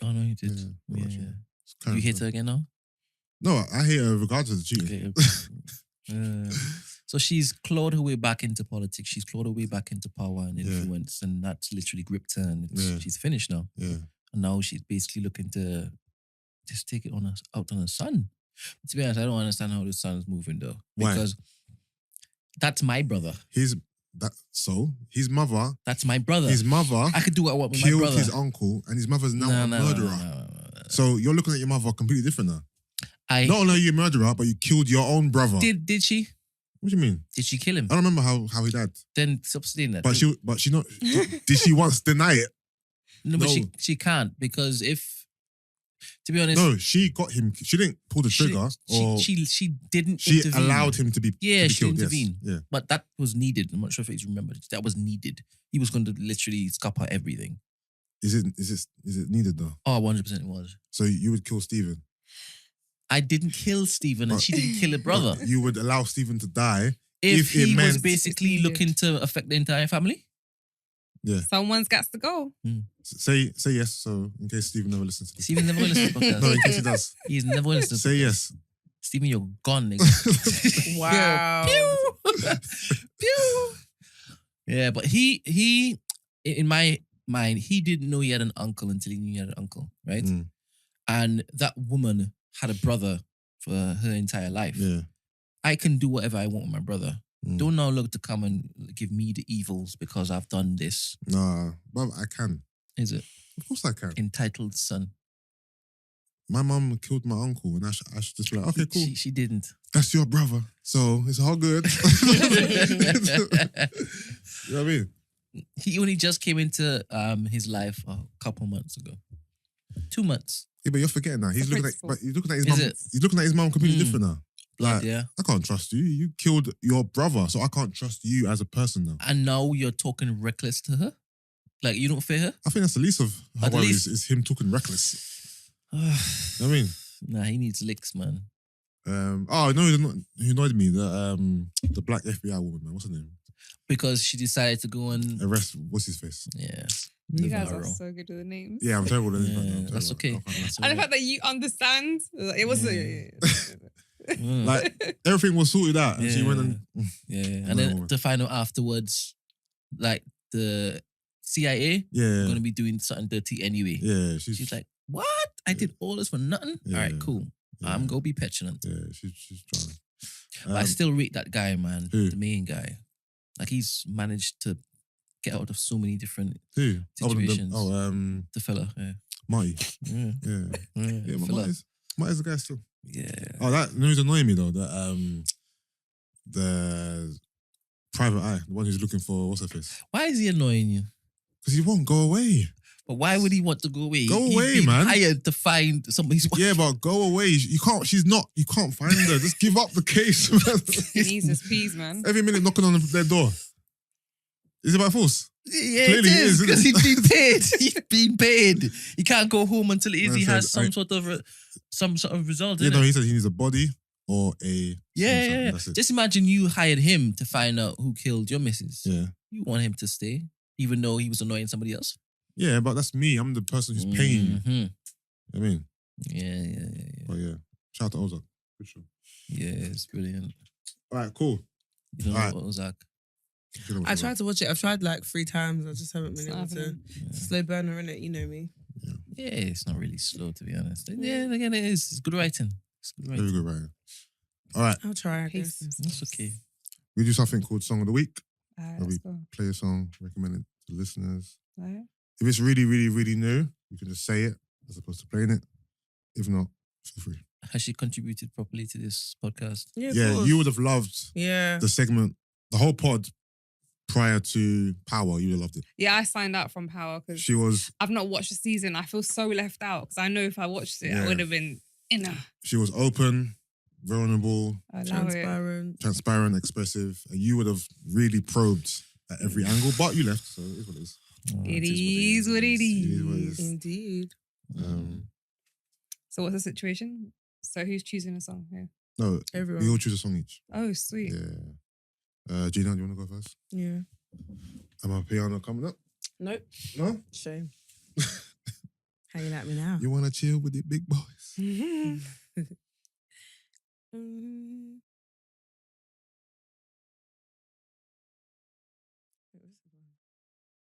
Oh no, you did. Yeah, Yeah, watch it. yeah. You hate her again now? No, I hate her regardless of the cheating. Okay. So she's clawed her way back into politics. She's clawed her way back into power and influence, and that's literally gripped her. And she's finished now. Yeah. And now she's basically looking to just take it out on her son. But to be honest, I don't understand how the son's moving though. Why? Because that's my brother. His mother. That's my brother. His mother. I could do what I want with my killed brother. his uncle, and his mother's now a murderer. No. So you're looking at your mother completely different now. Not only are you a murderer, but you killed your own brother. Did she? What do you mean? Did she kill him? I don't remember how he died. Then stop saying that. But she not. Did she once deny it? No, but she can't, because to be honest, no, she got him. She didn't pull the trigger. She didn't. She intervene. allowed him to be. Yeah, to be she killed. intervened. Yes. Yeah. But that was needed. I'm not sure if he's remembered. That was needed. He was going to literally scupper everything. Is it needed though? Oh, 100% it was. So you would kill Stephen? I didn't kill Stephen, and she didn't kill her brother. You would allow Stephen to die if he it meant was basically looking to affect the entire family. Yeah. Someone's got to go. Say yes, so in case Stephen never listens to this. Stephen never listens to the podcast. No, in case he does. He's never listened to Say yes. Stephen, you're gone, nigga. Wow. Pew! Pew! Yeah, but he, in my mind, he didn't know he had an uncle until he knew he had an uncle, right? And that woman had a brother for her entire life. Yeah. I can do whatever I want with my brother. Don't now look to come and give me the evils because I've done this. Nah, but I can. Is it? Of course I can. Entitled son. My mum killed my uncle, and I should just be like, okay, cool. She didn't. That's your brother, so it's all good. You know what I mean? He only just came into his life a couple months ago. 2 months. Yeah, but you're forgetting now. He's looking at his Is mum. it? He's looking at his mum completely different now. Like, Yeah. I can't trust you. You killed your brother, so I can't trust you as a person now. And now you're talking reckless to her? Like, you don't fear her? I think that's the least of her At worries least- is him talking reckless. You know what I mean? Nah, he needs licks, man. No, who annoyed me? The black FBI woman, man. What's her name? Because she decided to go and Arrest, what's his face? Yeah. You guys are Navarro. so good with the names. Yeah, I'm terrible at Yeah, names. that's okay. And the fact that you understand, it was Like, everything was sorted out, and she went and... Yeah. And then to find out afterwards, like, the CIA Yeah. going to be doing something dirty anyway. Yeah, She's like, what? I did all this for nothing? Yeah. All right, cool. Yeah. I'm going to be petulant. Yeah, she's trying. But I still rate that guy, man. Who? The main guy. Like, he's managed to get out of so many different Who? situations. The The fella, yeah. Marty. Yeah. Yeah. Yeah, but fella. Marty's the guy still. Yeah. Oh, that who's annoying me though. The private eye, the one who's looking for what's her face? Why is he annoying you? Because he won't go away. But why would he want to go away? Go He's away, been man. hired to find somebody's wife. Yeah, but go away. You can't. She's not. You can't find her. Just give up the case. He needs his peas, man. Every minute knocking on their door. Is it by force? Yeah, Clearly it it is, is, because isn't he's been paid. He's been paid. He can't go home until it is Man he said, has some sort of result. Yeah, innit? no, he said he needs a body or a... Yeah. That's it. Just imagine you hired him to find out who killed your missus. Yeah. You want him to stay, even though he was annoying somebody else. Yeah, but that's me. I'm the person who's paying you. Mhm. You know what I mean? Yeah. But yeah. Shout out to Ozark. Good show. Yeah, it's brilliant. All right, cool. You don't know Alright. what Ozark. I tried to watch it. I've tried like 3 times. I just haven't been able to. happening. It's a slow burner, innit? You know me. Yeah, it's not really slow, to be honest. Yeah, again, it is. It's good writing. It's good Very writing. good, right? All right. I'll try, I guess. That's okay. We do something called Song of the Week. Alright, Where we let's go. play a song, recommend it to listeners. Alright. If it's really, really, really new, you can just say it as opposed to playing it. If not, feel free. Has she contributed properly to this podcast? Yeah, of Yeah, course. you would have loved Yeah. the segment, the whole pod prior to Power. You would have loved it. Yeah, I signed out from Power because She was I've not watched the season. I feel so left out because I know if I watched it, Yeah. I would have been in a. she was open, vulnerable, I love it. Transparent. transparent, expressive, and you would have really probed at every angle. But you left, so it is what it is. It is what it It is what it is. is. Indeed. So what's the situation? So who's choosing a song here? No, Everyone. we all choose a song each. Oh, sweet. Yeah. Gina, do you want to go first? Yeah. Am I piano coming up? Nope. No? Shame. How you like me now? You want to chill with the big boys?